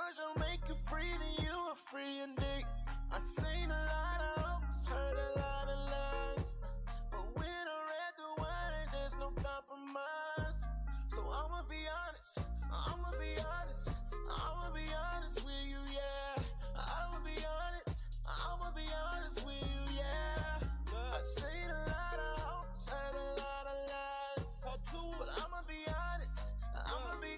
stars don't make you free, then you are free indeed. I've seen a lot of hopes, heard a lot of lies, but when I read the word, there's no compromise. So I'ma be honest, I'ma be honest, I'ma be honest with you, yeah. I'ma be honest, I'ma be honest with you, yeah. I've seen a lot of hopes, heard a lot of lies, but I'ma be honest, I'ma be.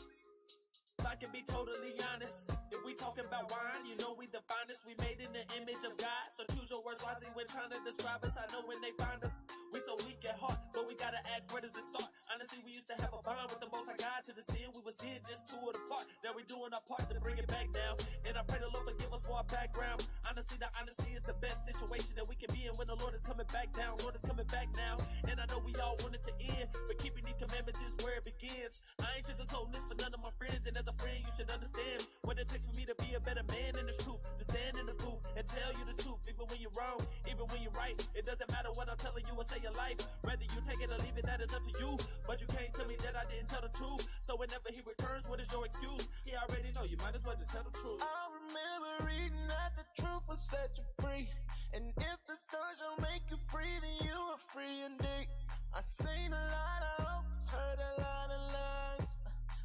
I can be totally honest. If we talking about wine, you know we the finest. We made in the image of God. So choose your words wisely when trying to describe us. I know when they find us, we so weak at heart, but we gotta ask, where does it start? Honestly, we used to have a bond with the Most High God. To the sin we was in, just two of the part. Now we doing our part to bring it back now. And I pray the Lord forgive us for our background. Honestly, the honesty is the best situation that we can be in when the Lord is coming back down. Lord is coming back now. And I know we all want it to end, but keeping these commandments is where it begins. I ain't sugarcoating this for none of my friends, and as a friend, you should understand what it takes for me to be a better man in this truth, to stand in the booth and tell you the truth, even when you're wrong, even when you're right. It doesn't matter what I'm telling you or say your life, whether you take it or leave it, that is up to you. But you can't tell me that I didn't tell the truth. So whenever he returns, what is your excuse? He already know, you might as well just tell the truth. I remember reading that the truth will set you free, and if the stars don't make you free, then you are free indeed. I've seen a lot of hopes, heard a lot of lies,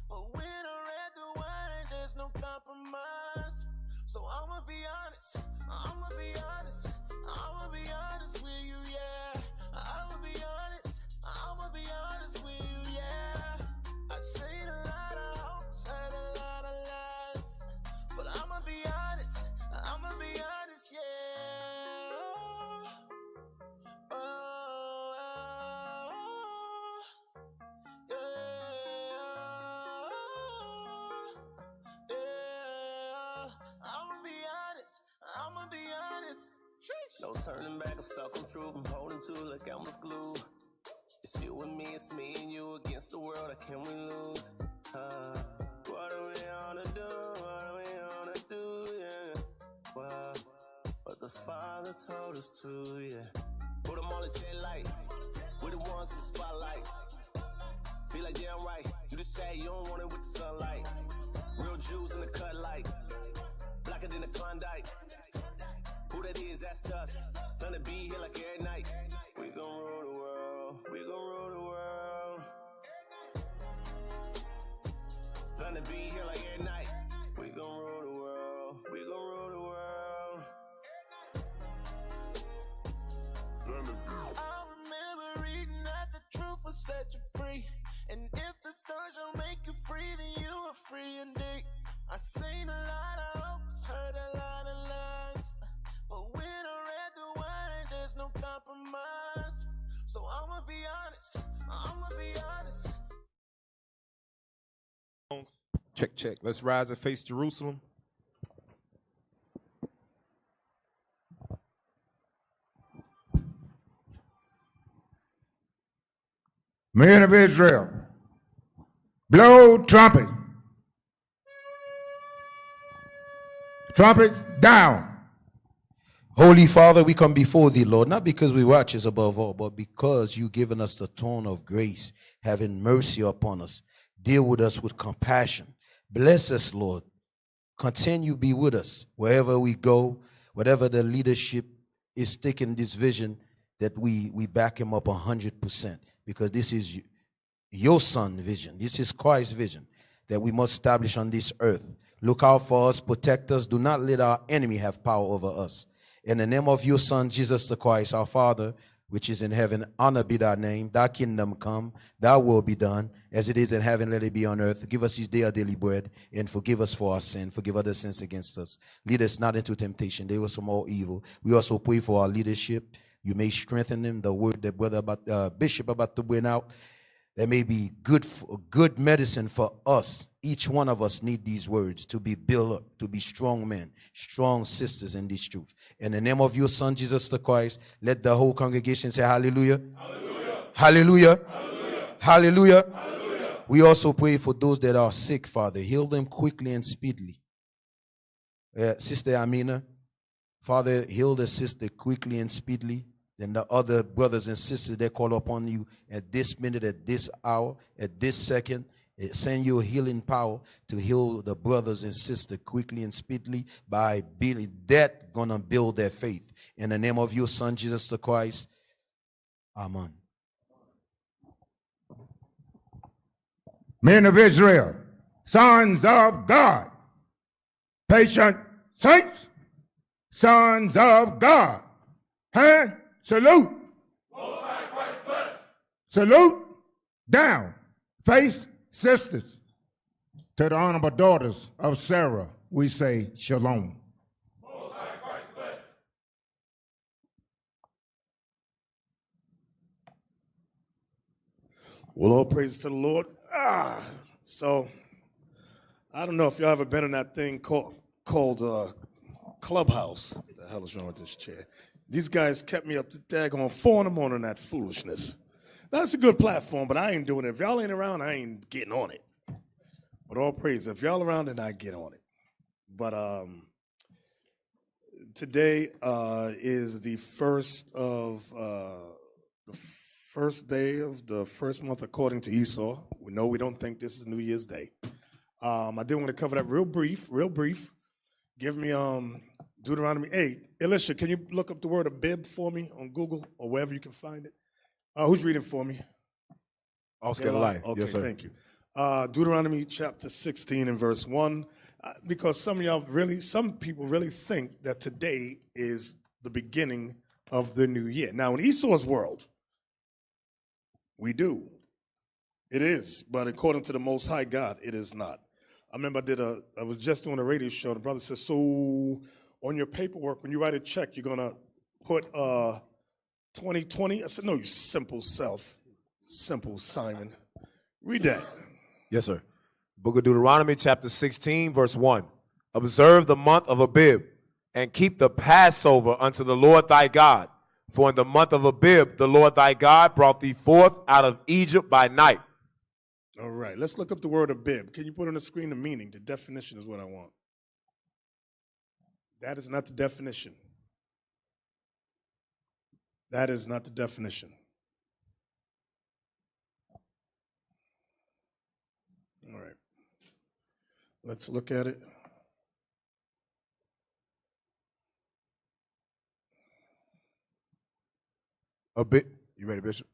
but when I read the word, there's no compromise. So I'ma be honest, I'ma be honest, I'ma be honest with you, yeah. I'ma be honest, I'ma be honest with you, yeah. I've seen a lot of hopes, heard a lot of lies, but I'ma be honest, I'ma be honest, yeah. I'ma be honest. No turning back, I'm stuck on truth, I'm holding to it like Elmer's glue. It's you and me, it's me and you against the world, how can we lose? What do we wanna do, what do we wanna do, yeah. Well, but the Father told us to, yeah. Put them on the jet light, we're the ones in the spotlight. Be like, yeah, I'm right, you just say you don't want it with the sunlight. Real Jews in the cut light, blacker than the Klondike. Who that is, that's us. Gonna be here like every night. We gon' rule the world. We gon' rule the world. Gonna be here like every night. We gon' rule the world. We gon' rule the world. I remember reading that the truth will set you free, and if the stars don't make you free, then you are free indeed. I've seen a lot of hopes, heard a lot of lies, but when I read the word, there's no compromise. So I'ma be honest, I'ma be honest. Check, check. Let's rise and face Jerusalem. Men of Israel, blow trumpet. Trumpets down. Holy Father, we come before thee, Lord, not because we righteous above all, but because you've given us the tone of grace, having mercy upon us. Deal with us with compassion. Bless us, Lord. Continue to be with us wherever we go, whatever the leadership is taking this vision, that we back him up 100%, because this is your son vision. This is Christ's vision that we must establish on this earth. Look out for us, protect us. Do not let our enemy have power over us. In the name of your Son, Jesus the Christ, our Father, which is in heaven, honor be thy name. Thy kingdom come, thy will be done. As it is in heaven, let it be on earth. Give us this day our daily bread, and forgive us for our sin. Forgive other sins against us. Lead us not into temptation. Deliver us from all evil. We also pray for our leadership. You may strengthen them. The word that brother Bishop about to bring out, there may be good medicine for us. Each one of us need these words to be built up, to be strong men, strong sisters in this truth. In the name of your Son, Jesus the Christ, let the whole congregation say hallelujah. Hallelujah. Hallelujah. Hallelujah. Hallelujah. Hallelujah. We also pray for those that are sick, Father. Heal them quickly and speedily. Sister Amina, Father, heal the sister quickly and speedily. Then the other brothers and sisters that call upon you at this minute, at this hour, at this second, Send your healing power to heal the brothers and sisters quickly and speedily by building that gonna build their faith. In the name of your Son, Jesus the Christ. Amen. Men of Israel, sons of God, patient saints, sons of God, hand salute. Salute down, face sisters. To the honorable daughters of Sarah, we say shalom. Well, all praise to the Lord. So, I don't know if y'all ever been in that thing called Clubhouse. What the hell is wrong with this chair? These guys kept me up to daggone 4 in the morning on that foolishness. That's a good platform, but I ain't doing it. If y'all ain't around, I ain't getting on it. But all praise. If y'all around, then I get on it. But today is the first day of the first month according to Esau. We know we don't think this is New Year's Day. I did want to cover that real brief. Give me Deuteronomy 8. Elisha, can you look up the word Abib for me on Google or wherever you can find it? Who's reading for me? Oscar Light. Okay, Yes, sir. thank you. Deuteronomy chapter 16 and verse 1. Because some people really think that today is the beginning of the new year. Now, in Esau's world, we do. It is, but according to the Most High God, it is not. I remember I was just doing a radio show. The brother said, so on your paperwork, when you write a check, you're going to put 2020? I said, no, you simple Simon. Read that. Yes, sir. Book of Deuteronomy, chapter 16, verse 1. Observe the month of Abib, and keep the Passover unto the Lord thy God. For in the month of Abib, the Lord thy God brought thee forth out of Egypt by night. All right, let's look up the word Abib. Can you put on the screen the meaning? The definition is what I want. That is not the definition. That is not the definition. All right. Let's look at it. Abib. You ready, Bishop?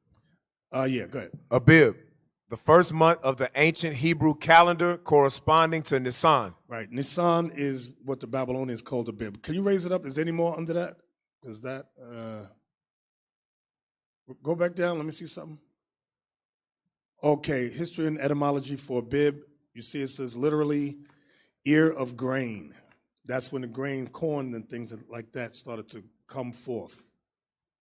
Yeah, go ahead. Abib, the first month of the ancient Hebrew calendar corresponding to Nisan. Right. Nisan is what the Babylonians called Abib. Can you raise it up? Is there any more under that? Is that go back down, let me see something. Okay, history and etymology for Abib. You see it says literally ear of grain. That's when the grain, corn, and things like that started to come forth.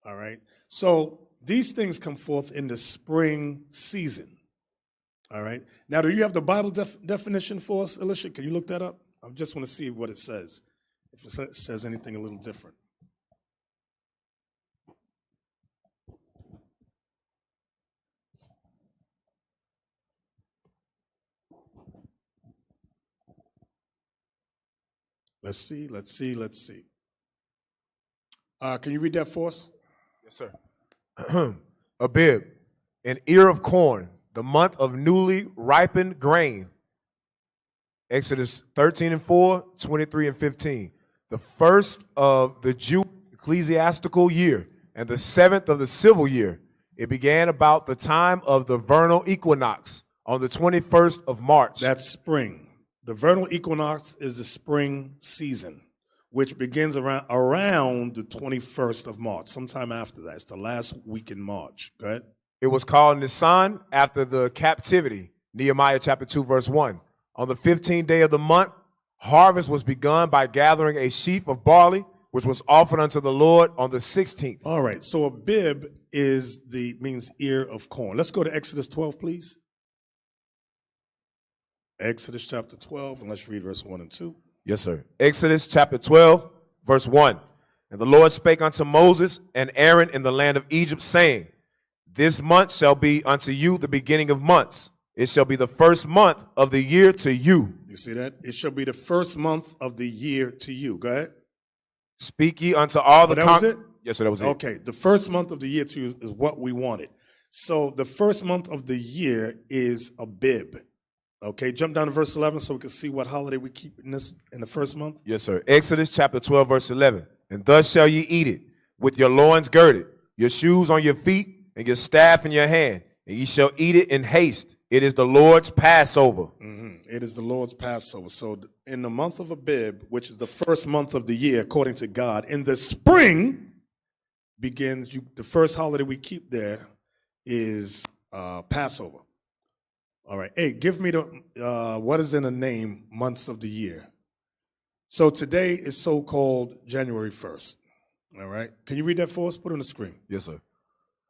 All right. So these things come forth in the spring season. All right. Now, do you have the Bible definition for us, Elisha? Can you look that up? I just want to see what it says. If it says anything a little different. Let's see. Can you read that for us? Yes, sir. Abib, an ear of corn, the month of newly ripened grain. Exodus 13 and 4, 23 and 15. The first of the Jewish ecclesiastical year and the 7th of the civil year. It began about the time of the vernal equinox on the 21st of March. That's spring. The vernal equinox is the spring season, which begins around the 21st of March, sometime after that. It's the last week in March. Go ahead. It was called Nisan after the captivity, Nehemiah chapter 2, verse 1. On the 15th day of the month, harvest was begun by gathering a sheaf of barley, which was offered unto the Lord on the 16th. All right, so Abib means ear of corn. Let's go to Exodus 12, please. Exodus chapter 12, and let's read verse 1 and 2. Yes, sir. Exodus chapter 12, verse 1. And the Lord spake unto Moses and Aaron in the land of Egypt, saying, this month shall be unto you the beginning of months. It shall be the first month of the year to you. You see that? It shall be the first month of the year to you. Go ahead. Speak ye unto all the... that was it? Yes, sir, that was it. Okay, the first month of the year to you is what we wanted. So the first month of the year is Abib. Okay, jump down to verse 11 so we can see what holiday we keep in the first month. Yes, sir. Exodus chapter 12, verse 11. And thus shall ye eat it, with your loins girded, your shoes on your feet, and your staff in your hand. And ye shall eat it in haste. It is the Lord's Passover. It is the Lord's Passover. So in the month of Abib, which is the first month of the year, according to God, in the spring begins, the first holiday we keep there is Passover. All right. Hey, give me the, what is in the name, months of the year. So today is so-called January 1st. All right. Can you read that for us? Put it on the screen. Yes, sir.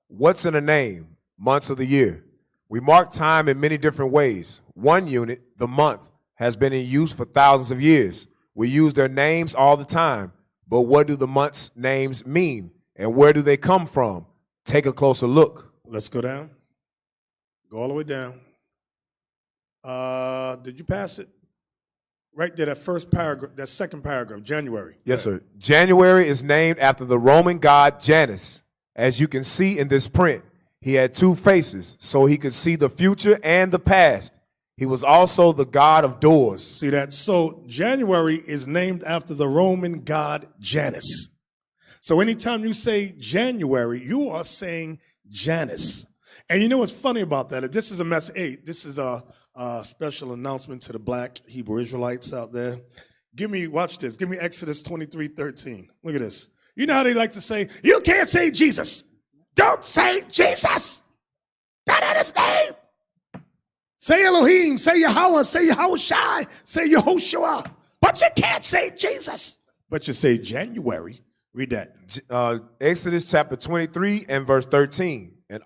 What's in a name? Months of the year. We mark time in many different ways. One unit, the month, has been in use for thousands of years. We use their names all the time. But what do the months' names mean? And where do they come from? Take a closer look. Let's go down. Go all the way down. Did you pass it? Right there, that first paragraph, that second paragraph, January. Yes, sir. January is named after the Roman god Janus. As you can see in this print, he had two faces, so he could see the future and the past. He was also the god of doors. See that? So January is named after the Roman god Janus. So anytime you say January, you are saying Janus. And you know what's funny about that? This is a message. Hey, this is a special announcement to the black Hebrew Israelites out there. Watch this. Give me Exodus 23:13. Look at this. You know how they like to say, you can't say Jesus. Don't say Jesus. That ain't his name. Say Elohim, say Yahweh, say Yahushai, say Yehoshua. But you can't say Jesus. But you say January. Read that. Exodus chapter 23 and verse 13. And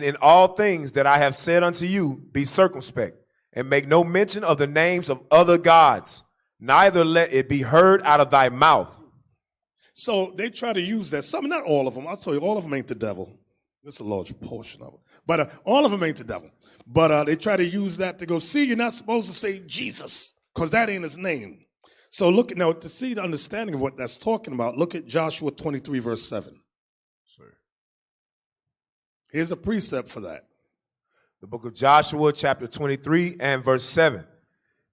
in all things that I have said unto you, be circumspect, and make no mention of the names of other gods, neither let it be heard out of thy mouth. So they try to use that. Some, not all of them. I'll tell you, all of them ain't the devil. There's a large portion of it. But all of them ain't the devil. But they try to use that to go, see, you're not supposed to say Jesus, because that ain't his name. So look, now to see the understanding of what that's talking about, look at Joshua 23, verse 7. Sir. Here's a precept for that. The book of Joshua, chapter 23 and verse 7.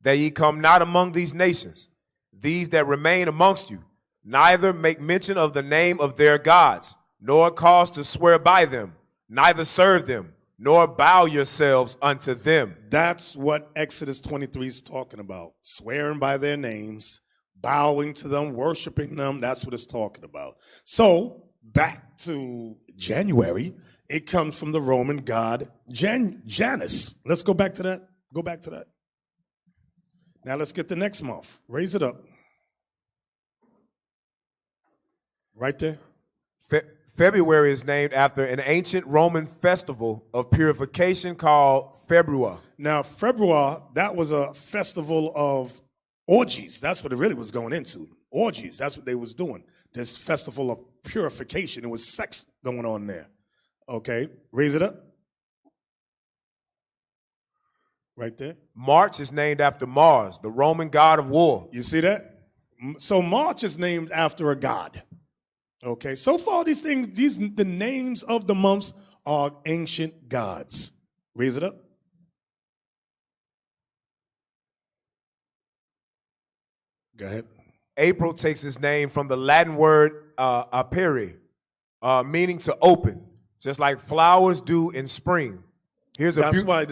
That ye come not among these nations, these that remain amongst you, neither make mention of the name of their gods, nor cause to swear by them, neither serve them, nor bow yourselves unto them. That's what Exodus 23 is talking about. Swearing by their names, bowing to them, worshiping them. That's what it's talking about. So back to January, it comes from the Roman god Janus. Let's go back to that. Go back to that. Now let's get the next month. Raise it up. Right there. February is named after an ancient Roman festival of purification called February. Now, February, that was a festival of orgies. That's what it really was going into. Orgies. That's what they was doing. This festival of purification. It was sex going on there. Okay. Raise it up. Right there. March is named after Mars, the Roman god of war. You see that? So March is named after a god. Okay, so far these things, the names of the months are ancient gods. Raise it up. Go ahead. April takes its name from the Latin word apere, meaning to open, just like flowers do in spring. That's why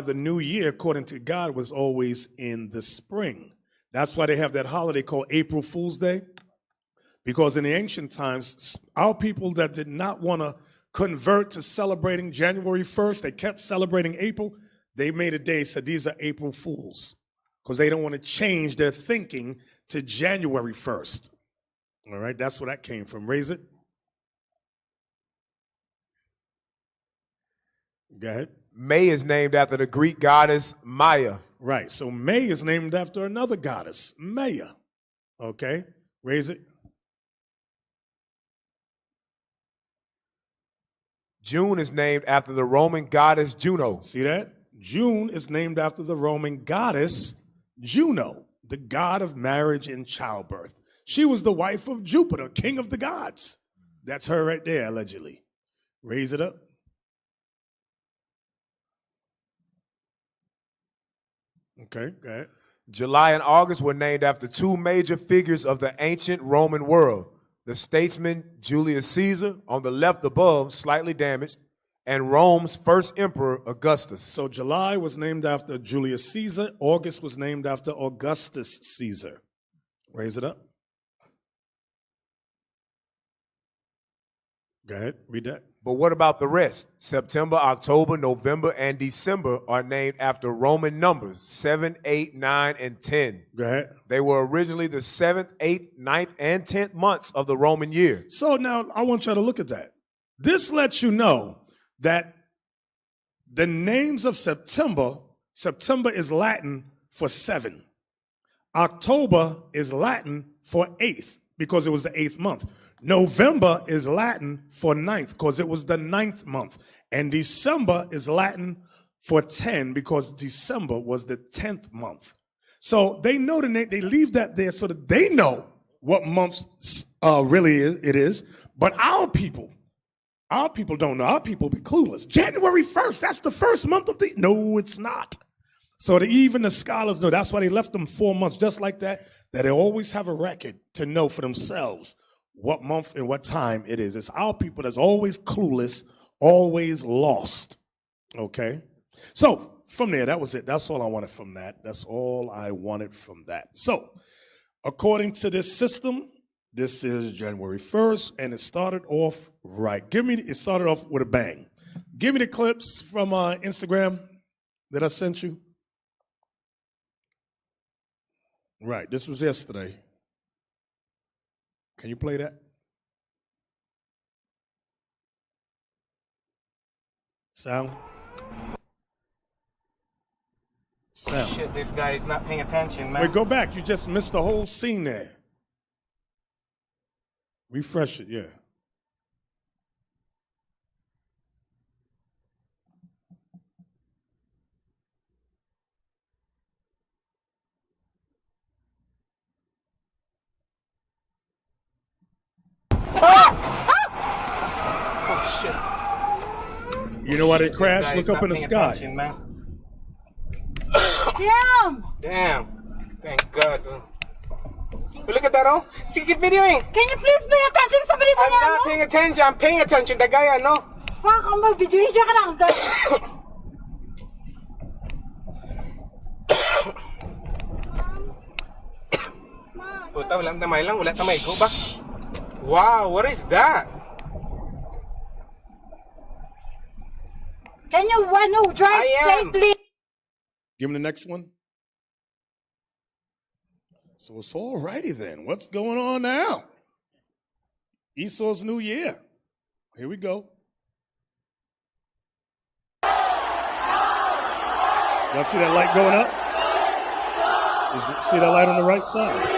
the new year, according to God, was always in the spring. That's why they have that holiday called April Fool's Day. Because in the ancient times, our people that did not want to convert to celebrating January 1st, they kept celebrating April. They made a day, said these are April Fools, because they don't want to change their thinking to January 1st. All right, that's where that came from. Raise it. Go ahead. May is named after the Greek goddess Maya. Right, so May is named after another goddess, Maya. Okay, raise it. June is named after the Roman goddess Juno. See that? June is named after the Roman goddess Juno, the god of marriage and childbirth. She was the wife of Jupiter, king of the gods. That's her right there, allegedly. Raise it up. Okay, go ahead. July and August were named after two major figures of the ancient Roman world. The statesman Julius Caesar, on the left above, slightly damaged, and Rome's first emperor, Augustus. So July was named after Julius Caesar. August was named after Augustus Caesar. Raise it up. Go ahead, read that. But what about the rest? September, October, November, and December are named after Roman numbers, 7, 8, 9, and 10. Go ahead. They were originally the 7th, 8th, 9th, and 10th months of the Roman year. So now I want you to look at that. This lets you know that the names of September is Latin for 7. October is Latin for 8th because it was the 8th month. November is Latin for 9th because it was the 9th month. And December is Latin for 10 because December was the 10th month. So they know the name, they leave that there so that they know what months really it is. But our people don't know. Our people be clueless. January 1st, that's the first month of the... No, it's not. So even the scholars know. That's why they left them 4 months just like that, that they always have a record to know for themselves what month and what time it is. It's our people that's always clueless, always lost. Okay? So from there, that was it. That's all I wanted from that. That's all I wanted from that. So according to this system, this is January 1st, and it started off right. It started off with a bang. Give me the clips from Instagram that I sent you. Right, this was yesterday. Can you play that? Sound? Shit, this guy is not paying attention, man. Wait, go back. You just missed the whole scene there. Refresh it, yeah. Oh, shit. You know why they This crashed? guy Look is up not in the paying sky. attention, man. Damn! Damn. Thank God. Look at that, oh. See, keep videoing. Can you please pay attention sa bilis I'm niya, not no? paying attention. I'm paying attention. The guy, ano? Fuck, ang mag-video ka lang. Puta, walang tamay lang. Wala tamay ko ba? Wow, what is that? Can you drive I am. safely? Give him the next one. So it's all righty then. What's going on now? Esau's New Year. Here we go. Y'all see that light going up? See that light on the right side?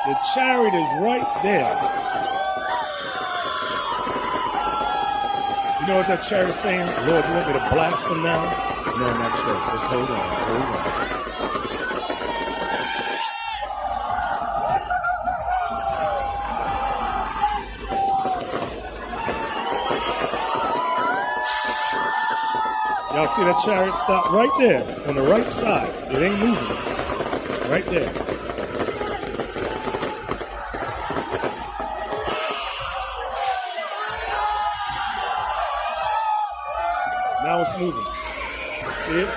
The chariot is right there. You know what that chariot is saying? Lord, you want me to blast them now? No, not yet. Just hold on. Hold on. Y'all see that chariot stop right there on the right side? It ain't moving. Right there. Now it's moving. See it?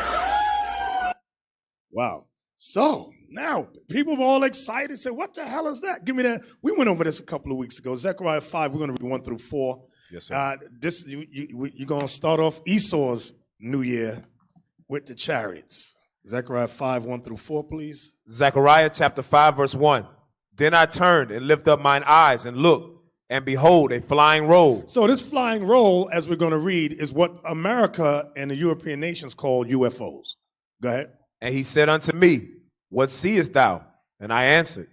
Wow. So now people were all excited. Said, "What the hell is that? Give me that." We went over this a couple of weeks ago. Zechariah 5. We're going to read 1 through 4. Yes, sir. You're going to start off Esau's New Year with the chariots. Zechariah 5, 1 through 4, please. Zechariah chapter 5, verse 1. Then I turned and lifted up mine eyes and looked, and behold, a flying roll. So this flying roll, as we're going to read, is what America and the European nations call UFOs. Go ahead. And he said unto me, What seest thou? And I answered,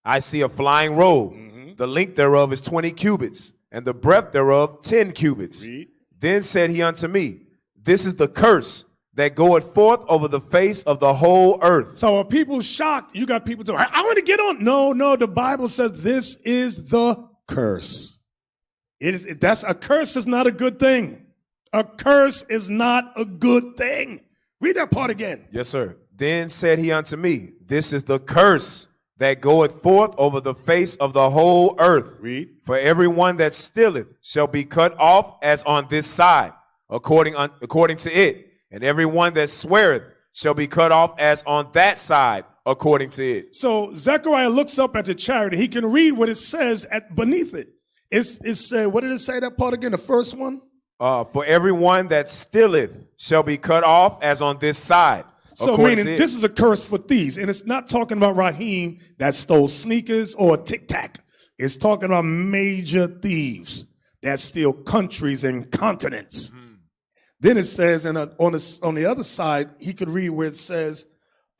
I see a flying roll. The length thereof is 20 cubits, and the breadth thereof 10 cubits. Read. Then said he unto me, This is the curse that goeth forth over the face of the whole earth. So are people shocked? You got people saying, I want to get on. No, the Bible says this is the curse. That's a curse is not a good thing. A curse is not a good thing. Read that part again. Yes, sir. Then said he unto me, this is the curse that goeth forth over the face of the whole earth. Read. For everyone that stealeth shall be cut off as on this side, according to it. And everyone that sweareth shall be cut off as on that side, according to it. So Zechariah looks up at the chariot. He can read what it says beneath it. It's what did it say, that part again, the first one? For everyone that stealeth shall be cut off as on this side. So meaning this is a curse for thieves. And it's not talking about Raheem that stole sneakers or Tic Tac. It's talking about major thieves that steal countries and continents. Mm-hmm. Then it says, and on the other side, he could read where it says,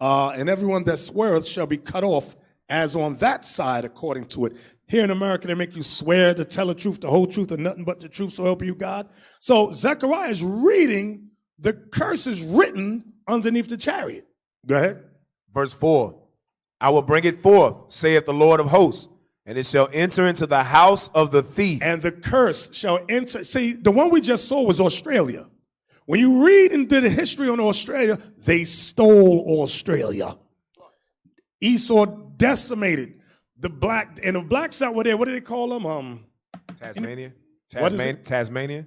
and everyone that sweareth shall be cut off as on that side according to it. Here in America, they make you swear to tell the truth, the whole truth, and nothing but the truth, so help you God. So Zechariah is reading the curses written underneath the chariot. Go ahead. Verse 4, I will bring it forth, saith the Lord of hosts, and it shall enter into the house of the thief. And the curse shall enter. See, the one we just saw was Australia. When you read into the history on Australia, they stole Australia. Esau decimated the blacks out there. What do they call them? Tasmania. Tasmania.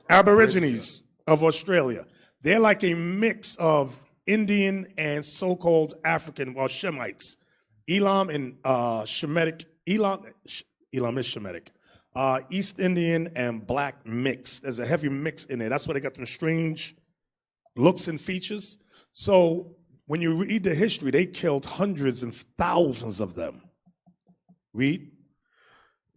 Aborigines of Australia. They're like a mix of Indian and so-called African, well, Shemites. Elam and Shemitic. Elam is Shemitic. East Indian and black mix. There's a heavy mix in there. That's why they got them strange looks and features. So when you read the history, they killed hundreds and thousands of them. Read.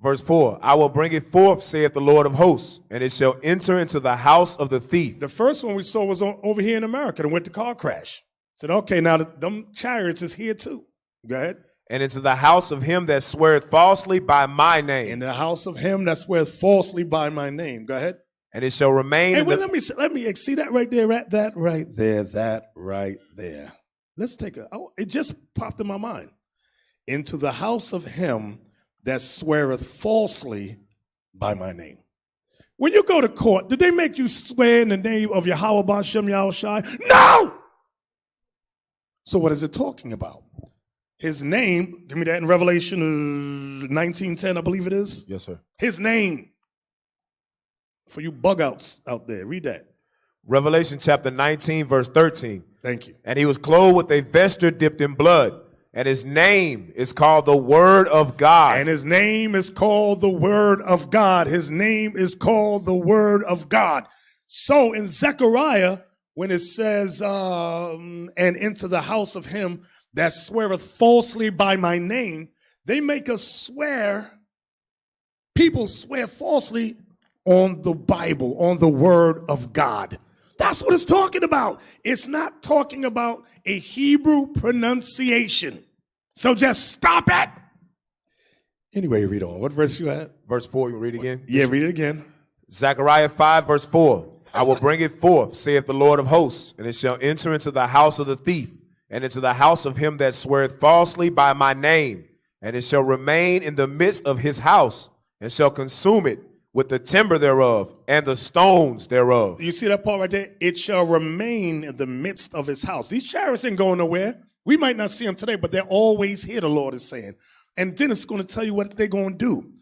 Verse 4, I will bring it forth, saith the Lord of hosts, and it shall enter into the house of the thief. The first one we saw was over here in America that went to car crash. Said, okay, now them chariots is here too. Go ahead. And into the house of him that sweareth falsely by my name. In the house of him that sweareth falsely by my name. Go ahead. And it shall remain. Hey, wait, let me see that right there, that right there. Let's take it just popped in my mind. Into the house of him that sweareth falsely by my name. When you go to court, did they make you swear in the name of Yahweh B'Shem Yahushai? No! So what is it talking about? His name, give me that in Revelation 19:10, I believe it is. Yes, sir. His name. For you bug outs out there, read that. Revelation chapter 19, verse 13. Thank you. And he was clothed with a vesture dipped in blood. And his name is called the Word of God. And his name is called the Word of God. His name is called the Word of God. So in Zechariah, when it says, and into the house of him that sweareth falsely by my name, they make us swear. People swear falsely on the Bible, on the Word of God. That's what it's talking about. It's not talking about a Hebrew pronunciation. So just stop it. Anyway, read on. What verse you at? Verse 4, you read again? Yeah, read it again. Zechariah 5, verse 4. I will bring it forth, saith the Lord of hosts, and it shall enter into the house of the thief, and into the house of him that sweareth falsely by my name, and it shall remain in the midst of his house, and shall consume it with the timber thereof and the stones thereof. You see that part right there? It shall remain in the midst of his house. These chariots ain't going nowhere. We might not see them today, but they're always here, the Lord is saying. And then it's going to tell you what they're going to do.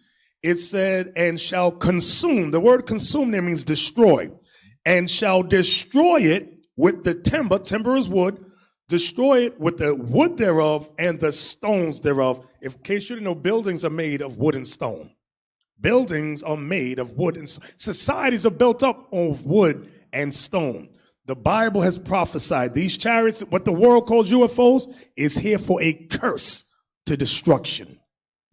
It said, and shall consume. The word consume there means destroy. And shall destroy it with the timber. Timber is wood. Destroy it with the wood thereof and the stones thereof. In case you didn't know, buildings are made of wood and stone. Buildings are made of wood and stone. Societies are built up of wood and stone. The Bible has prophesied these chariots, what the world calls UFOs, is here for a curse to destruction.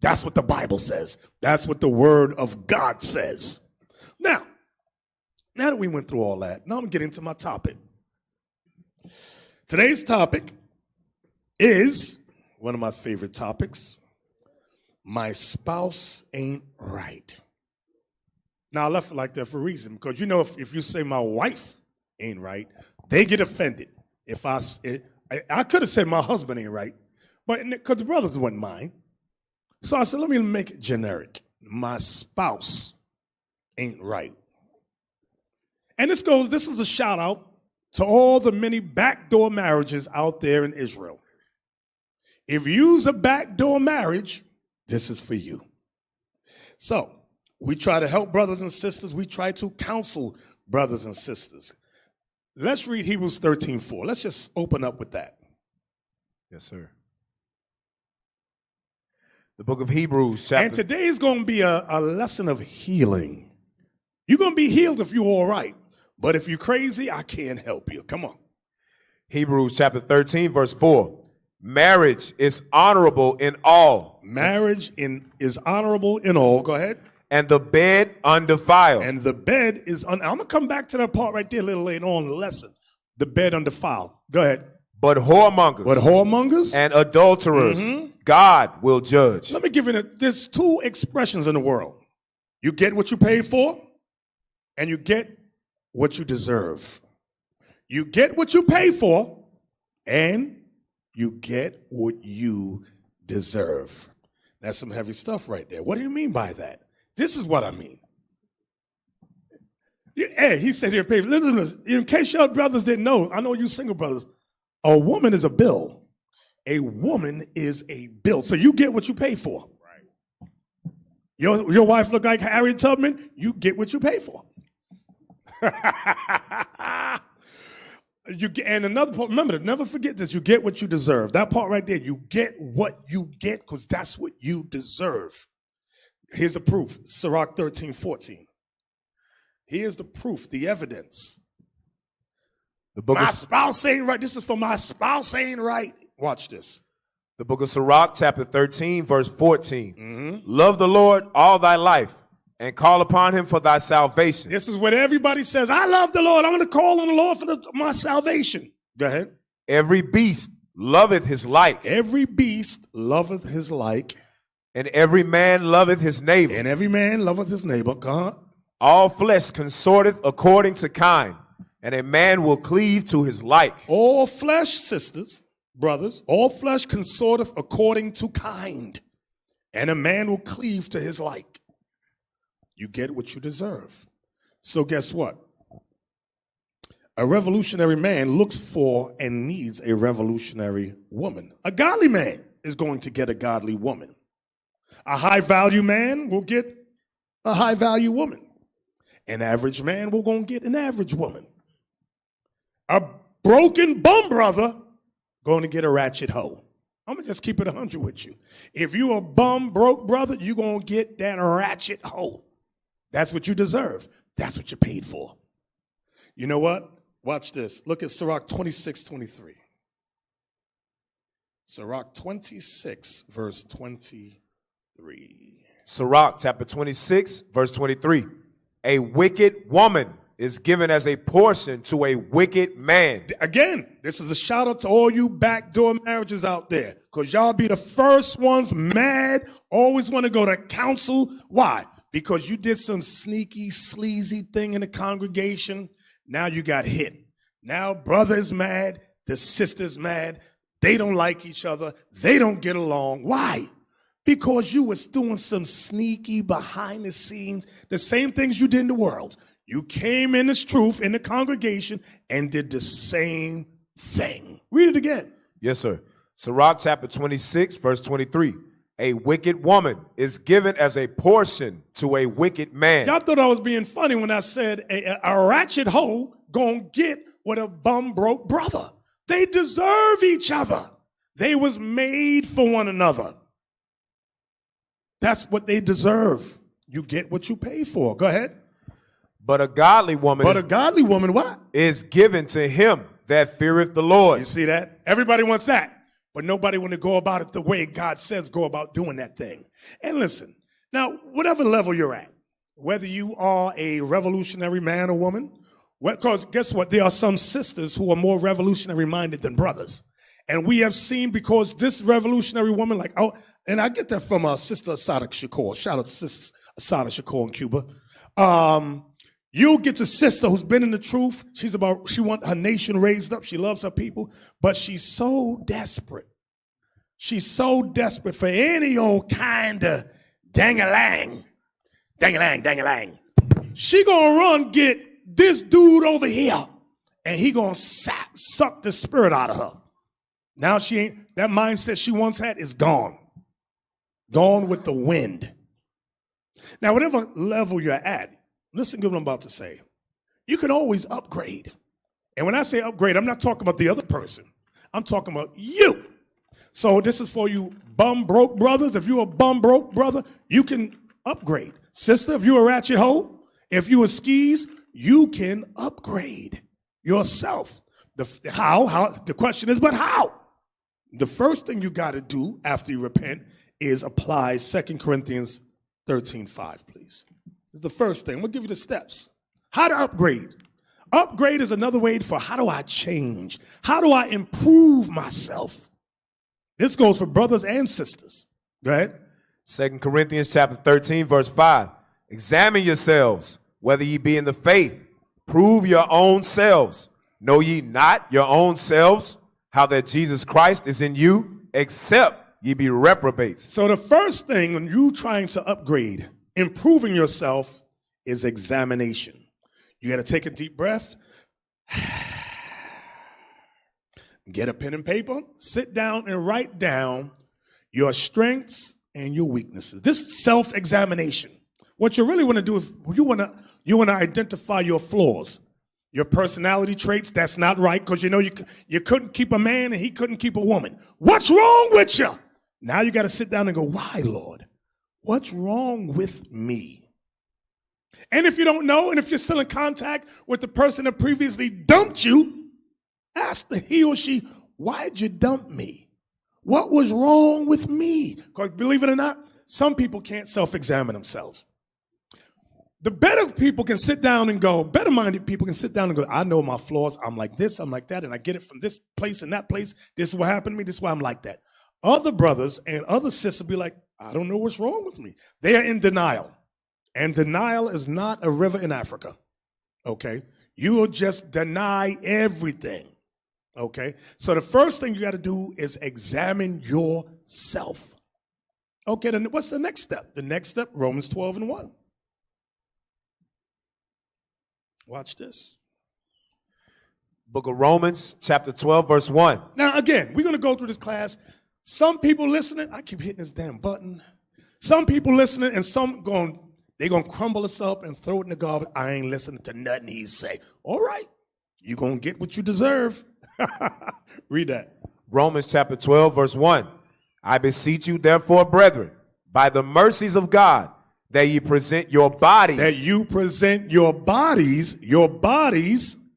That's what the Bible says. That's what the Word of God says. Now that we went through all that, now I'm getting to my topic. Today's topic is one of my favorite topics. My spouse ain't right. Now, I left it like that for a reason, because you know, if you say my wife ain't right, they get offended. If I could have said my husband ain't right, but because the brothers wouldn't mind. So I said, let me make it generic. my spouse ain't right. And this is a shout out to all the many backdoor marriages out there in Israel. If you's a backdoor marriage, this is for you. So we try to help brothers and sisters. We try to counsel brothers and sisters. Let's read Hebrews 13:4. Let's just open up with that. Yes, sir. The book of Hebrews, chapter. And today is going to be a lesson of healing. You're going to be healed if you're all right. But if you're crazy, I can't help you. Come on. Hebrews chapter 13, verse 4. Marriage is honorable in all. Marriage is honorable in all. Go ahead. And the bed undefiled. And the bed is, I'm going to come back to that part right there a little later on in the lesson. The bed undefiled. Go ahead. But whoremongers. And adulterers, God will judge. Let me give you, there's two expressions in the world. You get what you pay for, and you get what you deserve. You get what you pay for, and you get what you deserve. That's some heavy stuff right there. What do you mean by that? This is what I mean. Hey, he said here, listen, in case your brothers didn't know, I know you single brothers, a woman is a bill. A woman is a bill. So you get what you pay for. Right. Your wife look like Harriet Tubman, you get what you pay for. And another part, remember, never forget this, you get what you deserve. That part right there, you get what you get because that's what you deserve. Here's the proof, Sirach 13:14. Here's the proof, the evidence. My spouse ain't right. This is for my spouse ain't right. Watch this. The book of Sirach, chapter 13, verse 14. Love the Lord all thy life and call upon him for thy salvation. This is what everybody says. I love the Lord. I'm going to call on the Lord for my salvation. Go ahead. Every beast loveth his like. Every beast loveth his like. And every man loveth his neighbor. And every man loveth his neighbor. God. All flesh consorteth according to kind, and a man will cleave to his like. All flesh, sisters, brothers, all flesh consorteth according to kind, and a man will cleave to his like. You get what you deserve. So guess what? A revolutionary man looks for and needs a revolutionary woman. A godly man is going to get a godly woman. A high-value man will get a high-value woman. An average man will go and get an average woman. A broken bum brother going to get a ratchet hoe. I'm going to just keep it 100 with you. If you a bum broke brother, you're going to get that ratchet hoe. That's what you deserve. That's what you paid for. You know what? Watch this. Look at Sirach 26:23. Sirach 26, verse 23. Sirach chapter 26, verse 23. A wicked woman is given as a portion to a wicked man. Again, this is a shout out to all you backdoor marriages out there, because y'all be the first ones mad, always want to go to counsel. Why? Because you did some sneaky, sleazy thing in the congregation. Now you got hit. Now brother is mad, the sister's mad. They don't like each other. They don't get along. Why? Because you was doing some sneaky behind the scenes, the same things you did in the world. You came in this truth in the congregation and did the same thing. Read it again. Yes, sir. Sirach chapter 26, verse 23. A wicked woman is given as a portion to a wicked man. Y'all thought I was being funny when I said a ratchet hoe gonna get with a bum broke brother. They deserve each other. They was made for one another. That's what they deserve. You get what you pay for. Go ahead. But a godly woman what? Is given to him that feareth the Lord. You see that? Everybody wants that. But nobody want to go about it the way God says go about doing that thing. And listen, now, whatever level you're at, whether you are a revolutionary man or woman, because guess what? There are some sisters who are more revolutionary minded than brothers. And we have seen, because this revolutionary woman, like, oh, and I get that from Sister Asada Shakur. Shout out to Sister Asada Shakur in Cuba. You'll get to sister who's been in the truth. She want her nation raised up. She loves her people, but she's so desperate. She's so desperate for any old kind of dang-a-lang Dang-a-lang, dang-a-lang. She gonna run get this dude over here, and he gonna suck the spirit out of her. Now she ain't, that mindset she once had is gone. Gone with the wind. Now, whatever level you're at, listen to what I'm about to say. You can always upgrade. And when I say upgrade, I'm not talking about the other person. I'm talking about you. So this is for you bum broke brothers. If you're a bum broke brother, you can upgrade. Sister, if you're a ratchet hoe, if you a skis, you can upgrade yourself. How? The question is, but how? The first thing you got to do after you repent is apply 2 Corinthians 13:5, please. It's the first thing. We'll give you the steps. How to upgrade. Upgrade is another way for how do I change? How do I improve myself? This goes for brothers and sisters. Go ahead. 2 Corinthians chapter 13, verse 5. Examine yourselves, whether ye be in the faith. Prove your own selves. Know ye not your own selves, how that Jesus Christ is in you, except ye be reprobates. So the first thing when you trying to upgrade, improving yourself, is examination. You got to take a deep breath. Get a pen and paper. Sit down and write down your strengths and your weaknesses. This is self-examination. What you really want to do is you want to identify your flaws, your personality traits. That's not right because you know you couldn't keep a man and he couldn't keep a woman. What's wrong with you? Now you got to sit down and go, why, Lord? What's wrong with me? And if you don't know, and if you're still in contact with the person that previously dumped you, ask he or she, why'd you dump me? What was wrong with me? Because believe it or not, some people can't self-examine themselves. The better people can sit down and go, better-minded people can sit down and go, I know my flaws. I'm like this, I'm like that, and I get it from this place and that place. This is what happened to me. This is why I'm like that. Other brothers and other sisters be like, I don't know what's wrong with me. They are in denial. And denial is not a river in Africa, okay? You will just deny everything, okay? So the first thing you got to do is examine yourself. Okay, then what's the next step? The next step, Romans 12:1. Watch this. Book of Romans, chapter 12, verse 1. Now, again, we're going to go through this class. Some people listening, I keep hitting this damn button. Some people listening and some they're going to crumble us up and throw it in the garbage. I ain't listening to nothing he say. All right, you're going to get what you deserve. Read that. Romans chapter 12, verse 1. I beseech you, therefore, brethren, by the mercies of God, that ye present your bodies. That you present your bodies,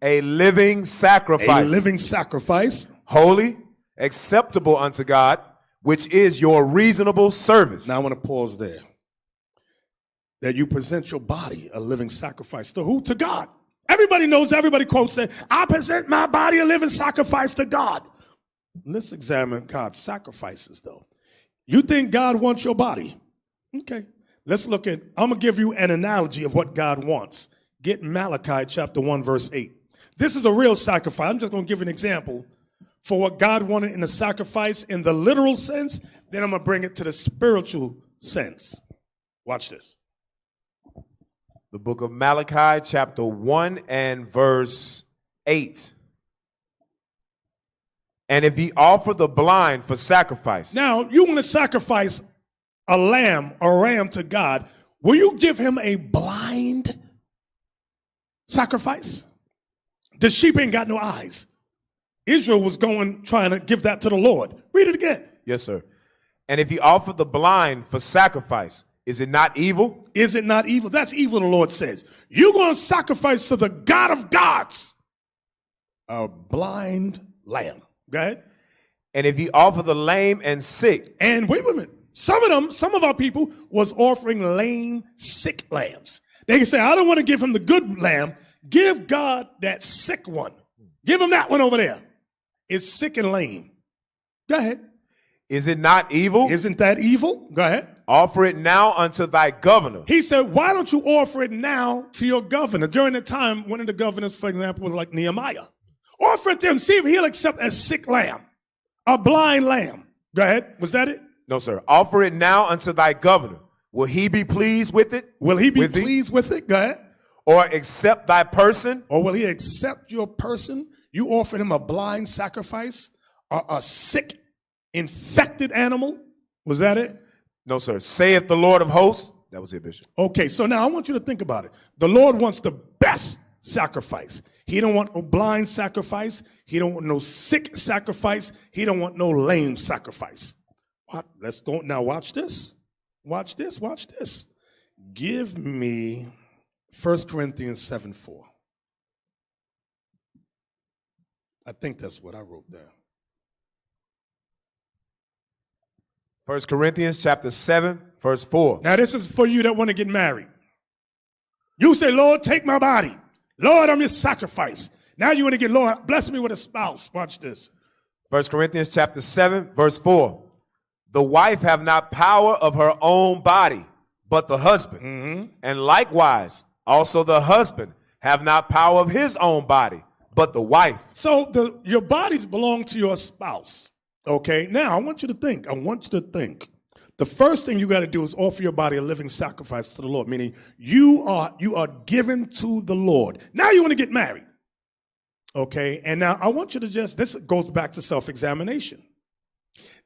a living sacrifice. A living sacrifice. Holy, acceptable unto God, which is your reasonable service. Now I want to pause there. That you present your body a living sacrifice to who? To God. Everybody knows, everybody quotes that, I present my body a living sacrifice to God. Let's examine God's sacrifices, though. You think God wants your body? Okay. Let's look at, I'm going to give you an analogy of what God wants. Get Malachi chapter 1, verse 8. This is a real sacrifice. I'm just going to give an example for what God wanted in the sacrifice in the literal sense. Then I'm going to bring it to the spiritual sense. Watch this. The book of Malachi, chapter 1 and verse 8. And if ye offer the blind for sacrifice. Now, you want to sacrifice a ram to God. Will you give him a blind sacrifice? The sheep ain't got no eyes. Israel was trying to give that to the Lord. Read it again. Yes, sir. And if ye offer the blind for sacrifice, is it not evil? Is it not evil? That's evil, the Lord says. You're going to sacrifice to the God of gods a blind lamb. Go ahead. And if ye offer the lame and sick. And wait a minute. Some of our people was offering lame, sick lambs. They can say, I don't want to give him the good lamb. Give God that sick one. Give him that one over there. It's sick and lame. Go ahead. Is it not evil? Isn't that evil? Go ahead. Offer it now unto thy governor. He said, why don't you offer it now to your governor? During the time, one of the governors, for example, was like Nehemiah. Offer it to him. See if he'll accept a sick lamb, a blind lamb. Go ahead. Was that it? No, sir. Offer it now unto thy governor, Will he be pleased with it? Will he be With thee? pleased with it? Go ahead. Or accept thy person? Or will he accept your person? You offered him a blind sacrifice, a sick, infected animal. Was that it? No, sir. Saith the Lord of hosts. That was it, Bishop. Okay, so now I want you to think about it. The Lord wants the best sacrifice. He don't want no blind sacrifice. He don't want no sick sacrifice. He don't want no lame sacrifice. What? Let's go now. Watch this. Watch this. Watch this. Give me 1 Corinthians 7:4. I think that's what I wrote down. 1 Corinthians chapter 7, verse 4. Now this is for you that want to get married. You say, Lord, take my body. Lord, I'm your sacrifice. Now you want to get, Lord, bless me with a spouse. Watch this. 1 Corinthians chapter 7, verse 4. The wife have not power of her own body, but the husband. And likewise, also the husband have not power of his own body, but the wife. So your bodies belong to your spouse. Okay, now I want you to think. The first thing you got to do is offer your body a living sacrifice to the Lord, meaning you are given to the Lord. Now you want to get married. Okay, and now I want you to this goes back to self-examination.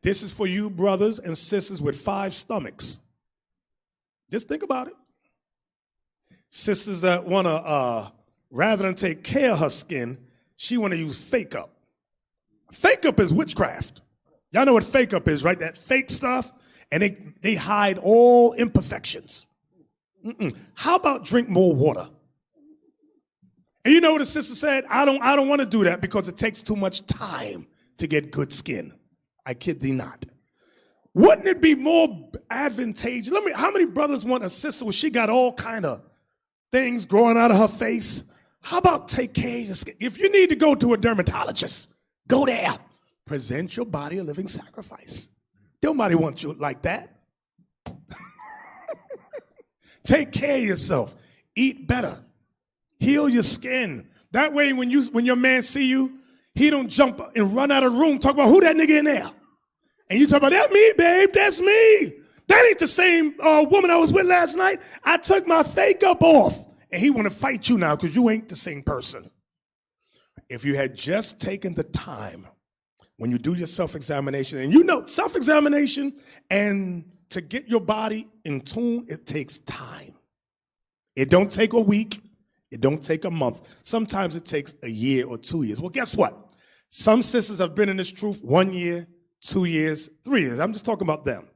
This is for you brothers and sisters with 5 stomachs. Just think about it. Sisters that want to, rather than take care of her skin, she want to use fake up. Fake up is witchcraft. Y'all know what fake up is, right? That fake stuff, and they hide all imperfections. How about drink more water? And you know what the sister said? I don't want to do that because it takes too much time to get good skin. I kid thee not. Wouldn't it be more advantageous? How many brothers want a sister where she got all kind of things growing out of her face? How about take care of your skin? If you need to go to a dermatologist, go there. Present your body a living sacrifice. Nobody wants you like that. Take care of yourself. Eat better. Heal your skin. That way when your man see you, he don't jump and run out of the room, talk about who that nigga in there. And you talk about, that's me, babe, that's me. That ain't the same woman I was with last night. I took my fake up off. And he want to fight you now because you ain't the same person. If you had just taken the time when you do your self-examination, and you know self-examination and to get your body in tune, it takes time. It don't take a week. It don't take a month. Sometimes it takes a year or 2 years. Well, guess what? Some sisters have been in this truth 1 year, 2 years, 3 years. I'm just talking about them.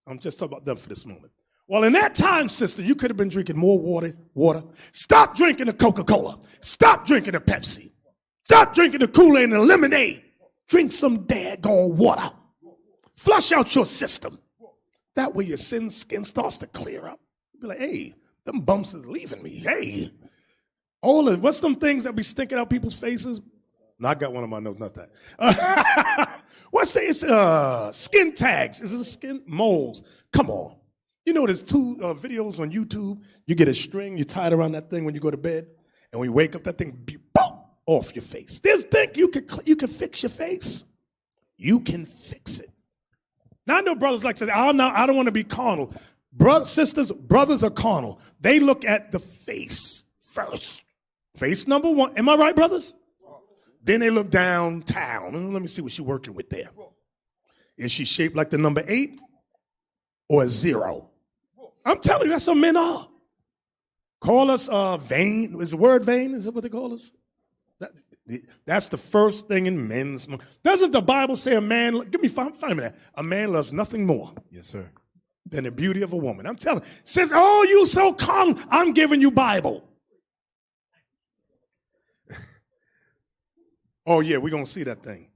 I'm just talking about them for this moment. Well, in that time, sister, you could have been drinking more water. Stop drinking the Coca-Cola. Stop drinking the Pepsi. Stop drinking the Kool-Aid and the lemonade. Drink some daggone water. Flush out your system. That way your skin starts to clear up. Be like, hey, them bumps is leaving me. Hey, what's them things that be sticking out people's faces? No, I got one on my nose, not that. It's skin tags. Is it skin moles? Come on. You know, there's 2 videos on YouTube. You get a string, you tie it around that thing when you go to bed, and when you wake up, that thing boom, off your face. There's think you can fix your face. You can fix it. Now I know brothers like to say, I don't want to be carnal. Sisters, brothers are carnal. They look at the face first. Face number 1. Am I right, brothers? Then they look downtown. Let me see what she's working with there. Is she shaped like the number 8 or a 0? I'm telling you, that's what men are. Call us vain. Is the word vain? Is that what they call us? That's the first thing in men's. Doesn't the Bible say a man, find me that. A man loves nothing more. Yes, sir. Than the beauty of a woman. I'm telling you. Says, oh, you so carnal. I'm giving you Bible. Oh, yeah, we're going to see that thing.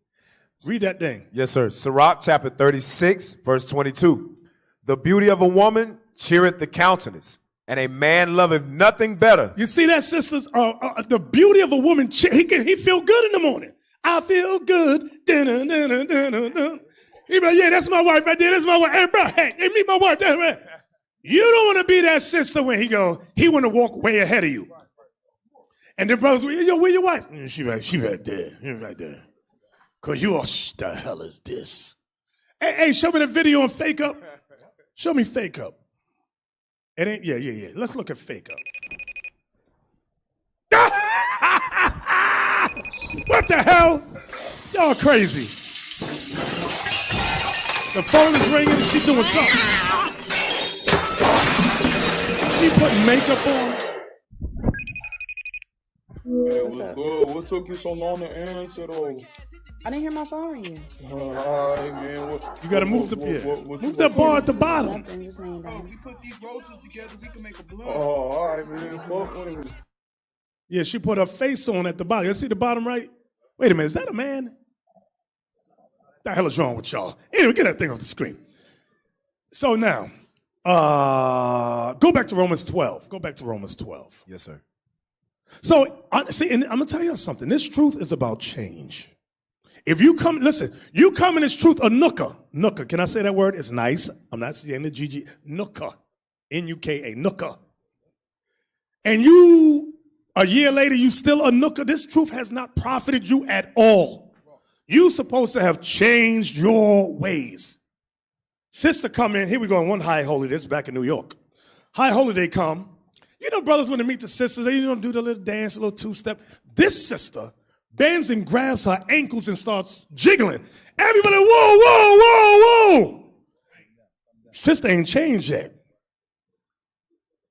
Read that thing. Yes, sir. Sirach chapter 36, verse 22. The beauty of a woman cheereth the countenance, and a man loveth nothing better. You see that, sisters? The beauty of a woman, he feel good in the morning. I feel good. He be like, yeah, that's my wife right there. That's my wife. Hey, bro, hey, meet my wife. You don't want to be that sister when he want to walk way ahead of you. And the brothers, yo, where your wife? And she right there. Right there. Because you all, the hell is this? Hey, show me the video on fake up. Show me fake up. It ain't, yeah. Let's look at fake up. What the hell? Y'all crazy. The phone is ringing and she's doing something. She putting makeup on. Hey, what's good? What took you so long to answer though? I didn't hear my phone ring. Alright, man. You gotta move the move that bar at the bottom. If we put these roaches together, we can make a blunt. Oh, alright, man. Fuck with me. Yeah, she put her face on at the bottom. You see the bottom right? Wait a minute, is that a man? What the hell is wrong with y'all? Anyway, get that thing off the screen. So now, go back to Romans 12. Go back to Romans 12. Yes, sir. So, see, and I'm going to tell you something. This truth is about change. If you come, listen, you come in this truth, a nooka. Nooka, can I say that word? It's nice. I'm not saying the GG. Nooka. N-U-K-A, nooka. And you, a year later, you still a nooka. This truth has not profited you at all. You're supposed to have changed your ways. Sister come in, here we go on one high holy, this back in New York. High holy they come. You know, brothers, when they meet the sisters, they do the little dance, a little two-step. This sister bends and grabs her ankles and starts jiggling. Everybody, whoa, whoa, whoa, whoa. Sister ain't changed yet.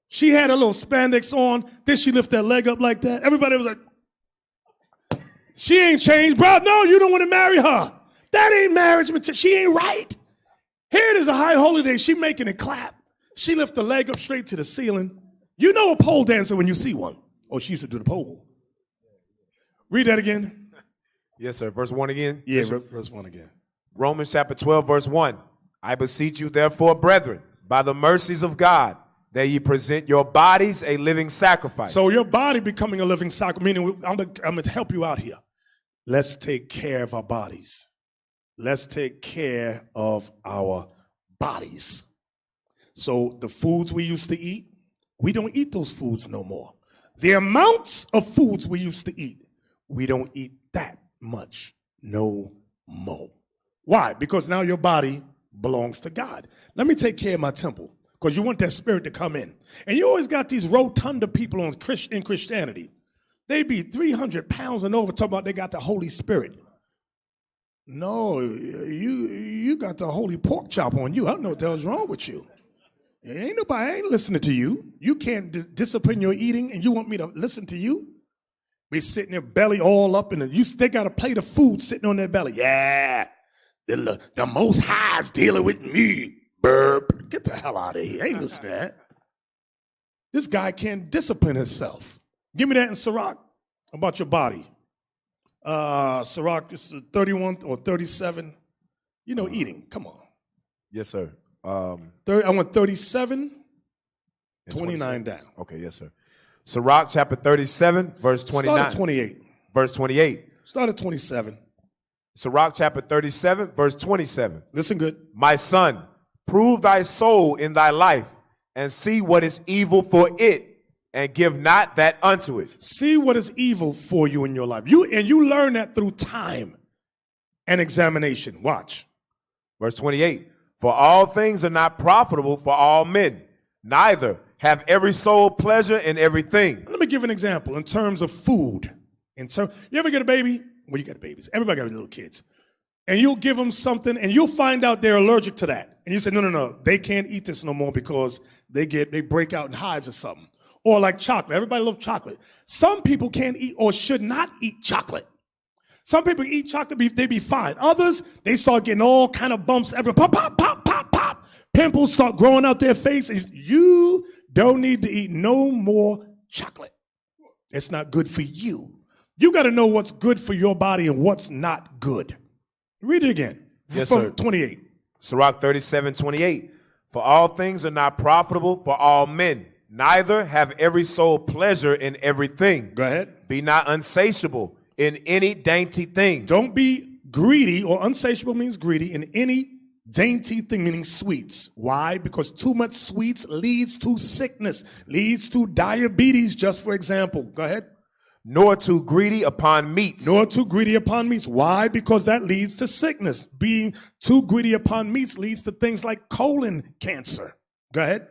She had a little spandex on, then she lifted that leg up like that. Everybody was like, she ain't changed, bro. No, you don't want to marry her. That ain't marriage material. She ain't right. Here it is, a high holiday. She making it clap. She lift the leg up straight to the ceiling. You know a pole dancer when you see one. Oh, she used to do the pole. Read that again. Yes, sir. Verse 1 again? Yeah, verse 1 again. Romans chapter 12, verse 1. I beseech you, therefore, brethren, by the mercies of God, that ye present your bodies a living sacrifice. So your body becoming a living sacrifice, meaning I'm going to help you out here. Let's take care of our bodies. Let's take care of our bodies. So the foods we used to eat, we don't eat those foods no more. The amounts of foods we used to eat, we don't eat that much no more. Why? Because now your body belongs to God. Let me take care of my temple, because you want that spirit to come in. And you always got these rotunda people in Christianity. They be 300 pounds and over talking about they got the Holy Spirit. No, you got the holy pork chop on you. I don't know what the hell's wrong with you. Ain't listening to you. You can't discipline your eating, and you want me to listen to you? Be sitting there belly all up, and they got a plate of food sitting on their belly. Yeah, the Most High's dealing with me. Burp. Get the hell out of here. I ain't listening to that. This guy can't discipline himself. Give me that in Sirach about your body. Sirach, is 31 or 37. You know, eating. Come on. Yes, sir. I want 37, 29 down. Okay, yes, sir. Sirach chapter 37, verse 29. Start at 28. Verse 28. Start at 27. Sirach chapter 37, verse 27. Listen good. My son, prove thy soul in thy life, and see what is evil for it, and give not that unto it. See what is evil for you in your life. You learn that through time and examination. Watch. Verse 28. For all things are not profitable for all men, neither have every soul pleasure in everything. Let me give an example in terms of food. You ever get a baby? Well, you got babies. Everybody got little kids. And you'll give them something, and you'll find out they're allergic to that. And you say, no, they can't eat this no more because they break out in hives or something. Or like chocolate. Everybody loves chocolate. Some people can't eat or should not eat chocolate. Some people eat chocolate, they be fine. Others, they start getting all kind of bumps everywhere. Pop, pop, pop, pop, pop. Pimples start growing out their face. And you don't need to eat no more chocolate. It's not good for you. You got to know what's good for your body and what's not good. Read it again. Yes, from sir. 28. Sirach 37, 28. For all things are not profitable for all men, neither have every soul pleasure in everything. Go ahead. Be not unsatiable in any dainty thing. Don't be greedy, or unsatiable means greedy, in any dainty thing, meaning sweets. Why? Because too much sweets leads to sickness, leads to diabetes, just for example. Go ahead. Nor too greedy upon meats. Nor too greedy upon meats. Why? Because that leads to sickness. Being too greedy upon meats leads to things like colon cancer. Go ahead.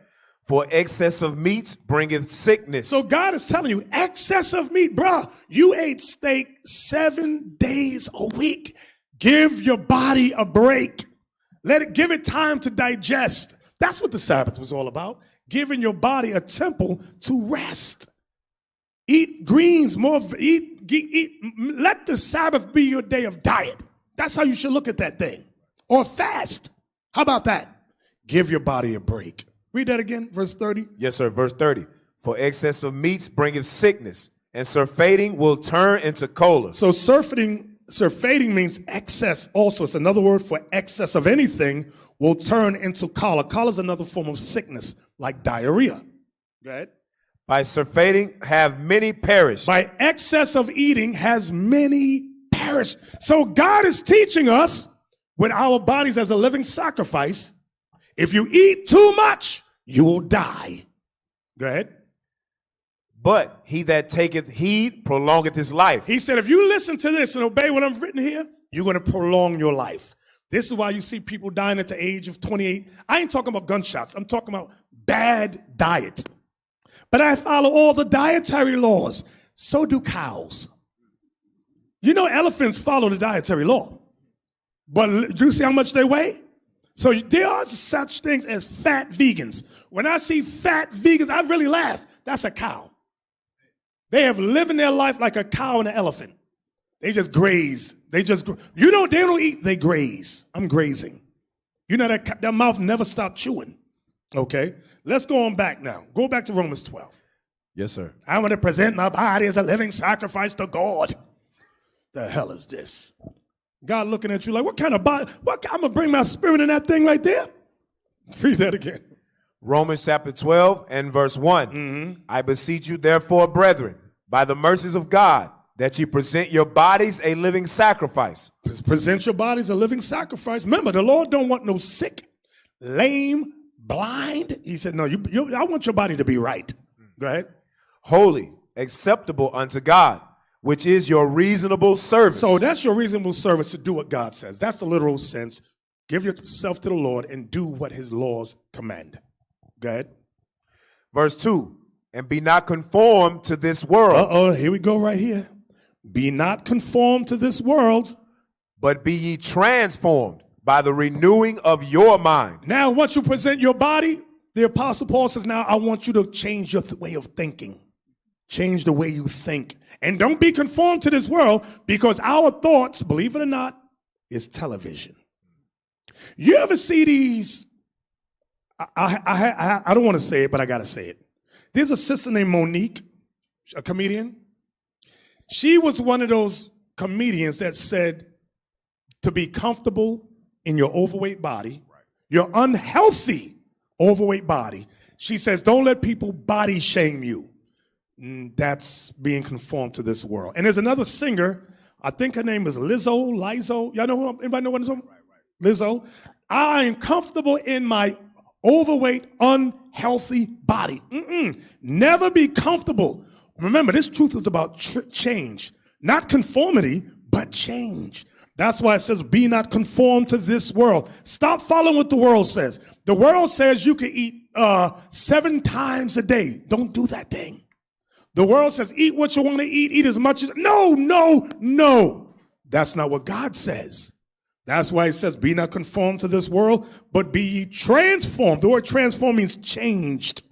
For excess of meats bringeth sickness. So God is telling you, excess of meat, bruh. You ate steak 7 days a week. Give your body a break. Give it time to digest. That's what the Sabbath was all about. Giving your body a temple to rest. Eat greens, let the Sabbath be your day of diet. That's how you should look at that thing. Or fast. How about that? Give your body a break. Read that again, verse 30. Yes, sir, verse 30. For excess of meats bringeth sickness, and surfeiting will turn into choler. So surfeiting means excess also. It's another word for excess of anything will turn into choler. Choler is another form of sickness, like diarrhea. Go ahead. By surfeiting have many perished. By excess of eating has many perished. So God is teaching us with our bodies as a living sacrifice, if you eat too much, you will die. Go ahead. But he that taketh heed prolongeth his life. He said, if you listen to this and obey what I'm written here, you're going to prolong your life. This is why you see people dying at the age of 28. I ain't talking about gunshots. I'm talking about bad diet. But I follow all the dietary laws. So do cows. You know, elephants follow the dietary law. But do you see how much they weigh? So there are such things as fat vegans. When I see fat vegans, I really laugh. That's a cow. They have living their life like a cow and an elephant. They just graze. They don't eat, they graze. I'm grazing. You know that mouth never stopped chewing. Okay? Let's go on back now. Go back to Romans 12. Yes, sir. I want to present my body as a living sacrifice to God. The hell is this? God looking at you like, what kind of body? I'm going to bring my spirit in that thing right there? Read that again. Romans chapter 12 and verse 1. Mm-hmm. I beseech you, therefore, brethren, by the mercies of God, that you present your bodies a living sacrifice. Present your bodies a living sacrifice. Remember, the Lord don't want no sick, lame, blind. He said, no, I want your body to be right. Go ahead. Holy, acceptable unto God, which is your reasonable service. So that's your reasonable service, to do what God says. That's the literal sense. Give yourself to the Lord and do what his laws command. Go ahead. Verse 2, and be not conformed to this world. Uh-oh, here we go right here. Be not conformed to this world, but be ye transformed by the renewing of your mind. Now, once you present your body, the Apostle Paul says, now I want you to change your way of thinking. Change the way you think. And don't be conformed to this world, because our thoughts, believe it or not, is television. You ever see these? I don't want to say it, but I got to say it. There's a sister named Monique, a comedian. She was one of those comedians that said to be comfortable in your overweight body, your unhealthy overweight body. She says, don't let people body shame you. That's being conformed to this world. And there's another singer, I think her name is Lizzo. Y'all know anybody know what I'm talking about? Lizzo. I am comfortable in my overweight, unhealthy body. Never be comfortable. Remember, this truth is about change. Not conformity, but change. That's why it says, be not conformed to this world. Stop following what the world says. The world says you can eat 7 times a day. Don't do that thing. The world says, eat what you want to eat as much as. No. That's not what God says. That's why it says, be not conformed to this world, but be ye transformed. The word transform means changed.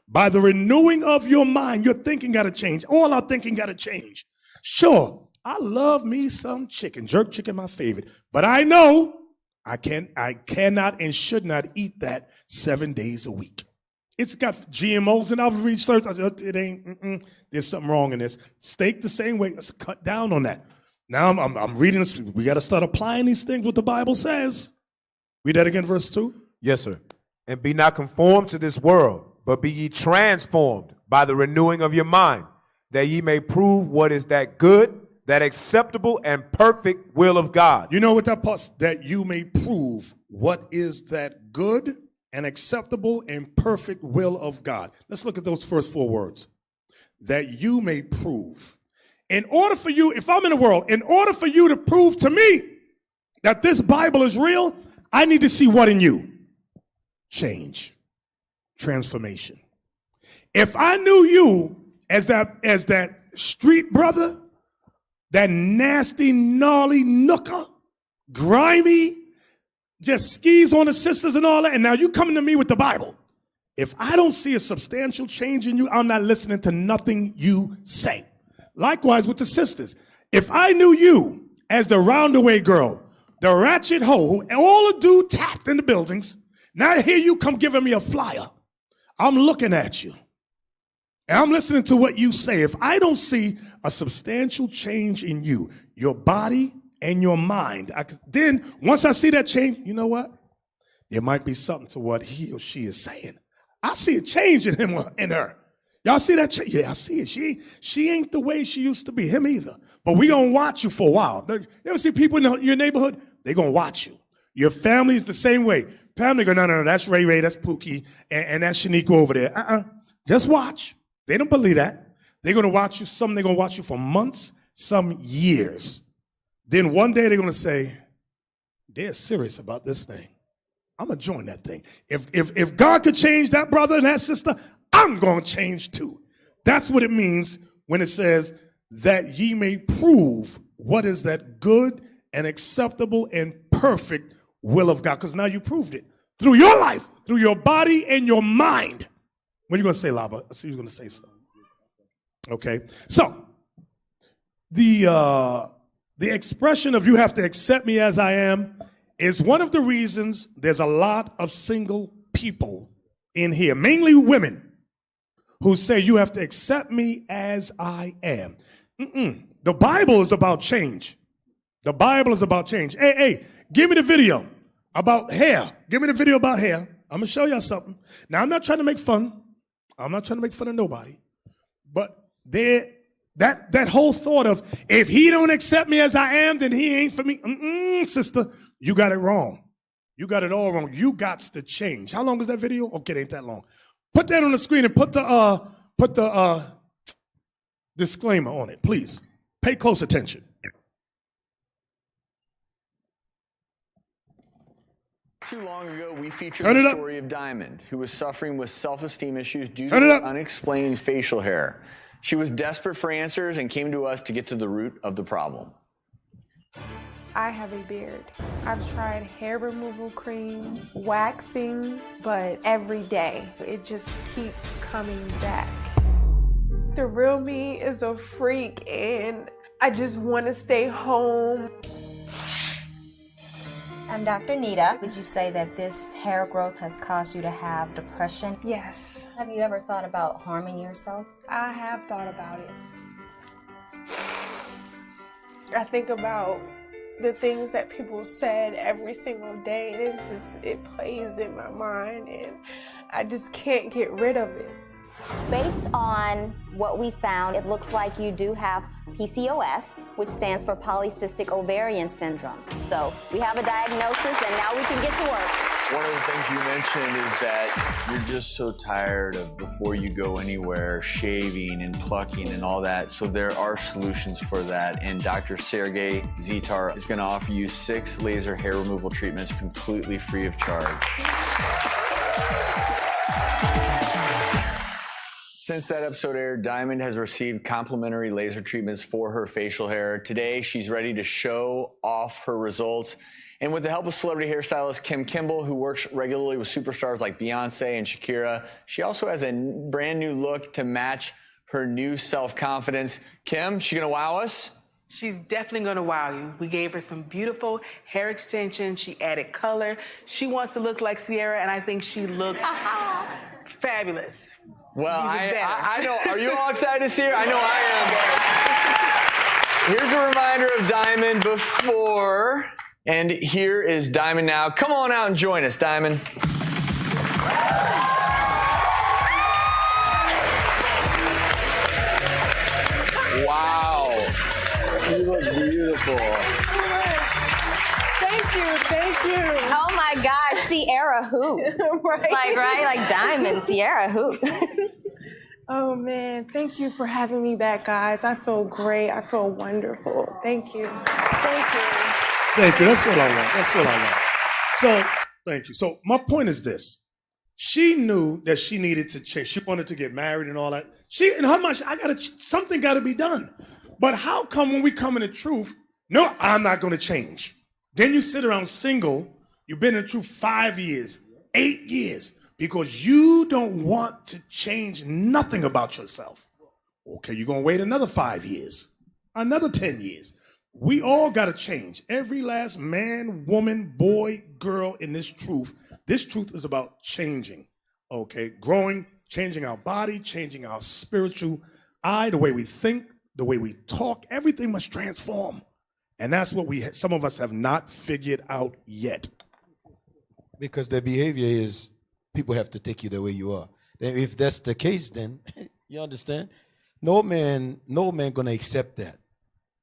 By the renewing of your mind, your thinking got to change. All our thinking got to change. Sure, I love me some chicken. Jerk chicken, my favorite. But I know I cannot and should not eat that 7 days a week. It's got GMOs, and I've researched. I said, it ain't. There's something wrong in this. Steak the same way. Let's cut down on that. Now I'm reading this. We got to start applying these things, what the Bible says. Read that again, verse 2. Yes, sir. And be not conformed to this world, but be ye transformed by the renewing of your mind, that ye may prove what is that good, that acceptable and perfect will of God. You know what that part, that you may prove what is that good and acceptable and perfect will of God. Let's look at those first 4 words. That you may prove. In order for you, if I'm in the world, in order for you to prove to me that this Bible is real, I need to see what in you? Change. transformation. If I knew you as that street brother, that nasty, gnarly nooker, grimy, just skis on the sisters and all that, and now you coming to me with the Bible. If I don't see a substantial change in you, I'm not listening to nothing you say. Likewise with the sisters. If I knew you as the roundaway girl, the ratchet hoe, who all the dude tapped in the buildings, now here you come giving me a flyer. I'm looking at you. And I'm listening to what you say. If I don't see a substantial change in you, your body and your mind, then once I see that change, you know what? There might be something to what he or she is saying. I see a change in him or in her. Y'all see that? Yeah, I see it. She ain't the way she used to be. Him either. But we gonna watch you for a while. You ever see people in your neighborhood? They gonna watch you. Your family is the same way. Family go, no, that's Ray, that's Pookie, and that's Shaniqua over there. Just watch. They don't believe that. They're gonna watch you. Some they're gonna watch you for months, some years. Then one day they're gonna say, they're serious about this thing. I'm gonna join that thing. If God could change that brother and that sister, I'm gonna change too. That's what it means when it says that ye may prove what is that good and acceptable and perfect will of God. Because now you proved it through your life, through your body and your mind. What are you gonna say, Laba? I see you're gonna say something. Okay, so the expression of you have to accept me as I am is one of the reasons there's a lot of single people in here, mainly women, who say you have to accept me as I am. The Bible is about change. The Bible is about change. Hey, give me the video about hair. Give me the video about hair. I'm going to show y'all something. Now, I'm not trying to make fun. I'm not trying to make fun of nobody. But that whole thought of, if he don't accept me as I am, then he ain't for me. Sister, you got it wrong. You got it all wrong. You got to change. How long is that video? Okay, it ain't that long. Put that on the screen and put the disclaimer on it, please. Pay close attention. Too long ago, we featured the story of Diamond, who was suffering with self-esteem issues due to unexplained facial hair. She was desperate for answers and came to us to get to the root of the problem. I have a beard. I've tried hair removal creams, waxing, but every day it just keeps coming back. The real me is a freak and I just want to stay home. I'm Dr. Nita. Would you say that this hair growth has caused you to have depression? Yes. Have you ever thought about harming yourself? I have thought about it. I think about the things that people said every single day, and it plays in my mind, and I just can't get rid of it. Based on what we found, it looks like you do have PCOS, which stands for polycystic ovarian syndrome. So we have a diagnosis, and now we can get to work. One of the things you mentioned is that you're just so tired of, before you go anywhere, shaving and plucking and all that. So there are solutions for that. And Dr. Sergey Zitar is going to offer you 6 laser hair removal treatments completely free of charge. Since that episode aired, Diamond has received complimentary laser treatments for her facial hair. Today, she's ready to show off her results. And with the help of celebrity hairstylist Kim Kimball, who works regularly with superstars like Beyonce and Shakira, she also has a brand new look to match her new self-confidence. Kim, she gonna wow us? She's definitely gonna wow you. We gave her some beautiful hair extensions. She added color. She wants to look like Sierra, and I think she looks fabulous. Well, I know. Are you all excited to see her? I know I am. Here's a reminder of Diamond before, and here is Diamond now. Come on out and join us, Diamond. Wow. You look beautiful. Thank you. Oh my gosh, Sierra who? Like Diamond, Sierra who? Oh man, thank you for having me back, guys. I feel great. I feel wonderful. Thank you. Thank you. That's all I want. So, thank you. So, my point is this. She knew that she needed to change. She wanted to get married and all that. In her mind, something got to be done. But how come when we come in the truth, no, I'm not going to change. Then you sit around single, you've been in the truth 5 years, 8 years, because you don't want to change nothing about yourself. Okay, you're going to wait another 5 years, another 10 years. We all got to change. Every last man, woman, boy, girl in this truth is about changing, okay? Growing, changing our body, changing our spiritual eye, the way we think, the way we talk, everything must transform. And that's what some of us have not figured out yet. Because the behavior is people have to take you the way you are. If that's the case, then you understand? No man gonna accept that.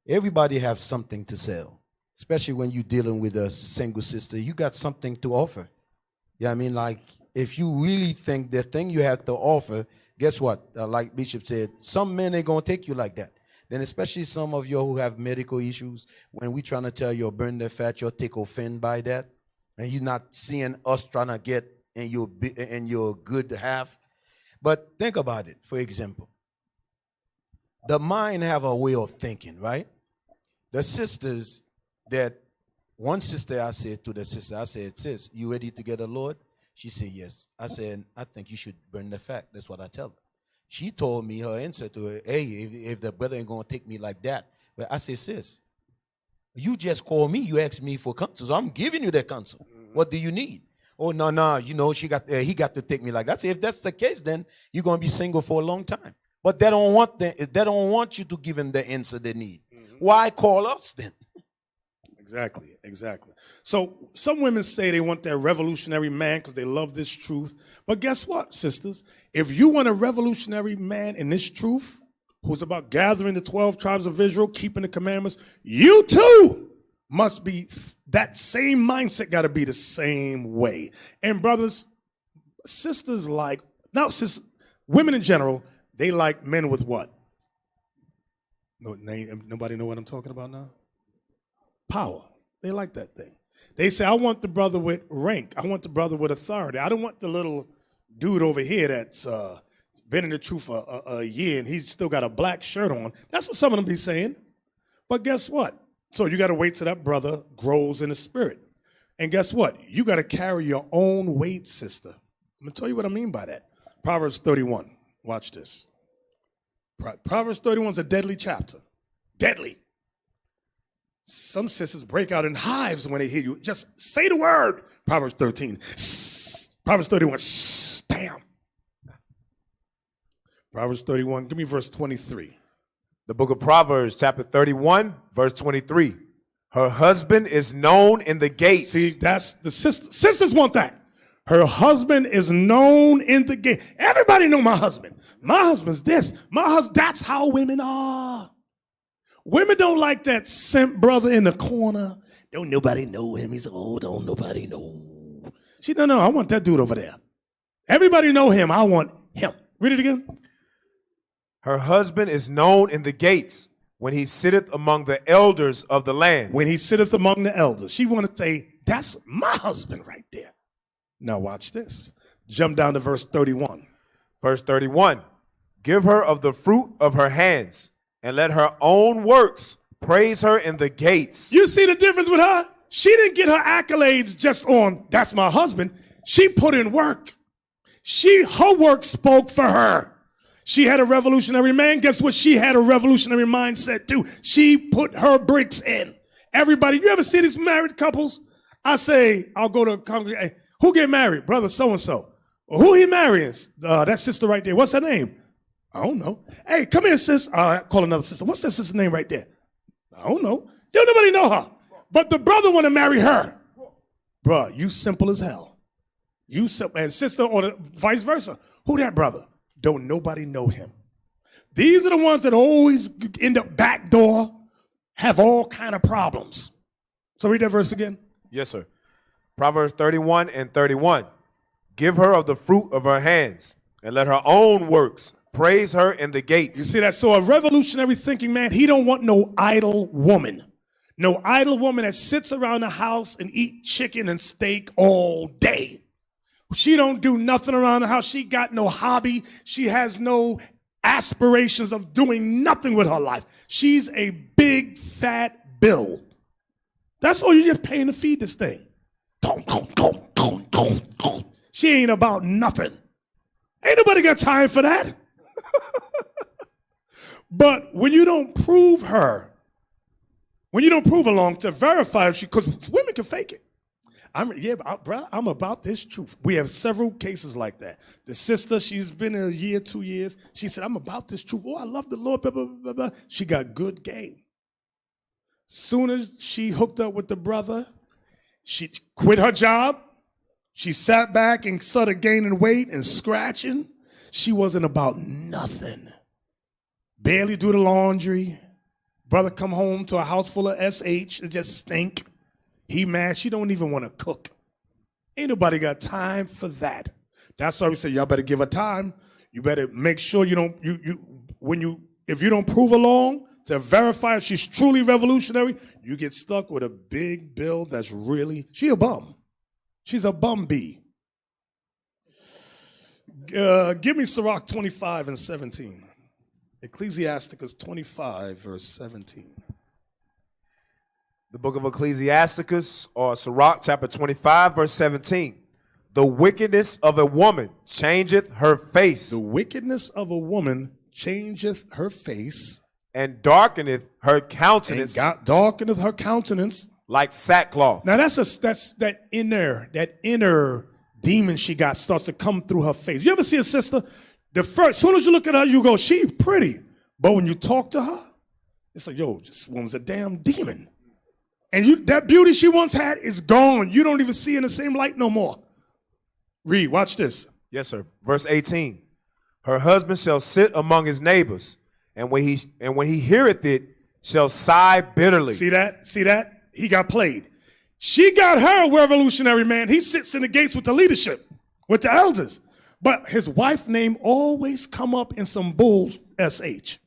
Everybody have something to sell, especially when you're dealing with a single sister. You got something to offer. Yeah, I mean, like, if you really think the thing you have to offer, guess what? Like Bishop said, some men ain't going to take you like that. Then especially some of you who have medical issues, when we trying to tell you burn the fat, you'll take offense by that. And you're not seeing us trying to get in your good half. But think about it, for example. The mind have a way of thinking, right? The sisters that, one sister, I said to the sister, I said, sis, you ready to get a Lord? She said, yes. I said, I think you should burn the fat. That's what I tell her. She told me her answer to her, hey, if the brother ain't going to take me like that. But I said, sis, you just called me. You asked me for counsel. So I'm giving you that counsel. Mm-hmm. What do you need? Oh, no, you know, he got to take me like that. I said, if that's the case, then you're going to be single for a long time. But they don't want you to give him the answer they need. Mm-hmm. Why call us then? Exactly. So some women say they want that revolutionary man because they love this truth. But guess what, sisters? If you want a revolutionary man in this truth, who's about gathering the 12 tribes of Israel, keeping the commandments, you too must be, that same mindset got to be the same way. And brothers, sisters women in general, they like men with what? Nobody know what I'm talking about now? Power. They like that thing. They say, I want the brother with rank. I want the brother with authority. I don't want the little dude over here that's been in the truth for a year and he's still got a black shirt on. That's what some of them be saying. But guess what? So you got to wait till that brother grows in the spirit. And guess what? You got to carry your own weight, sister. I'm going to tell you what I mean by that. Proverbs 31. Watch this. Proverbs 31 is a deadly chapter. Deadly. Some sisters break out in hives when they hear you. Just say the word. Proverbs 13. Proverbs 31. Damn. Proverbs 31. Give me verse 23. The book of Proverbs, chapter 31, verse 23. Her husband is known in the gates. See, that's the sister. Sisters want that. Her husband is known in the gate. Everybody know my husband. My husband's this. That's how women are. Women don't like that simp brother in the corner. Don't nobody know him. He's old. Don't nobody know. No, I want that dude over there. Everybody know him. I want him. Read it again. Her husband is known in the gates when he sitteth among the elders of the land. When he sitteth among the elders. She want to say, that's my husband right there. Now watch this. Jump down to verse 31. Verse 31. Give her of the fruit of her hands, and let her own works praise her in the gates. You see the difference with her? She didn't get her accolades just on, that's my husband. She put in work. Her work spoke for her. She had a revolutionary man. Guess what? She had a revolutionary mindset too. She put her bricks in. Everybody, you ever see these married couples? I say, I'll go to a congregation. Who get married? Brother so-and-so. Who he marrying? That sister right there. What's her name? I don't know. Hey, come here, sis. I call another sister. What's that sister's name right there? I don't know. Don't nobody know her. But the brother want to marry her. Bruh, you simple as hell. You simple. And sister, or vice versa. Who that brother? Don't nobody know him. These are the ones that always end up backdoor, have all kind of problems. So read that verse again. Yes, sir. Proverbs 31 and 31. Give her of the fruit of her hands, and let her own works praise her in the gates. You see that? So a revolutionary thinking man, he don't want no idle woman. No idle woman that sits around the house and eat chicken and steak all day. She don't do nothing around the house. She got no hobby. She has no aspirations of doing nothing with her life. She's a big fat bill. That's all you're just paying to feed this thing. She ain't about nothing. Ain't nobody got time for that. But when you don't prove her, when you don't prove along to verify if she, because women can fake it. I'm about this truth. We have several cases like that. The sister, she's been in a year, 2 years. She said, I'm about this truth. Oh, I love the Lord, blah, blah, blah, blah. She got good game. Soon as she hooked up with the brother, she quit her job. She sat back and started gaining weight and scratching. She wasn't about nothing. Barely do the laundry. Brother come home to a house full of SH. It just stink. He mad. She don't even want to cook. Ain't nobody got time for that. That's why we say y'all better give her time. You better make sure you don't, if you don't prove along to verify if she's truly revolutionary, you get stuck with a big bill that's really, she a bum. She's a bum bee. Give me Sirach 25 and 17. Ecclesiasticus 25, verse 17. The book of Ecclesiasticus, or Sirach, chapter 25, verse 17. The wickedness of a woman changeth her face. The wickedness of a woman changeth her face. And darkeneth her countenance. Darkeneth her countenance. Like sackcloth. Now that's that inner demon she got starts to come through her face. You ever see a sister? As soon as you look at her, you go, she's pretty. But when you talk to her, it's like, yo, this woman's a damn demon. And that beauty she once had is gone. You don't even see in the same light no more. Read, watch this. Yes, sir. Verse 18. Her husband shall sit among his neighbors, and when he heareth it, shall sigh bitterly. See that? See that? He got played. She got her a revolutionary man. He sits in the gates with the leadership, with the elders. But his wife name always come up in some bull SH.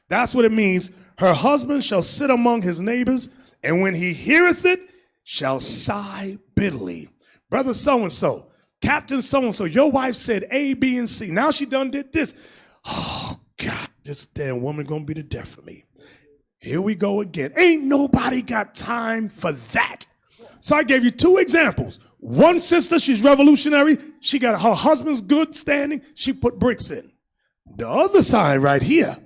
That's what it means. Her husband shall sit among his neighbors, and when he heareth it, shall sigh bitterly. Brother so-and-so, Captain so-and-so, your wife said A, B, and C. Now she done did this. Oh, God, this damn woman gonna be the death of me. Here we go again. Ain't nobody got time for that. So I gave you two examples. One sister, she's revolutionary. She got her husband's good standing. She put bricks in. The other side right here,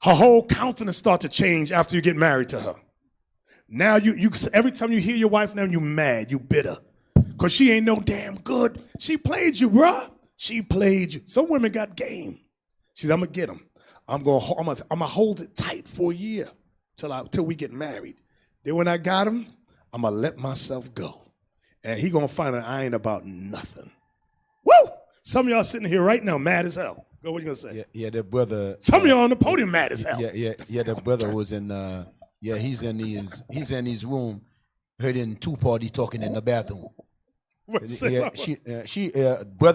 her whole countenance start to change after you get married to her. Now you every time you hear your wife now, you mad, you bitter. Because she ain't no damn good. She played you, bruh. She played you. Some women got game. She said, I'm going to get them. I'm gonna hold it tight for a year till we get married. Then when I got him, I'm going to let myself go. And he going to find out I ain't about nothing. Woo! Some of y'all sitting here right now mad as hell. Go, what you going to say? Yeah, the brother. Some of y'all on the podium mad as hell. Yeah, the brother was in, he's in his room, heard in two parties talking in the bathroom. Brother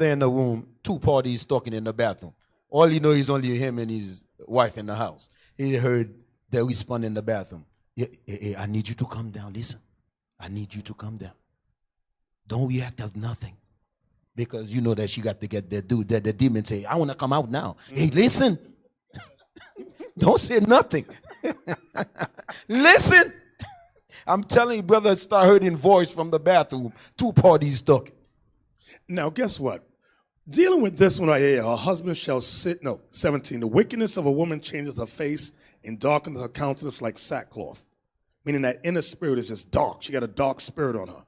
in the room, two parties talking in the bathroom. All he know is only him and his wife in the house. He heard the respond in the bathroom. Yeah, I need you to come down. Listen, I need you to come down. Don't react as nothing. Because you know that she got to get the dude, that the demon say, I want to come out now. Hey, listen. Don't say nothing. Listen. I'm telling you, brother, start hearing voice from the bathroom. Two parties talking. Now, guess what? Dealing with this one right here, her husband shall sit, 17. The wickedness of a woman changes her face and darkens her countenance like sackcloth. Meaning that inner spirit is just dark. She got a dark spirit on her.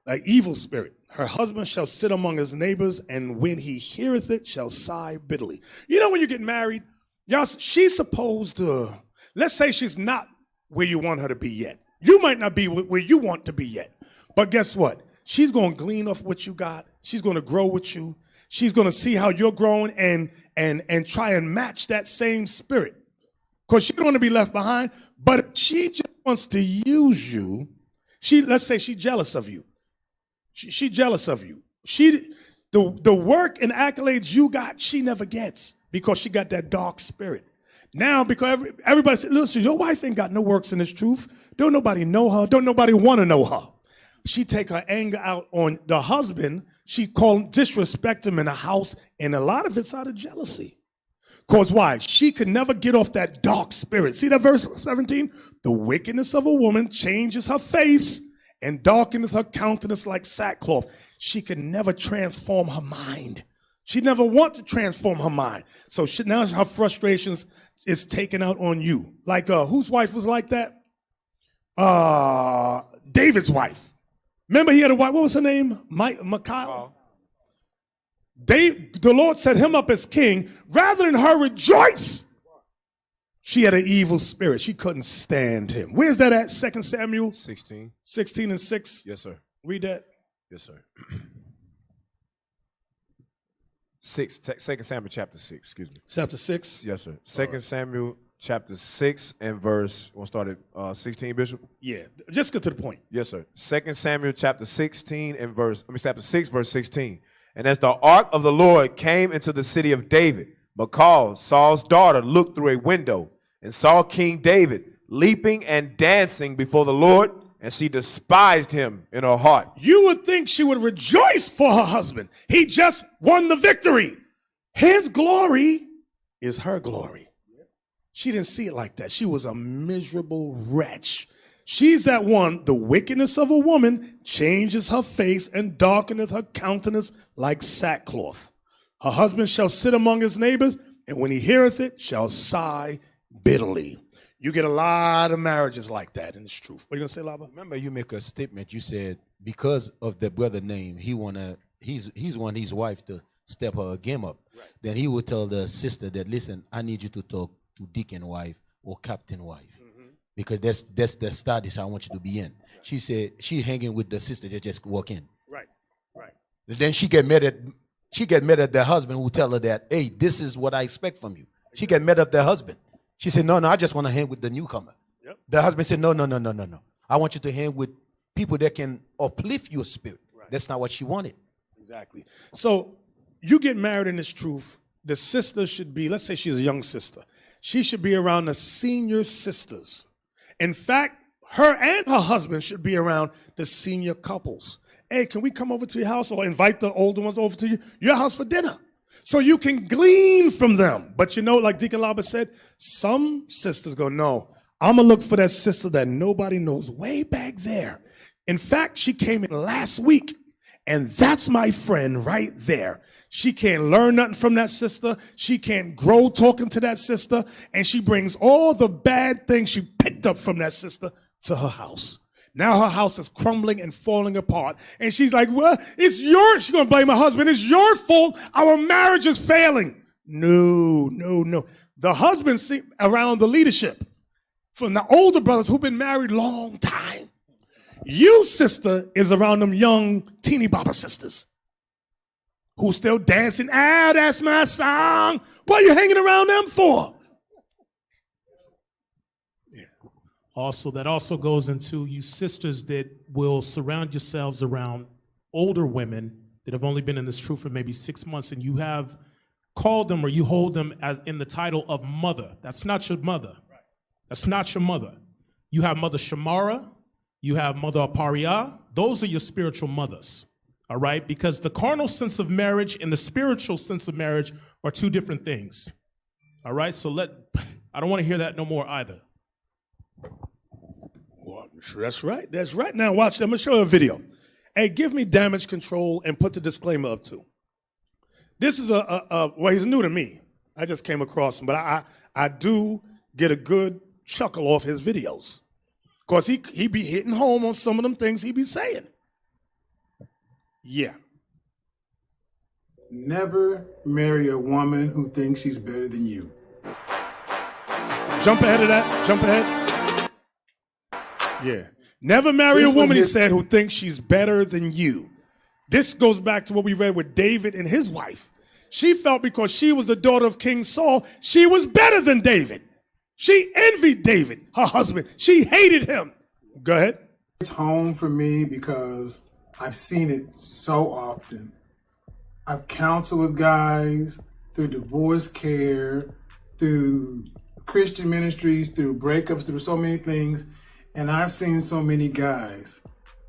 Like evil spirit. Her husband shall sit among his neighbors, and when he heareth it, shall sigh bitterly. You know when you get married, she's supposed to, let's say she's not where you want her to be yet. You might not be where you want to be yet. But guess what? She's going to glean off what you got. She's going to grow with you. She's going to see how you're growing and try and match that same spirit. Because she don't want to be left behind. But she just wants to use you. Let's say she's jealous of you. She's jealous of you. The work and accolades you got, she never gets because she got that dark spirit. Now, because everybody said, listen, your wife ain't got no works in this truth. Don't nobody know her. Don't nobody want to know her. She take her anger out on the husband. She called disrespect him in the house, and a lot of it's out of jealousy. Because why? She could never get off that dark spirit. See that verse 17? The wickedness of a woman changes her face and darkeneth her countenance like sackcloth. She could never transform her mind. She never want to transform her mind. So now her frustrations is taken out on you. Like whose wife was like that? David's wife. Remember he had a wife, what was her name? Michal. The Lord set him up as king. Rather than her rejoice, she had an evil spirit. She couldn't stand him. Where's that at? 2 Samuel? 16. 16 and 6? Yes, sir. Read that. Yes, sir. 2 Samuel chapter 6, excuse me. Chapter 6? Yes, sir. 2 Samuel chapter 6 and verse, we'll start at 16, Bishop? Yeah, just get to the point. Yes, sir. 2 Samuel chapter 16 and chapter 6, verse 16. And as the ark of the Lord came into the city of David, Michal, Saul's daughter, looked through a window and saw King David leaping and dancing before the Lord, and she despised him in her heart. You would think she would rejoice for her husband. He just won the victory. His glory is her glory. She didn't see it like that. She was a miserable wretch. She's that one, the wickedness of a woman changes her face and darkeneth her countenance like sackcloth. Her husband shall sit among his neighbors, and when he heareth it, shall sigh bitterly. You get a lot of marriages like that, and it's truth. What are you going to say, Lava? Remember, you make a statement. You said because of the brother name, he's want his wife to step her game up. Right. Then he would tell the sister that, listen, I need you to talk to deacon wife or captain wife. Because that's the status I want you to be in. She said she hanging with the sister that just walk in. Right, right. Then she get mad at the husband who tell her that, hey, this is what I expect from you. She get mad at the husband. She said, no, I just want to hang with the newcomer. Yep. The husband said, no. I want you to hang with people that can uplift your spirit. Right. That's not what she wanted. Exactly. So you get married in this truth. The sister should be, let's say she's a young sister. She should be around the senior sisters. In fact, her and her husband should be around the senior couples. Hey, can we come over to your house or invite the older ones over to your house for dinner? So you can glean from them. But you know, like Deacon Laba said, some sisters go, no, I'm going to look for that sister that nobody knows way back there. In fact, she came in last week, and that's my friend right there. She can't learn nothing from that sister. She can't grow talking to that sister. And she brings all the bad things she picked up from that sister to her house. Now her house is crumbling and falling apart. And she's like, well, she's going to blame her husband. It's your fault. Our marriage is failing. No. The husband around the leadership from the older brothers who've been married long time. You, sister, is around them young teeny bopper sisters who's still dancing. That's my song. What are you hanging around them for? Also, that also goes into you sisters that will surround yourselves around older women that have only been in this truth for maybe 6 months, and you have called them or you hold them as in the title of mother. That's not your mother. That's not your mother. You have Mother Shamara. You have Mother Aparia. Those are your spiritual mothers. All right, because the carnal sense of marriage and the spiritual sense of marriage are two different things. All right, so I don't want to hear that no more either. Well, that's right. That's right. Now watch that. I'm going to show you a video. Hey, give me damage control and put the disclaimer up too. This is well, he's new to me. I just came across him, but I do get a good chuckle off his videos. Because he be hitting home on some of them things he be saying. Yeah. Never marry a woman who thinks she's better than you. Jump ahead of that. Jump ahead. Yeah. Never marry a woman, he said, who thinks she's better than you. This goes back to what we read with David and his wife. She felt because she was the daughter of King Saul, she was better than David. She envied David, her husband. She hated him. Go ahead. It's home for me because I've seen it so often. I've counseled with guys through divorce care, through Christian ministries, through breakups, through so many things. And I've seen so many guys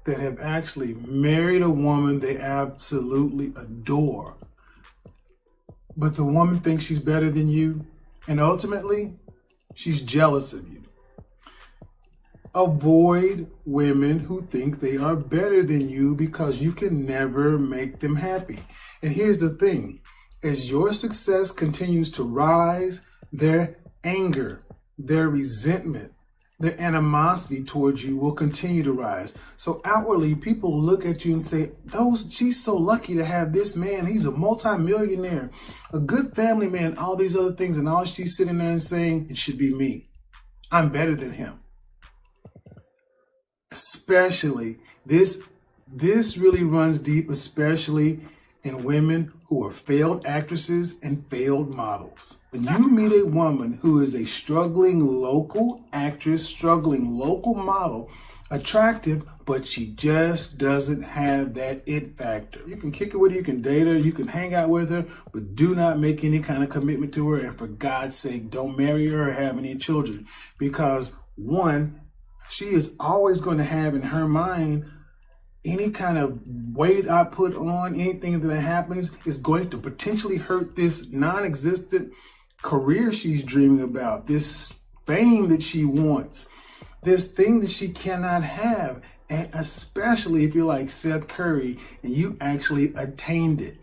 that have actually married a woman they absolutely adore, but the woman thinks she's better than you, and ultimately, she's jealous of you. Avoid women who think they are better than you because you can never make them happy. And here's the thing. As your success continues to rise, their anger, their resentment, their animosity towards you will continue to rise. So outwardly, people look at you and say, she's so lucky to have this man. He's a multimillionaire, a good family man, all these other things. And all she's sitting there and saying, it should be me. I'm better than him. Especially, this really runs deep, especially in women who are failed actresses and failed models. When you meet a woman who is a struggling local actress, struggling local model, attractive, but she just doesn't have that it factor. You can kick it with her, you can date her, you can hang out with her, but do not make any kind of commitment to her. And for God's sake, don't marry her or have any children. Because one, she is always going to have in her mind any kind of weight I put on, anything that happens is going to potentially hurt this non-existent career she's dreaming about, this fame that she wants, this thing that she cannot have. And especially if you're like Seth Curry and you actually attained it.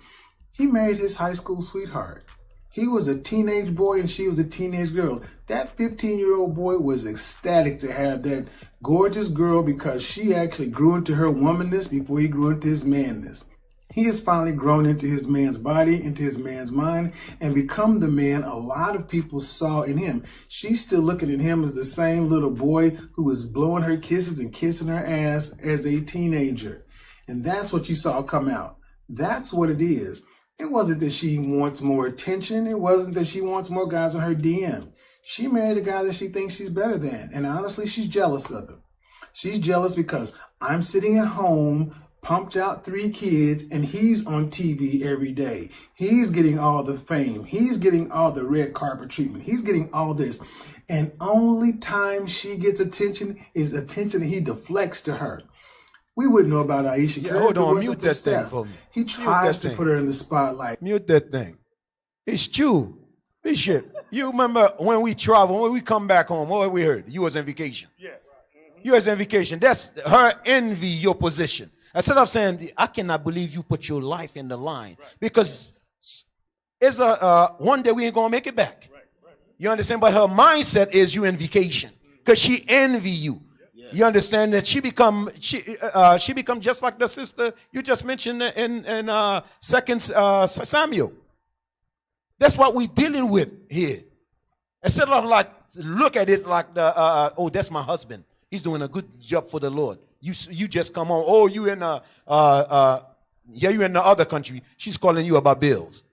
He married his high school sweetheart. He was a teenage boy and she was a teenage girl. That 15-year-old boy was ecstatic to have that gorgeous girl because she actually grew into her womanness before he grew into his manness. He has finally grown into his man's body, into his man's mind, and become the man a lot of people saw in him. She's still looking at him as the same little boy who was blowing her kisses and kissing her ass as a teenager. And that's what you saw come out. That's what it is. It wasn't that she wants more attention. It wasn't that she wants more guys on her DM. She married a guy that she thinks she's better than. And honestly, she's jealous of him. She's jealous because I'm sitting at home, pumped out 3 kids, and he's on TV every day. He's getting all the fame. He's getting all the red carpet treatment. He's getting all this. And only time she gets attention is attention that he deflects to her. We wouldn't know about Aisha. Yeah, hold on, mute that thing for me. He tries to put her in the spotlight. Mute that thing. It's true. Bishop, you remember when we travel, when we come back home, what we heard? You was on vacation. Yeah. You was on vacation. That's her envy your position. Instead of saying, I cannot believe you put your life in the line. Because it's one day we ain't going to make it back. You understand? But her mindset is you in vacation. Because she envy you. You understand that she become just like the sister you just mentioned in 2 Samuel. That's what we're dealing with here. Instead of like look at it like oh, that's my husband. He's doing a good job for the Lord. You just come on. Oh, you in you in the other country. She's calling you about bills.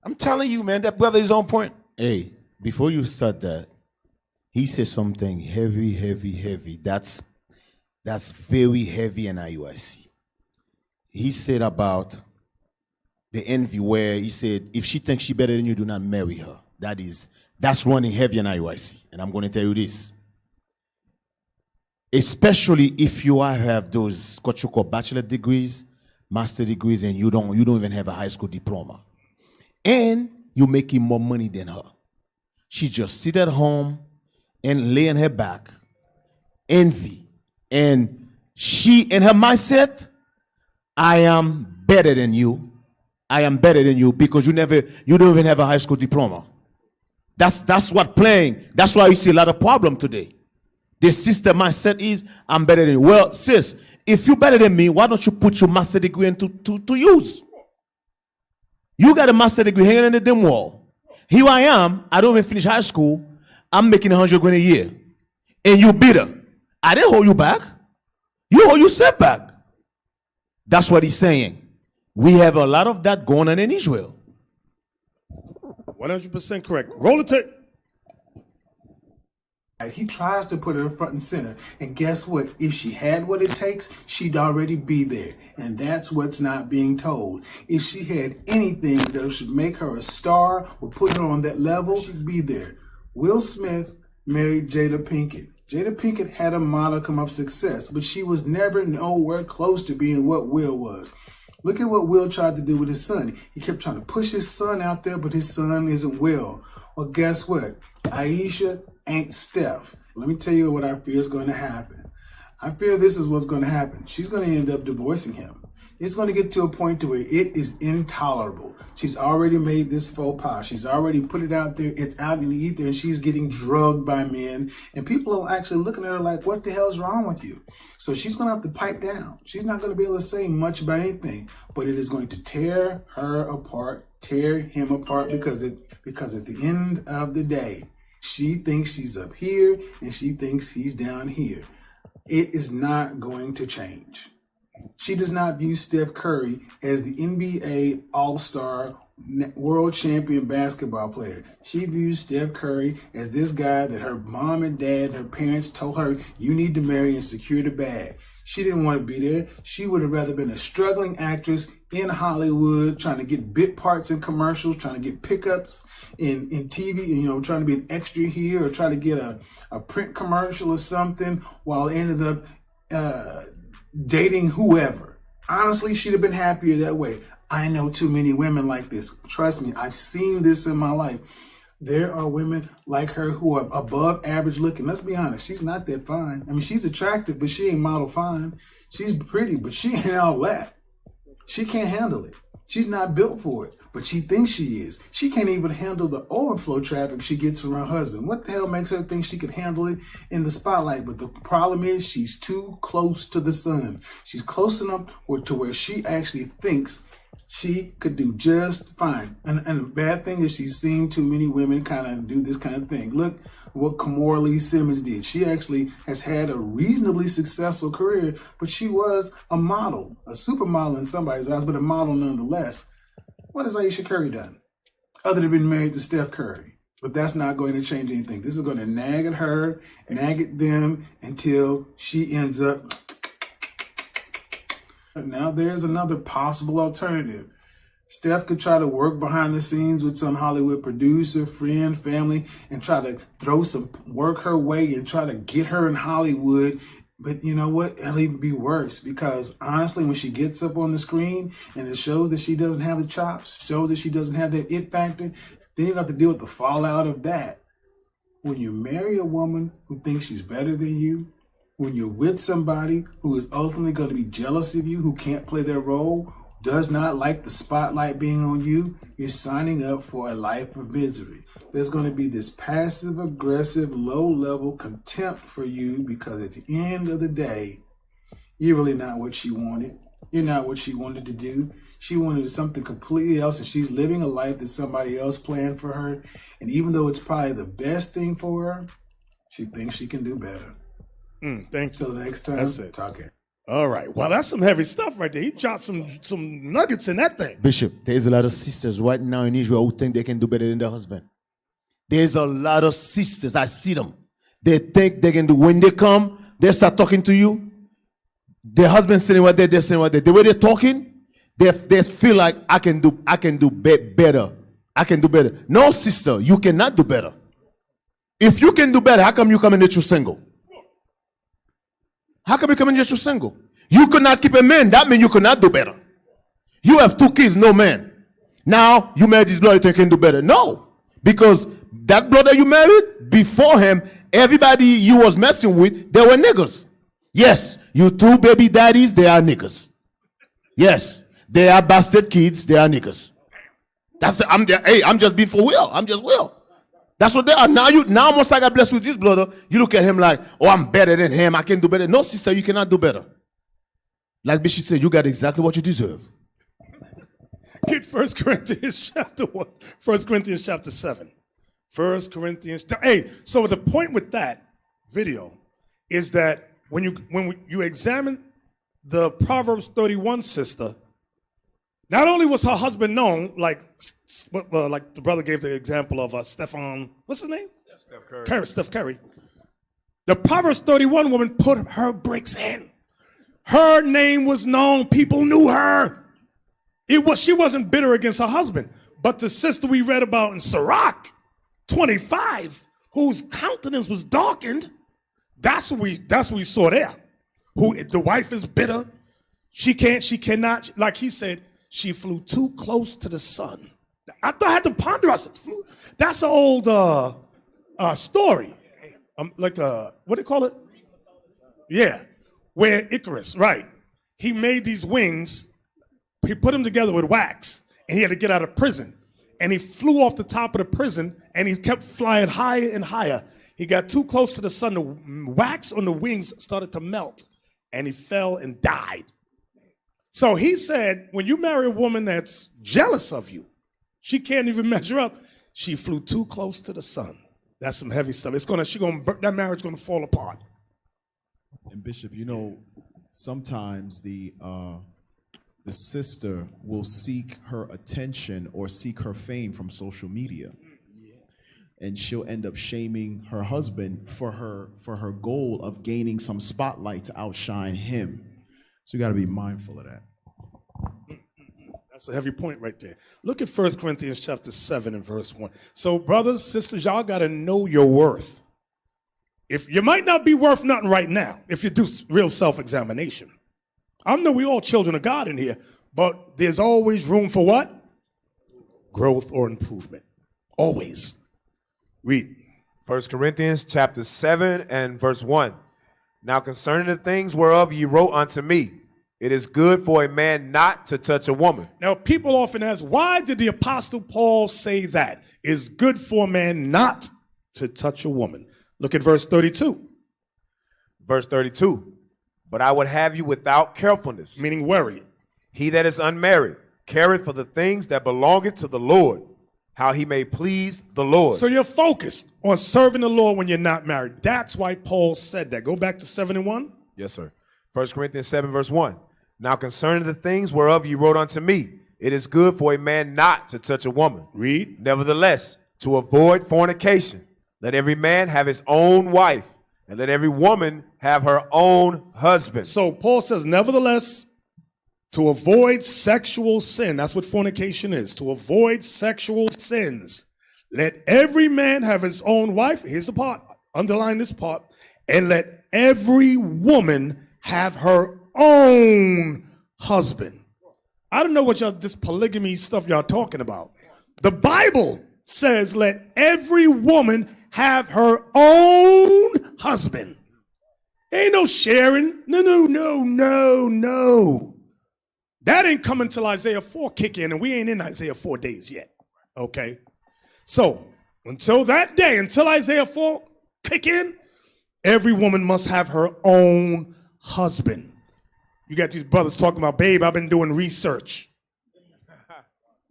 I'm telling you, man, that brother is on point. Hey, before you start that, he said something heavy. That's very heavy in IUIC. He said about the envy where he said, if she thinks she's better than you, do not marry her. That's running heavy in IUIC. And I'm going to tell you this. Especially if you have those, what you call bachelor degrees, master degrees, and you don't even have a high school diploma. And you're making more money than her. She just sit at home and lay on her back, envy. And she, in her mindset, I am better than you. I am better than you because you don't even have a high school diploma. That's what playing. That's why you see a lot of problem today. The sister mindset is, I'm better than you. Well, sis, if you're better than me, why don't you put your master degree into to use? You got a master degree hanging in the dim wall. Here I am. I don't even finish high school. I'm making $100,000 a year. And you bitter. I didn't hold you back. You hold yourself back. That's what he's saying. We have a lot of that going on in Israel. 100% correct. Roll the tape. He tries to put her front and center. And guess what? If she had what it takes, she'd already be there. And that's what's not being told. If she had anything that should make her a star or put her on that level, she'd be there. Will Smith married Jada Pinkett. Jada Pinkett had a modicum of success, but she was never nowhere close to being what Will was. Look at what Will tried to do with his son. He kept trying to push his son out there, but his son isn't Will. Well, guess what? Aisha ain't Steph. Let me tell you what I fear is going to happen. I fear this is what's going to happen. She's going to end up divorcing him. It's going to get to a point to where it is intolerable. She's already made this faux pas. She's already put it out there. It's out in the ether, and she's getting drugged by men. And people are actually looking at her like, what the hell's wrong with you? So she's going to have to pipe down. She's not going to be able to say much about anything, but it is going to tear her apart, tear him apart, because at the end of the day, she thinks she's up here and she thinks he's down here. It is not going to change. She does not view Steph Curry as the NBA All-Star world champion basketball player. She views Steph Curry as this guy that her mom and dad, her parents told her, you need to marry and secure the bag. She didn't want to be there. She would have rather been a struggling actress in Hollywood, trying to get bit parts in commercials, trying to get pickups in TV, you know, trying to be an extra here or try to get a print commercial or something, while ended up dating whoever. Honestly, she'd have been happier that way. I know too many women like this. Trust me, I've seen this in my life. There are women like her who are above average looking. Let's be honest, she's not that fine. I mean, she's attractive, but she ain't model fine. She's pretty, but she ain't all that. She can't handle it. She's not built for it, but she thinks she is. She can't even handle the overflow traffic she gets from her husband. What the hell makes her think she can handle it in the spotlight? But the problem is she's too close to the sun. She's close enough to where she actually thinks she could do just fine. And the bad thing is she's seen too many women kind of do this kind of thing. Look what Kamora Lee Simmons did. She actually has had a reasonably successful career, but she was a model, a supermodel in somebody's eyes, but a model nonetheless. What has Aisha Curry done other than being married to Steph Curry? But that's not going to change anything. This is going to nag at her, nag at them until she ends up. Now there's another possible alternative. Steph could try to work behind the scenes with some Hollywood producer, friend, family, and try to throw some work her way and try to get her in Hollywood. But you know what? It'll even be worse, because honestly, when she gets up on the screen and it shows that she doesn't have the chops, shows that she doesn't have that it factor, then you have to deal with the fallout of that. When you marry a woman who thinks she's better than you, when you're with somebody who is ultimately going to be jealous of you, who can't play their role, does not like the spotlight being on you, you're signing up for a life of misery. There's going to be this passive, aggressive, low-level contempt for you, because at the end of the day, you're really not what she wanted. You're not what she wanted to do. She wanted something completely else, and she's living a life that somebody else planned for her. And even though it's probably the best thing for her, she thinks she can do better. Thank you. Till next time, That's it. talking. All right. Well, that's some heavy stuff right there. He dropped some nuggets in that thing. Bishop, there's a lot of sisters right now in Israel who think they can do better than their husband. There's a lot of sisters, I see them. They think they can do, when they come, they start talking to you. Their husband's sitting right there, they're sitting right there. The way they're talking, they feel like I can do better. I can do better. No, sister, you cannot do better. If you can do better, how come you come in that you're single? How come you come in that you're single? You could not keep a man. That means you could not do better. You have 2 kids, no man. Now you married this brother, you think you can do better. No, because that brother you married, before him, everybody you was messing with, they were niggas. Yes, you 2 baby daddies, they are niggas. Yes, they are bastard kids, they are niggas. I'm just being for real. I'm just real. That's what they are. Now once I got blessed with this brother, you look at him like, oh, I'm better than him. I can do better. No, sister, you cannot do better. Like Bishop said, you got exactly what you deserve. Get 1 Corinthians chapter 1. 1 Corinthians chapter 7. 1 Corinthians. Hey, so the point with that video is that when you examine the Proverbs 31 sister, not only was her husband known, like the brother gave the example of Stephen, what's his name? Steph Curry. Steph Curry. The Proverbs 31 woman put her bricks in. Her name was known. People knew her. She wasn't bitter against her husband. But the sister we read about in Sirach 25, whose countenance was darkened, That's what we saw there. Who the wife is bitter. She cannot, like he said, she flew too close to the sun. I had to ponder. I said, that's an old story. Like what do you call it? Yeah, where Icarus, right? He made these wings. He put them together with wax, and he had to get out of prison. And he flew off the top of the prison, and he kept flying higher and higher. He got too close to the sun. The wax on the wings started to melt, and he fell and died. So he said, when you marry a woman that's jealous of you, she can't even measure up. She flew too close to the sun. That's some heavy stuff. That marriage is gonna fall apart. And Bishop, you know, sometimes the sister will seek her attention or seek her fame from social media. And she'll end up shaming her husband for her goal of gaining some spotlight to outshine him. So you got to be mindful of that. That's a heavy point right there. Look at 1 Corinthians chapter 7 and verse 1. So brothers, sisters, y'all got to know your worth. If you might not be worth nothing right now, if you do real self-examination. I know we all children of God in here, but there's always room for what? Growth or improvement. Always. Read. 1 Corinthians chapter 7 and verse 1. Now concerning the things whereof ye wrote unto me, it is good for a man not to touch a woman. Now people often ask, why did the Apostle Paul say that? It's good for a man not to touch a woman. Look at verse 32. Verse 32. But I would have you without carefulness. Meaning worry. He that is unmarried, carry for the things that belongeth to the Lord, how he may please the Lord. So you're focused on serving the Lord when you're not married. That's why Paul said that. Go back to 7 and 1. Yes, sir. 1 Corinthians 7, verse 1. Now concerning the things whereof you wrote unto me, it is good for a man not to touch a woman. Read. Nevertheless, to avoid fornication, let every man have his own wife, and let every woman have her own husband. So Paul says, nevertheless, to avoid sexual sin, that's what fornication is, to avoid sexual sins, let every man have his own wife, here's the part, underline this part, and let every woman have her own husband. I don't know what y'all, this polygamy stuff y'all talking about. The Bible says let every woman have her own husband. Ain't no sharing. No. That ain't coming till Isaiah 4 kick in, and we ain't in Isaiah 4 days yet. Okay? So, until that day, until Isaiah 4 kick in, every woman must have her own husband. You got these brothers talking about, babe, I've been doing research.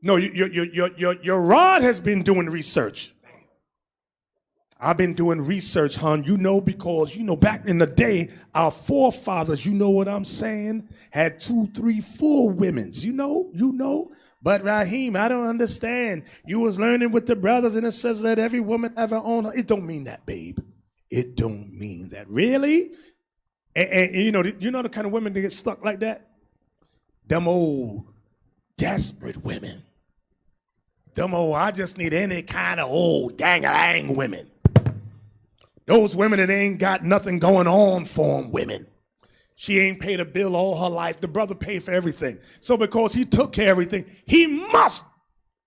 No, your rod has been doing research. I've been doing research, hon. You know, because, you know, back in the day, our forefathers, you know what I'm saying, had 2, 3, 4 women's. You know. But Raheem, I don't understand. You was learning with the brothers, and it says let every woman have her own. It don't mean that, babe. It don't mean that. Really? And you know the kind of women that get stuck like that? Them old desperate women. Them old, I just need any kind of old dang-a-lang women. Those women that ain't got nothing going on for them women. She ain't paid a bill all her life. The brother paid for everything. So because he took care of everything, he must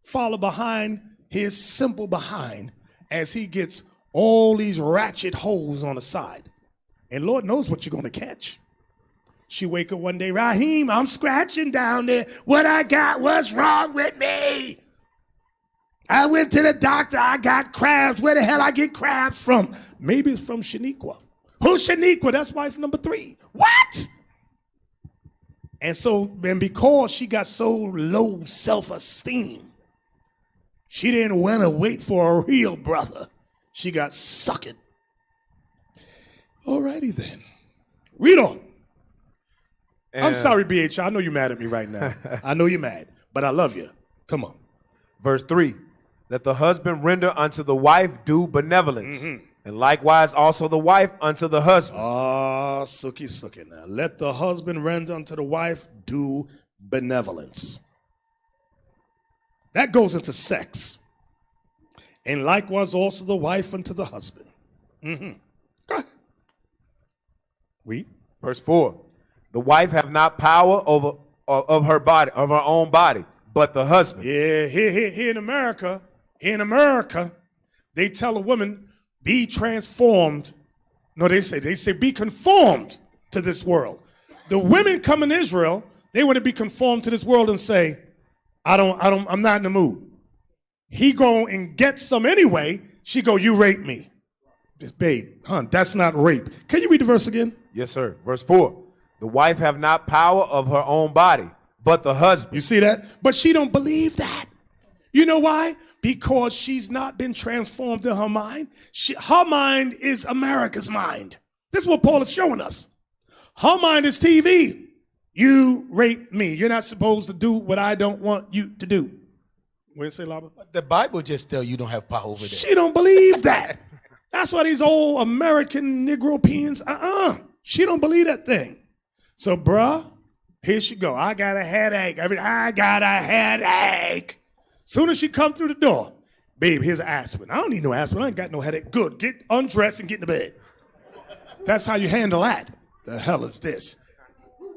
follow behind his simple behind as he gets all these ratchet holes on the side. And Lord knows what you're going to catch. She wake up one day, Raheem, I'm scratching down there. What I got, what's wrong with me? I went to the doctor, I got crabs. Where the hell I get crabs from? Maybe it's from Shaniqua. Who's Shaniqua? That's wife number 3. What? And because she got so low self-esteem, she didn't want to wait for a real brother. She got suckered. Alrighty then. Read on. I'm sorry, BH. I know you're mad at me right now. I know you're mad, but I love you. Come on. Verse 3. Let the husband render unto the wife due benevolence, and likewise also the wife unto the husband. Ah, sookie now. Let the husband render unto the wife due benevolence. That goes into sex. And likewise also the wife unto the husband. Go ahead. Read. Verse 4. The wife have not power over of her body, of her own body, but the husband. Yeah, here in America, they tell a woman, be transformed. No, they say be conformed to this world. The women come in Israel, they want to be conformed to this world and say, I'm not in the mood. He go and get some anyway. She go, you raped me. Just, babe, that's not rape. Can you read the verse again? Yes, sir. Verse 4. The wife have not power of her own body, but the husband. You see that? But she don't believe that. You know why? Because she's not been transformed in her mind. Her mind is America's mind. This is what Paul is showing us. Her mind is TV. You raped me. You're not supposed to do what I don't want you to do. What did you say, Laba? The Bible just tell you don't have power over that. She don't believe that. That's why these old American Negropeans, she don't believe that thing. So, bruh, here she go. I got a headache. I got a headache. Soon as she come through the door, babe, here's aspirin. I don't need no aspirin. I ain't got no headache. Good. Get undressed and get in the bed. That's how you handle that. The hell is this?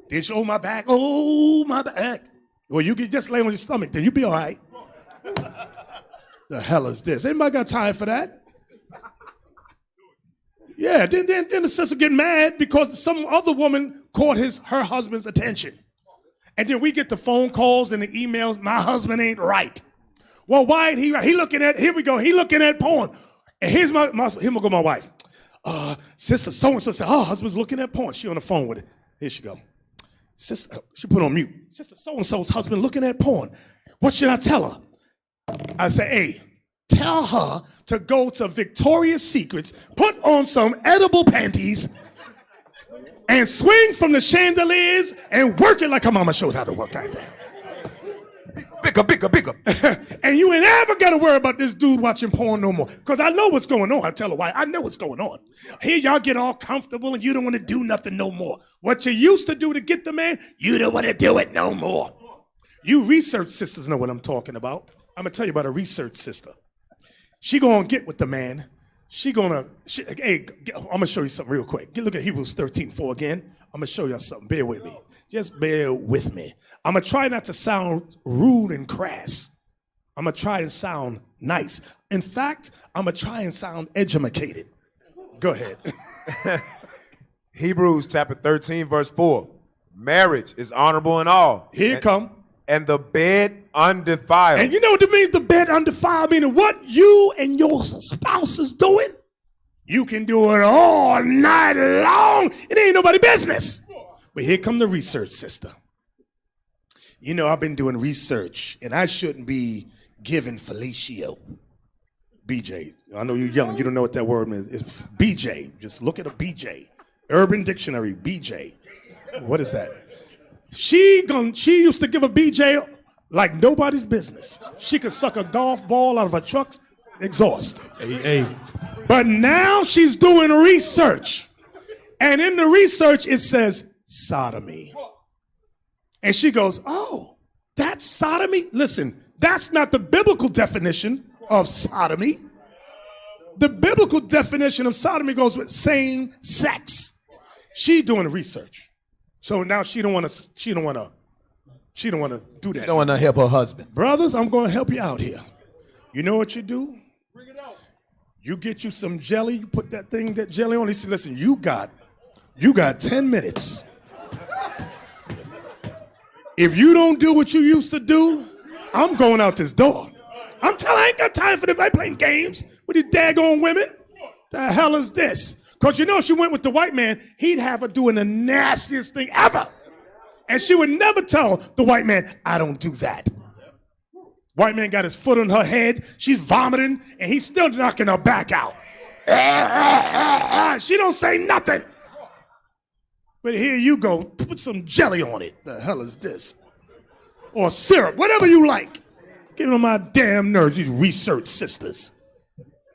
Did you, my back? Oh, my back. Well, you can just lay on your stomach, then you'll be all right. The hell is this? Anybody got time for that? Yeah, then the sister get mad because some other woman caught her husband's attention. And then we get the phone calls and the emails, my husband ain't right. Well, why ain't he right? He looking at porn. And here go my wife. Sister so-and-so said, her husband's looking at porn. She on the phone with it. Here she go. Sister, she put on mute. Sister so-and-so's husband looking at porn. What should I tell her? I say, hey, tell her to go to Victoria's Secrets, put on some edible panties, and swing from the chandeliers and work it like her mama showed how to work out there. Bigger. And you ain't ever got to worry about this dude watching porn no more. Because I know what's going on. I tell her why. I know what's going on. Here y'all get all comfortable and you don't want to do nothing no more. What you used to do to get the man, you don't want to do it no more. You research sisters know what I'm talking about. I'm going to tell you about a research sister. She going to get with the man. Hey, I'm going to show you something real quick. Look at Hebrews 13:4 again. I'm going to show you something. Bear with me. Just bear with me. I'm going to try not to sound rude and crass. I'm going to try and sound nice. In fact, I'm going to try and sound educated. Go ahead. Hebrews chapter 13, verse 4. Marriage is honorable in all. Here it come. And the bed undefiled. And you know what it means, the bed undefiled? Meaning what you and your spouse is doing, you can do it all night long. It ain't nobody's business. But here come the research sister. You know, I've been doing research, and I shouldn't be giving fellatio. BJ. I know you're young. You don't know what that word means. It's BJ. Just look at a BJ. Urban Dictionary, BJ. What is that? She used to give a BJ like nobody's business. She could suck a golf ball out of a truck's exhaust. Hey. But now she's doing research. And in the research, it says sodomy. And she goes, oh, that's sodomy? Listen, that's not the biblical definition of sodomy. The biblical definition of sodomy goes with same sex. She's doing research. So now she don't want to do that. She don't want to help her husband. Brothers, I'm going to help you out here. You know what you do? Bring it out. You get you some jelly, you put that jelly on. He said, listen, you got 10 minutes. If you don't do what you used to do, I'm going out this door. I'm telling you, I ain't got time for them. I playing games with these daggone women. The hell is this? Because you know, if she went with the white man, he'd have her doing the nastiest thing ever. And she would never tell the white man, I don't do that. White man got his foot on her head. She's vomiting, and he's still knocking her back out. She don't say nothing. But here you go, put some jelly on it. The hell is this? Or syrup, whatever you like. Getting on my damn nerves, these research sisters.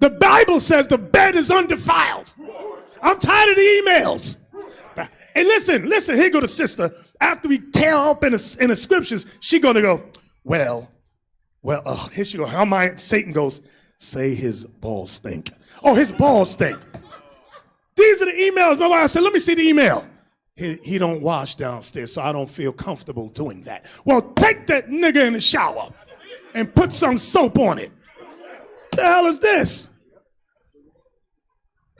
The Bible says the bed is undefiled. I'm tired of the emails. And listen, here go the sister. After we tear up in the scriptures, she gonna go, well, here she go. Her mind, Satan goes, say his balls stink. Oh, his balls stink. These are the emails. My wife said, let me see the email. He don't wash downstairs, so I don't feel comfortable doing that. Well, take that nigga in the shower and put some soap on it. The hell is this?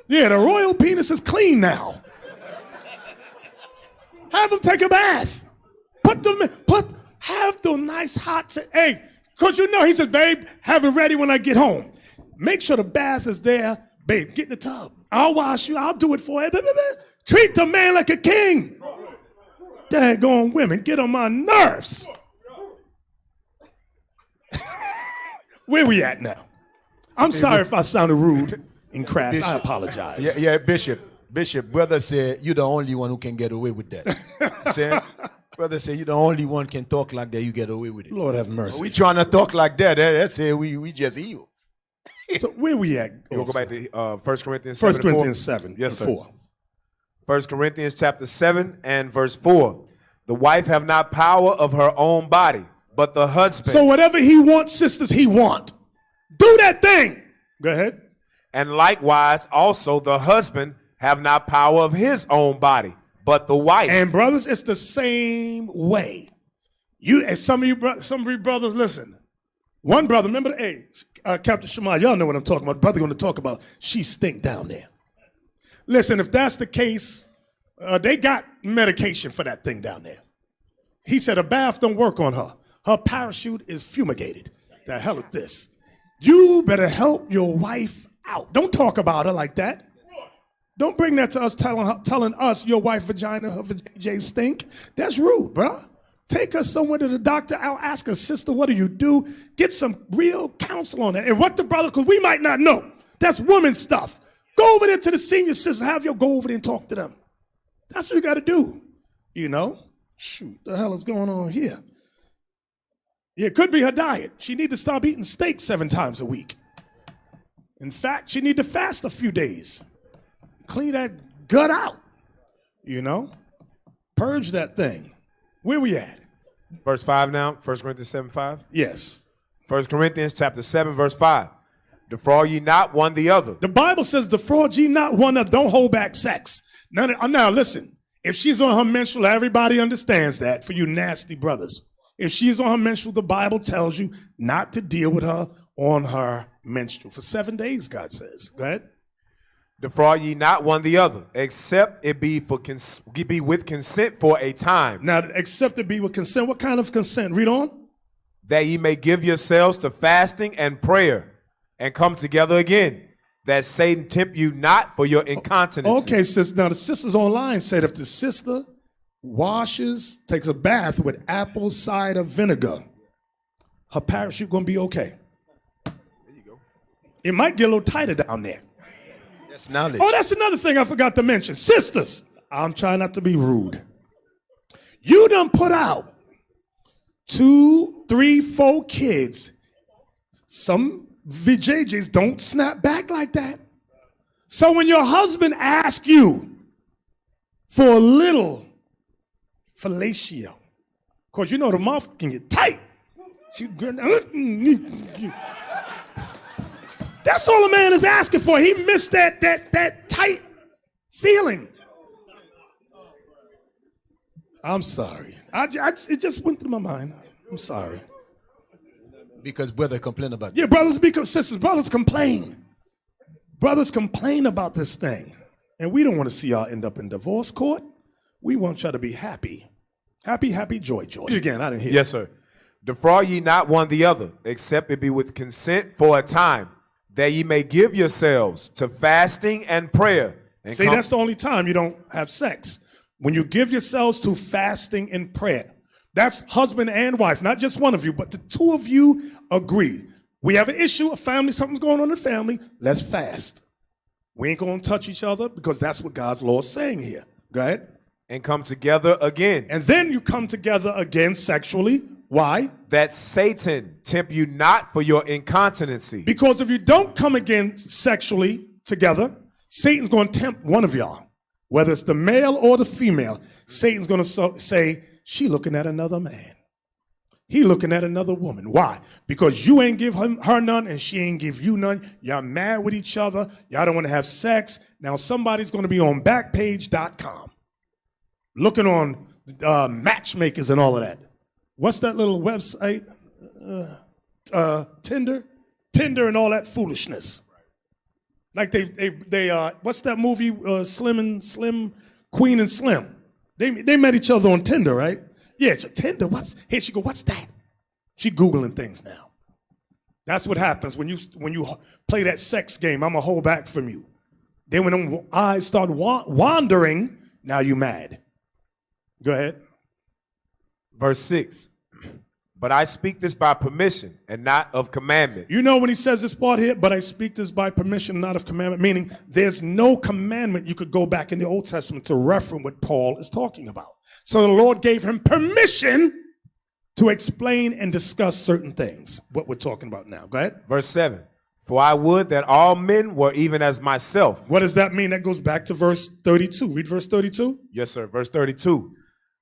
Yeah, the royal penis is clean now. Have him take a bath. Have the nice hot, hey, because you know, he said, babe, have it ready when I get home. Make sure the bath is there. Babe, get in the tub. I'll wash you. I'll do it for you. Treat the man like a king. Daggone women, get on my nerves. Where we at now? I'm sorry if I sounded rude and crass. Bishop. I apologize. Yeah, Bishop, brother said, you're the only one who can get away with that. See? Brother said, you're the only one can talk like that, you get away with it. Lord have mercy. We trying to talk like that. That's it. We just evil. So where we at? We'll go back to 1 Corinthians 1 7. Corinthians 7 Yes, sir. 4. 1 Corinthians chapter 7 and verse 4. The wife have not power of her own body, but the husband. So whatever he wants, sisters, he want. Do that thing. Go ahead. And likewise, also the husband have not power of his own body, but the wife. And brothers, it's the same way. You and some of you brothers, listen. One brother, remember, Captain Shema, y'all know what I'm talking about. Brother going to talk about she stink down there. Listen, if that's the case, they got medication for that thing down there. He said a bath don't work on her. Her parachute is fumigated. The hell is this? You better help your wife out. Don't talk about her like that. Don't bring that to us telling us your wife vagina, her vajay stink. That's rude, bro. Take her somewhere to the doctor. I'll ask her, sister, what do you do? Get some real counsel on that. And what the brother, because we might not know. That's woman stuff. Go over there to the senior sisters. Have your go over there and talk to them. That's what you got to do. You know? Shoot, the hell is going on here? Yeah, it could be her diet. She need to stop eating steak 7 times a week. In fact, she need to fast a few days. Clean that gut out. You know? Purge that thing. Where we at? Verse 5 now, 1 Corinthians 7, 5? Yes. 1 Corinthians chapter 7, verse 5. Defraud ye not one the other. The Bible says, defraud ye not one another. Don't hold back sex. Now listen, if she's on her menstrual, everybody understands that, for you nasty brothers. If she's on her menstrual, the Bible tells you not to deal with her on her menstrual. For 7 days, God says. Go ahead. Defraud ye not one the other, except it be with consent for a time. Now, except it be with consent. What kind of consent? Read on. That ye may give yourselves to fasting and prayer, and come together again, that Satan tempt you not for your incontinence. Okay, sis. Now, the sisters online said if the sister takes a bath with apple cider vinegar, her parachute going to be okay. There you go. It might get a little tighter down there. That's knowledge. Oh, that's another thing I forgot to mention. Sisters, I'm trying not to be rude. You done put out 2, 3, 4 kids. Some VJJs don't snap back like that. So when your husband asks you for a little fellatio, because you know the mouth can get tight. That's all a man is asking for. He missed that tight feeling. I'm sorry. It just went through my mind. I'm sorry. Because brother complain about it. Yeah, brothers, because sisters, brothers complain. Brothers complain about this thing. And we don't want to see y'all end up in divorce court. We want y'all to be happy. Happy, happy, joy, joy. Again, I didn't hear. Yes, sir. Defraud ye not one the other, except it be with consent for a time, that ye may give yourselves to fasting and prayer. And See, that's the only time you don't have sex. When you give yourselves to fasting and prayer. That's husband and wife, not just one of you, but the 2 of you agree. We have an issue, a family, something's going on in the family, let's fast. We ain't going to touch each other because that's what God's law is saying here. Go ahead. And come together again. And then you come together again sexually. Why? That Satan tempt you not for your incontinency. Because if you don't come again sexually together, Satan's going to tempt one of y'all. Whether it's the male or the female, Satan's going to say, she looking at another man. He looking at another woman. Why? Because you ain't give her none and she ain't give you none. Y'all mad with each other. Y'all don't want to have sex. Now somebody's going to be on Backpage.com looking on matchmakers and all of that. What's that little website? Tinder and all that foolishness. Like they what's that movie? Slim, Queen and Slim. They met each other on Tinder, right? Yeah, so Tinder. Here she go. What's that? She Googling things now. That's what happens when you play that sex game. I'm gonna hold back from you. Then when them eyes start wandering, now you mad. Go ahead. Verse 6. But I speak this by permission and not of commandment. You know when he says this part here, but I speak this by permission, not of commandment, meaning there's no commandment you could go back in the Old Testament to reference what Paul is talking about. So the Lord gave him permission to explain and discuss certain things, what we're talking about now. Go ahead. Verse 7. For I would that all men were even as myself. What does that mean? That goes back to verse 32. Read verse 32. Yes, sir. Verse 32.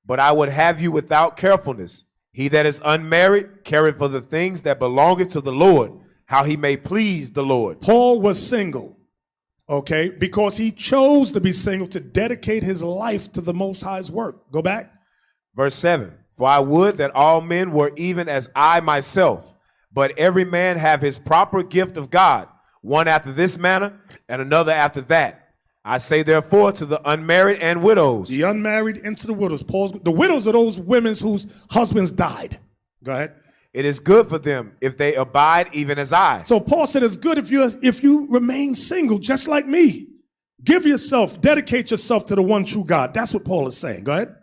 But I would have you without carefulness. He that is unmarried careth for the things that belongeth to the Lord, how he may please the Lord. Paul was single, okay, because he chose to be single to dedicate his life to the Most High's work. Go back. Verse 7. For I would that all men were even as I myself, but every man have his proper gift of God, one after this manner and another after that. I say therefore to the unmarried and widows. The unmarried and to the widows. The widows are those women whose husbands died. Go ahead. It is good for them if they abide even as I. So Paul said it's good if you remain single just like me. Give yourself, dedicate yourself to the one true God. That's what Paul is saying. Go ahead.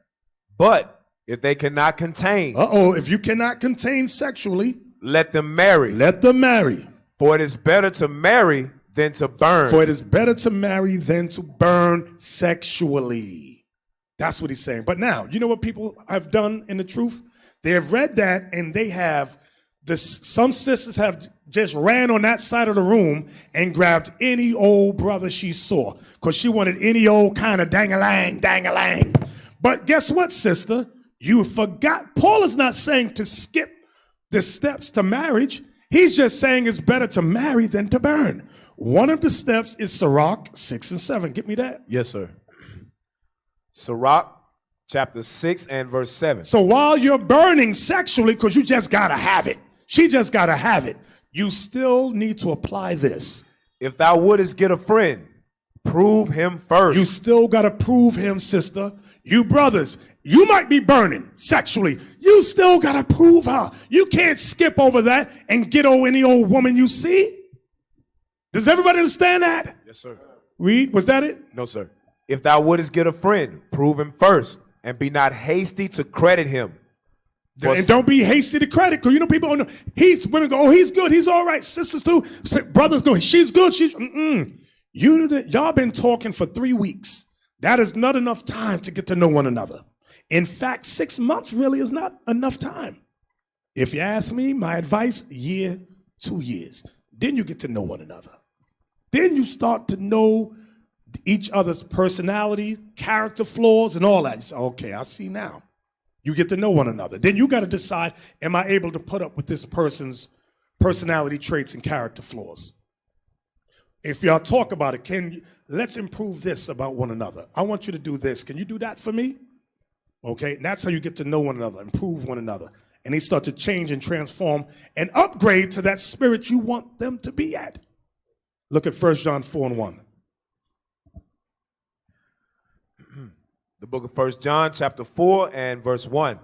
But if they cannot contain. If you cannot contain sexually. Let them marry. Let them marry. For it is better to marry than to burn. For it is better to marry than to burn sexually. That's what he's saying. But now, you know what people have done in the truth? They have read that and they have some sisters have just ran on that side of the room and grabbed any old brother she saw because she wanted any old kind of dang-a-lang. But guess what, sister? You forgot. Paul is not saying to skip the steps to marriage. He's just saying it's better to marry than to burn. One of the steps is Sirach 6 and 7. Get me that? Yes, sir. Sirach chapter 6 and verse 7. So while you're burning sexually, because you just got to have it, she just got to have it, you still need to apply this. If thou wouldest get a friend, prove him first. You still got to prove him, sister. You brothers, you might be burning sexually. You still got to prove her. You can't skip over that and get any old woman you see. Does everybody understand that? Yes, sir. Read, was that it? No, sir. If thou wouldest get a friend, prove him first, and be not hasty to credit him. And don't be hasty to credit, because you know people don't know. Women go, oh, he's good, he's all right. Sisters too. Brothers go, she's good, y'all been talking for 3 weeks. That is not enough time to get to know one another. In fact, 6 months really is not enough time. If you ask me, my advice, year, 2 years. Then you get to know one another. Then you start to know each other's personalities, character flaws, and all that. You say, okay, I see now. You get to know one another. Then you got to decide, am I able to put up with this person's personality traits and character flaws? If y'all talk about it, let's improve this about one another. I want you to do this. Can you do that for me? Okay, and that's how you get to know one another, improve one another. And they start to change and transform and upgrade to that spirit you want them to be at. Look at 1 John 4 and 1. The book of 1 John chapter 4 and verse 1.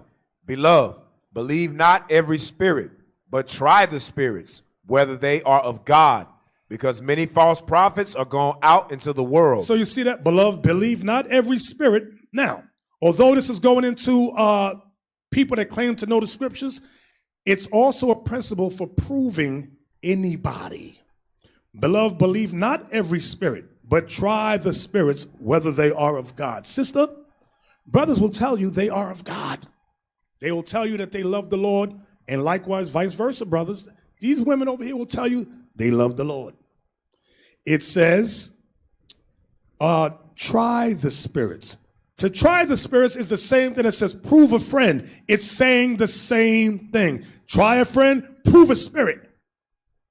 Beloved, believe not every spirit, but try the spirits, whether they are of God, because many false prophets are gone out into the world. So you see that, beloved, believe not every spirit. Now, although this is going into people that claim to know the scriptures, it's also a principle for proving anybody. Beloved, believe not every spirit, but try the spirits, whether they are of God. Sister, brothers will tell you they are of God. They will tell you that they love the Lord, and likewise, vice versa, brothers. These women over here will tell you they love the Lord. It says, try the spirits. To try the spirits is the same thing that says prove a friend. It's saying the same thing. Try a friend, prove a spirit.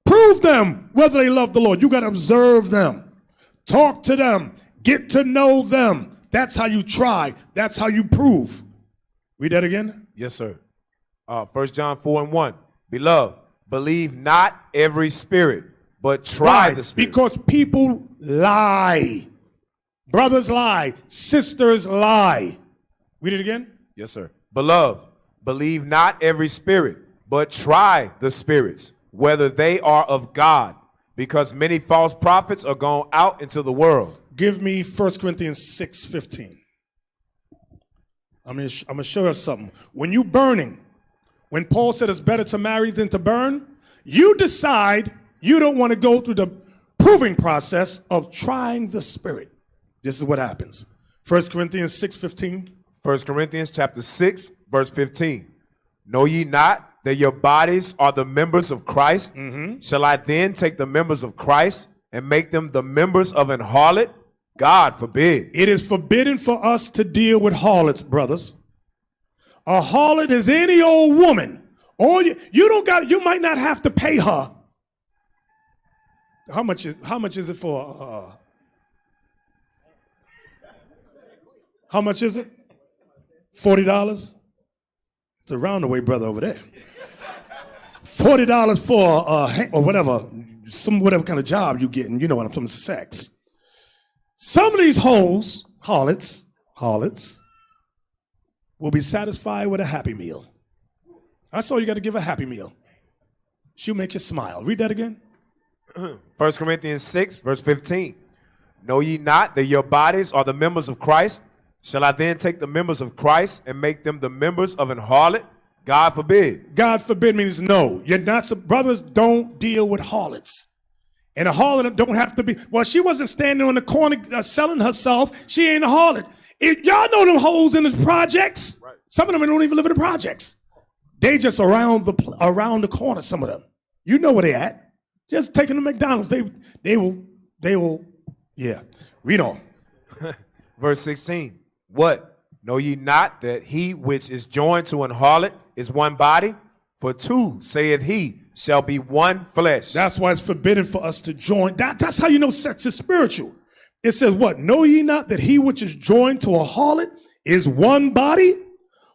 Prove them whether they love the Lord. You got to observe them. Talk to them. Get to know them. That's how you try. That's how you prove. Read that again. Yes, sir. 1 John 4:1. Beloved, believe not every spirit, but try the spirit. Because people lie. Brothers lie. Sisters lie. Read it again. Yes, sir. Beloved, believe not every spirit, but try the spirits, whether they are of God, because many false prophets are gone out into the world. Give me 1 Corinthians 6:15. I'm going to show you something. When you burning, when Paul said it's better to marry than to burn, you decide you don't want to go through the proving process of trying the spirit. This is what happens. 1 Corinthians 6:15. 1 Corinthians chapter 6, verse 15. Know ye not that your bodies are the members of Christ? Shall I then take the members of Christ and make them the members of an harlot? God forbid. It is forbidden for us to deal with harlots, brothers. A harlot is any old woman. Or you might not have to pay her. How much is it for how much is it? $40? It's a roundaway brother over there. $40 for or whatever kind of job you getting. You know what I'm talking about, sex. Some of these hoes, harlots, will be satisfied with a Happy Meal. That's all you got to give a Happy Meal. She'll make you smile. Read that again. 1 Corinthians 6, verse 15. Know ye not that your bodies are the members of Christ? Shall I then take the members of Christ and make them the members of an harlot? God forbid. God forbid means no. You're not. Brothers don't deal with harlots. And a harlot don't have to be. Well, she wasn't standing on the corner selling herself. She ain't a harlot. Y'all know them hoes in the projects. Right. Some of them don't even live in the projects. They just around the corner. Some of them. You know where they at. Just taking the McDonald's. They will. Yeah. Read on. Verse 16. What? Know ye not that he which is joined to an harlot is one body? For two, saith he, shall be one flesh. That's why it's forbidden for us to join. That's how you know sex is spiritual. It says what? Know ye not that he which is joined to a harlot is one body?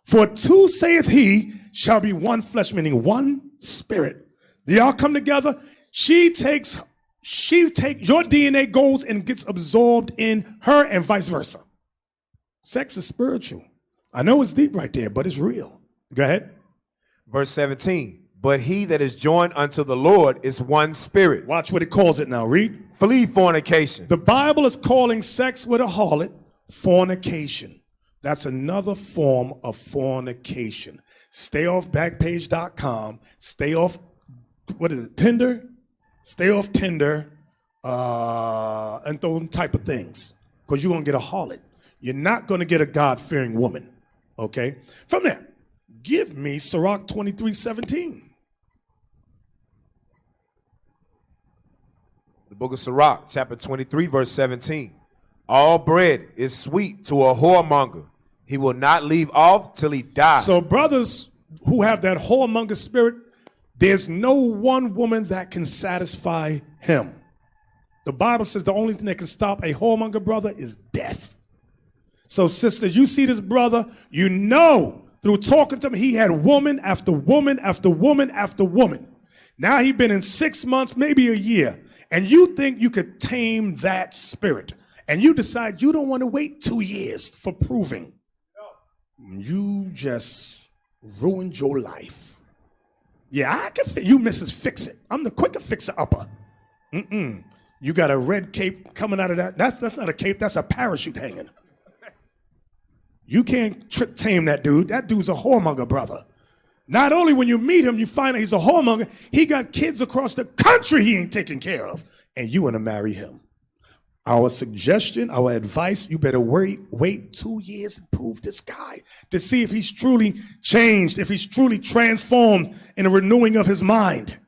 For two, saith he, shall be one flesh, meaning one spirit. Do y'all come together? Your DNA goes and gets absorbed in her and vice versa. Sex is spiritual. I know it's deep right there, but it's real. Go ahead. Verse 17. But he that is joined unto the Lord is one spirit. Watch what it calls it now. Read. Flee fornication. The Bible is calling sex with a harlot fornication. That's another form of fornication. Stay off Backpage.com. Stay off, Tinder? Stay off Tinder and those type of things. Because you're going to get a harlot. You're not going to get a God-fearing woman. Okay? From there, give me Sirach 23:17. The book of Sirach, chapter 23, verse 17. All bread is sweet to a whoremonger. He will not leave off till he dies. So brothers who have that whoremonger spirit, there's no one woman that can satisfy him. The Bible says the only thing that can stop a whoremonger brother is death. So sisters, you see this brother, you know through talking to him, he had woman after woman after woman after woman. Now he's been in 6 months, maybe a year, and you think you could tame that spirit. And you decide you don't want to wait 2 years for proving. You just ruined your life. Yeah, I can you Mrs. Fix It. I'm the quicker fixer-upper. You got a red cape coming out of that. That's not a cape, that's a parachute hanging. You can't tame that dude. That dude's a whoremonger, brother. Not only when you meet him, you find out he's a whoremonger, he got kids across the country he ain't taking care of. And you want to marry him. Our suggestion, our advice, you better wait 2 years and prove this guy to see if he's truly changed, if he's truly transformed in a renewing of his mind.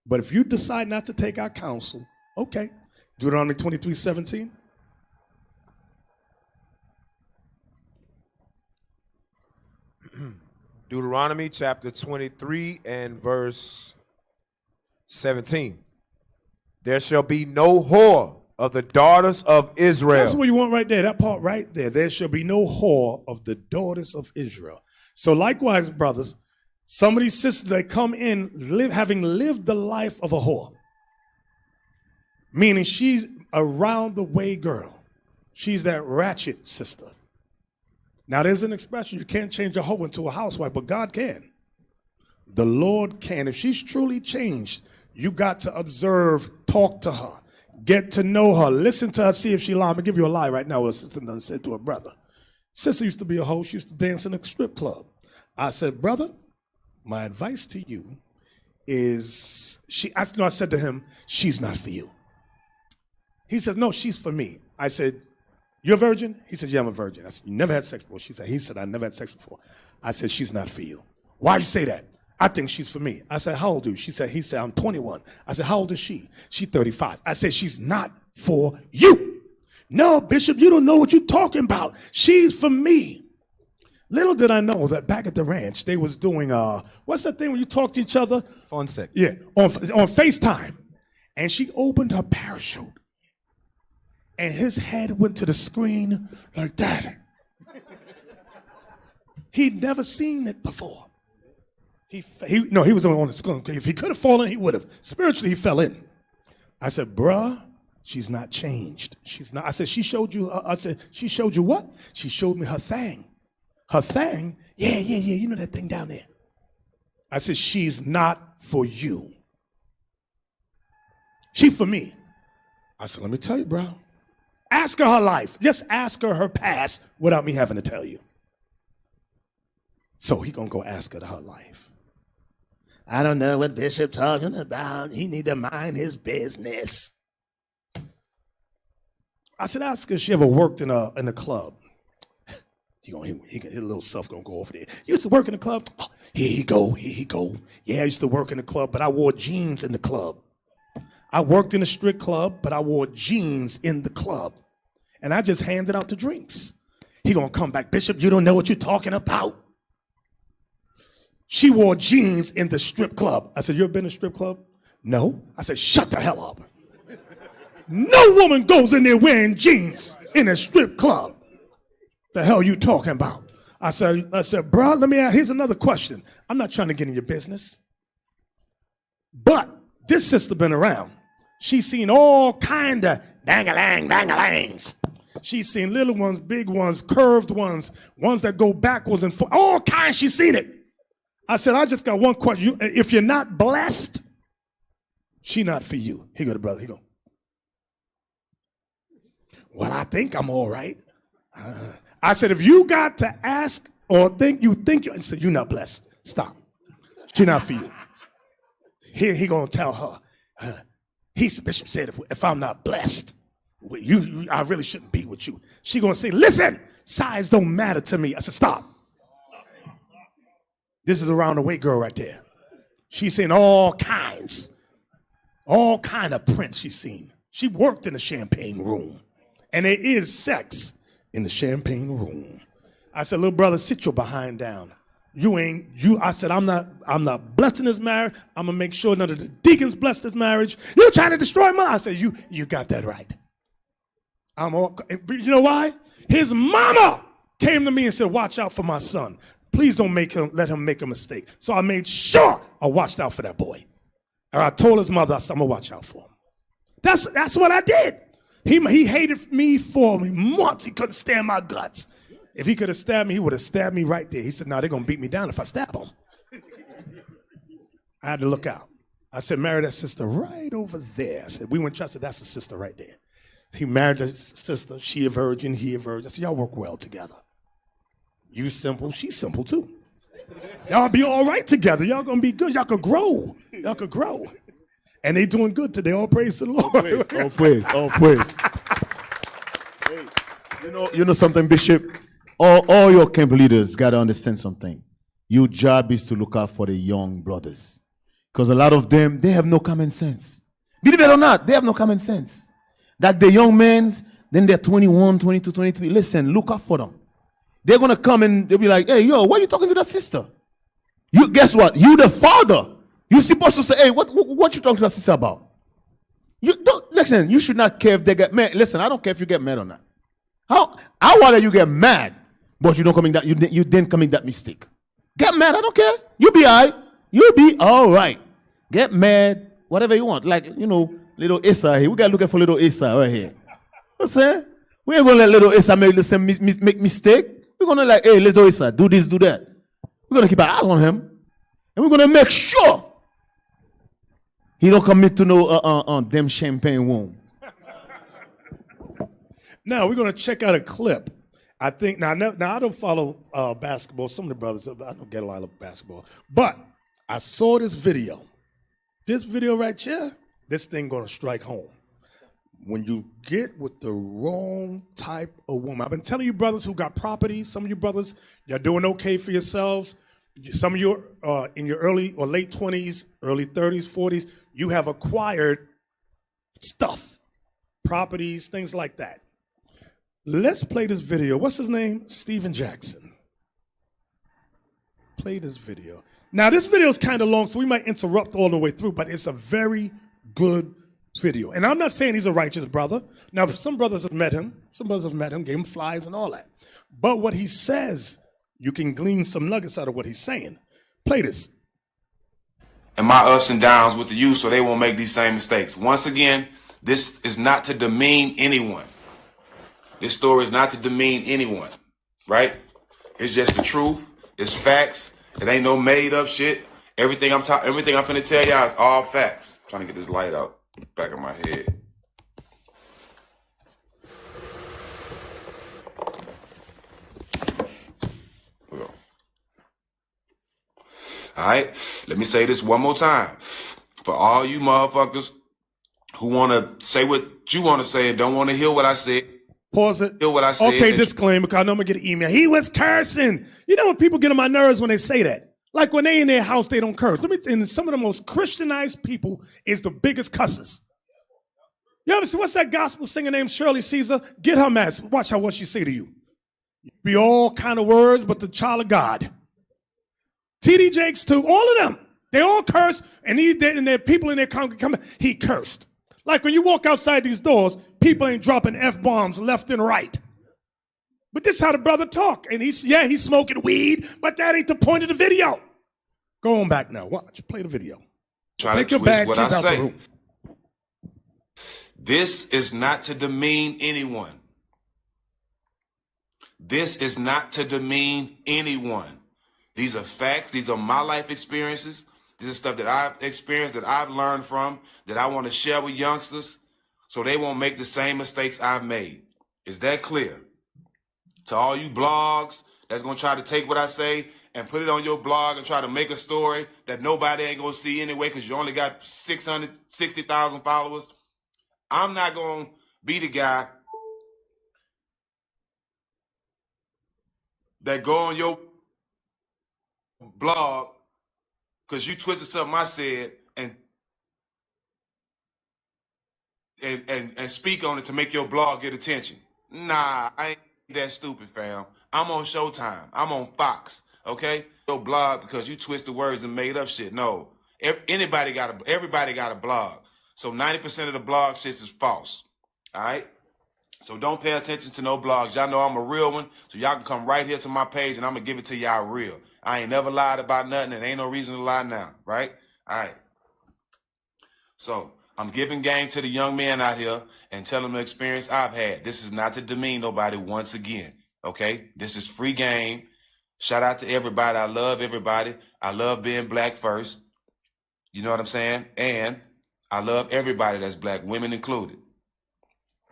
But if you decide not to take our counsel, okay. Deuteronomy 23:17. Deuteronomy chapter 23 and verse 17. There shall be no whore of the daughters of Israel. That's what you want right there, that part right there. There shall be no whore of the daughters of Israel. So likewise, brothers, some of these sisters that come in having lived the life of a whore, meaning she's a round the way girl. She's that ratchet sister. Now there's an expression, you can't change a hoe into a housewife, but God can. The Lord can. If she's truly changed, you got to observe, talk to her, get to know her, listen to her, see if she lies. I'm going to give you a lie right now. What a sister done said to her brother. Sister used to be a hoe. She used to dance in a strip club. I said, brother, my advice to you is, I said to him, she's not for you. He says, no, she's for me. I said, you're a virgin? He said, yeah, I'm a virgin. I said, you never had sex before? He said, I never had sex before. I said, she's not for you. Why'd you say that? I think she's for me. I said, how old are you? He said, I'm 21. I said, how old is she? She's 35. I said, she's not for you. No, Bishop, you don't know what you're talking about. She's for me. Little did I know that back at the ranch, they was doing, what's that thing when you talk to each other? Phone sex. Yeah, on FaceTime. And she opened her parachute. And his head went to the screen like that. He'd never seen it before. He was on the screen. If he could have fallen, he would have. Spiritually, he fell in. I said, bruh, she's not changed. She's not. I said, she showed you, she showed you what? She showed me her thing. Her thing? Yeah, you know that thing down there. I said, she's not for you. She for me. I said, let me tell you, bro. Ask her life. Just ask her past without me having to tell you. So he gonna go ask her her life. I don't know what Bishop talking about. He need to mind his business. I said, ask her if she ever worked in a club. His little self gonna go over there. You used to work in the club? Oh, here he go. Yeah, I used to work in the club, but I wore jeans in the club. I worked in a strip club, but I wore jeans in the club. And I just handed out the drinks. He gonna come back, Bishop, you don't know what you're talking about. She wore jeans in the strip club. I said, you ever been in a strip club? No. I said, shut the hell up. No woman goes in there wearing jeans in a strip club. The hell you talking about? I said, bro, let me ask, here's another question. I'm not trying to get in your business. But this sister been around. She's seen all kind of bang-a-lang, She's seen little ones, big ones, curved ones, ones that go backwards and forwards, all kinds. She's seen it. I said, I just got one question. If you're not blessed, she not for you. Here go the brother. He go, well, I think I'm all right. I said, if you got to ask or think you, I said, you're not blessed. Stop. She not for you. Here he gonna tell her. Bishop said, if I'm not blessed, I really shouldn't be with you. She gonna say, listen, size don't matter to me. I said, stop. This is a round the way girl right there. She's seen all kind of prints she's seen. She worked in the champagne room. And there is sex in the champagne room. I said, little brother, sit your behind down. I said, I'm not blessed in this marriage. I'm gonna make sure none of the deacons bless this marriage. You're trying to destroy my life. I said, you got that right. You know why? His mama came to me and said, watch out for my son. Please don't let him make a mistake. So I made sure I watched out for that boy. And I told his mother, I said, I'm gonna watch out for him. That's what I did. He hated me for months. He couldn't stand my guts. If he could have stabbed me, he would have stabbed me right there. He said, no, they're going to beat me down if I stab them. I had to look out. I said, marry that sister right over there. I said, we went trusted. That's the sister right there. He married the sister. She a virgin, he a virgin. I said, y'all work well together. You simple, she simple too. Y'all be all right together. Y'all going to be good. Y'all could grow. Y'all could grow. And they doing good today. All praise to the Lord. All praise, all praise. Hey, you know something, Bishop? All your camp leaders got to understand something. Your job is to look out for the young brothers. Because a lot of them, they have no common sense. Believe it or not, they have no common sense. Like the young men, then they're 21, 22, 23. Listen, look out for them. They're going to come and they'll be like, hey, yo, why are you talking to that sister? You guess what? You the father. You supposed to say, hey, what you talking to your sister about? You don't listen, you should not care if they get mad. Listen, I don't care if you get mad or not. I want you get mad, but you don't commit that you didn't commit that mistake. Get mad, I don't care. You be all right. You be all right. Get mad, whatever you want. Like, little Issa here. We got looking for little Issa right here. You know what I'm saying? We ain't gonna let little Issa make the same make mistake. We're gonna like, hey, little Issa, do this, do that. We're gonna keep our eyes on him. And we're gonna make sure he don't commit to no them champagne wound. Now we're gonna check out a clip. I think now I don't follow basketball. Some of the brothers, I don't get a lot of basketball, but I saw this video. This video right here, this thing gonna strike home. When you get with the wrong type of woman, I've been telling you brothers who got property. Some of you brothers, you're doing okay for yourselves. Some of you in your early or late 20s, early 30s, 40s, you have acquired stuff, properties, things like that. Let's play this video. What's his name? Steven Jackson. Play this video. Now, this video is kind of long, so we might interrupt all the way through, but it's a very good video. And I'm not saying he's a righteous brother. Now, some brothers have met him. Some brothers have met him, gave him flies and all that. But what he says, you can glean some nuggets out of what he's saying. Play this. And my ups and downs with the youth so they won't make these same mistakes. Once again, this is not to demean anyone. This story is not to demean anyone, right? It's just the truth. It's facts. It ain't no made up shit. Everything I'm finna tell y'all is all facts. I'm trying to get this light out back of my head. All right, let me say this one more time. For all you motherfuckers who want to say what you want to say and don't want to hear what I said. Pause it. Hear what I said. Okay, disclaimer, because I know I'm going to get an email. He was cursing. You know when people get on my nerves when they say that? Like when they in their house, they don't curse. And some of the most Christianized people is the biggest cussers. You ever see, what's that gospel singer named Shirley Caesar? Get her mad. Watch what she say to you. Be all kind of words, but the child of God. T.D. Jakes too, all of them. They all curse, and their people in their congregation, he cursed. Like when you walk outside these doors, people ain't dropping F-bombs left and right. But this is how the brother talk. And he's smoking weed, but that ain't the point of the video. Go on back now. Watch. Play the video. Take your bad kids out the room. This is not to demean anyone. This is not to demean anyone. These are facts. These are my life experiences. This is stuff that I've experienced, that I've learned from, that I want to share with youngsters so they won't make the same mistakes I've made. Is that clear? To all you blogs that's going to try to take what I say and put it on your blog and try to make a story that nobody ain't going to see anyway because you only got 660,000 followers, I'm not going to be the guy that go on your blog because you twisted something I said and speak on it to make your blog get attention. Nah, I ain't that stupid, fam. I'm on Showtime. I'm on Fox, okay? Your blog because you twisted words and made up shit. No, everybody got a blog. So 90% of the blog shit is false, all right? So don't pay attention to no blogs. Y'all know I'm a real one, so y'all can come right here to my page and I'm going to give it to y'all real. I ain't never lied about nothing and ain't no reason to lie now, right? All right. So I'm giving game to the young men out here and telling them the experience I've had. This is not to demean nobody once again, okay? This is free game. Shout out to everybody. I love everybody. I love being black first. You know what I'm saying? And I love everybody that's black, women included.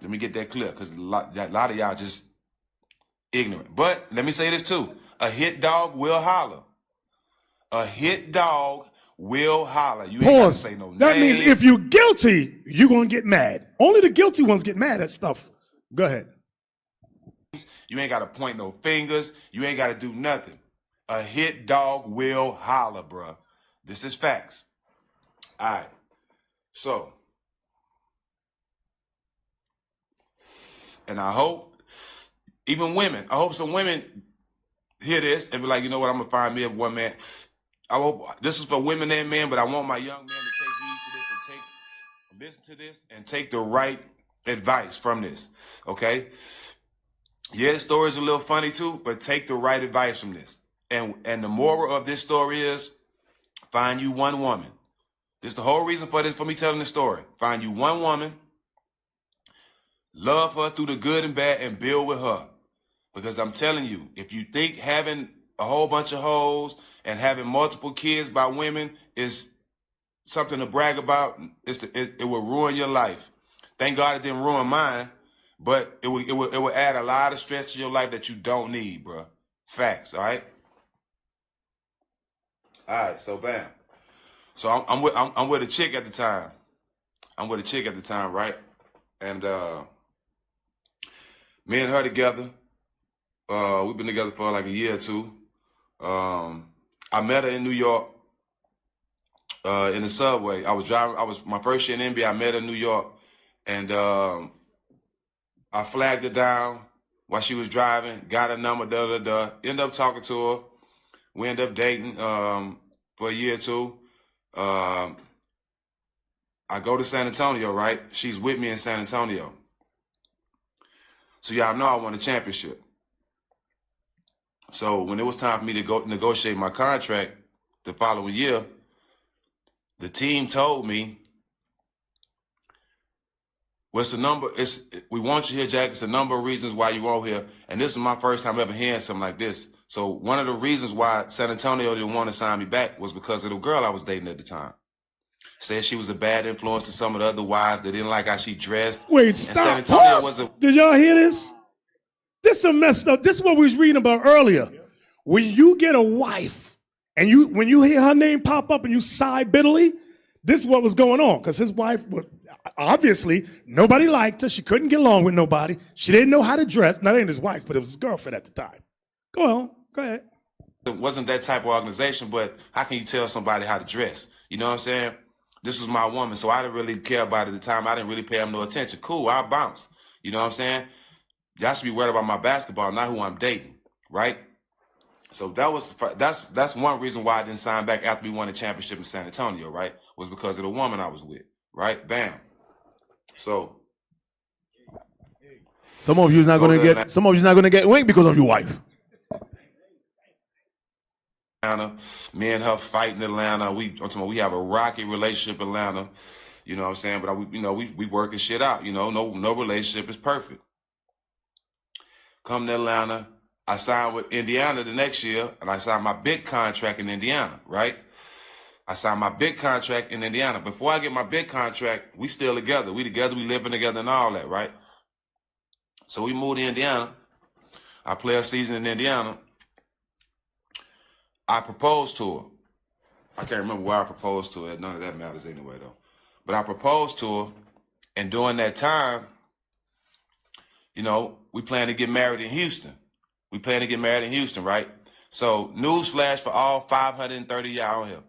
Let me get that clear because a lot of y'all just ignorant. But let me say this too. A hit dog will holler. A hit dog will holler. You ain't got to say no name. That means if you're guilty, you're going to get mad. Only the guilty ones get mad at stuff. Go ahead. You ain't got to point no fingers. You ain't got to do nothing. A hit dog will holler, bruh. This is facts. All right. So, and I hope, even women, I hope some women hear this and be like, you know what, I'm going to find me a one man. I hope this is for women and men, but I want my young men to take heed to this and listen to this and take the right advice from this. Okay? Yeah, the story is a little funny too, but take the right advice from this. And the moral of this story is find you one woman. This is the whole reason for this, for me telling this story. Find you one woman, love her through the good and bad, and build with her. Because I'm telling you, if you think having a whole bunch of hoes and having multiple kids by women is something to brag about, it will ruin your life. Thank God it didn't ruin mine, but it will add a lot of stress to your life that you don't need, bro. Facts, all right? All right, so bam. So I'm with a chick at the time. Right? And me and her together. We've been together for like a year or two. I met her in New York, in the subway. I was my first year in NBA. I met her in New York, and I flagged her down while she was driving. Got her number. Ended up talking to her. We ended up dating for a year or two. I go to San Antonio, right? She's with me in San Antonio. So y'all know I won a championship. So when it was time for me to go negotiate my contract the following year, the team told me, what's the number? We want you here, Jack. It's a number of reasons why you were here. And this is my first time ever hearing something like this. So one of the reasons why San Antonio didn't want to sign me back was because of the girl I was dating at the time. Said she was a bad influence to some of the other wives. They didn't like how she dressed. Wait, stop. Pause. Did y'all hear this? This is messed up. This is what we was reading about earlier. When you get a wife and when you hear her name pop up and you sigh bitterly, this is what was going on. Because his wife, obviously, nobody liked her. She couldn't get along with nobody. She didn't know how to dress. Now, that ain't his wife, but it was his girlfriend at the time. Go ahead. It wasn't that type of organization, but how can you tell somebody how to dress? You know what I'm saying? This was my woman, so I didn't really care about it at the time. I didn't really pay him no attention. Cool, I'll bounce. You know what I'm saying? Y'all should be worried about my basketball, not who I'm dating, right? So that's one reason why I didn't sign back after we won the championship in San Antonio, right? Was because of the woman I was with, right? Bam. So some of you's not gonna get wing because of your wife. Me and her fight in Atlanta. We have a rocky relationship in Atlanta. You know what I'm saying? But we working shit out. You know, no relationship is perfect. Come to Atlanta, I signed with Indiana the next year, and I signed my big contract in Indiana, right? I signed my big contract in Indiana. Before I get my big contract, we still together. We living together and all that, right? So we moved to Indiana. I play a season in Indiana. I proposed to her. I can't remember where I proposed to her. None of that matters anyway, though. But I proposed to her, and during that time, you know, we plan to get married in Houston. Right? So, newsflash for all 530 y'all on here.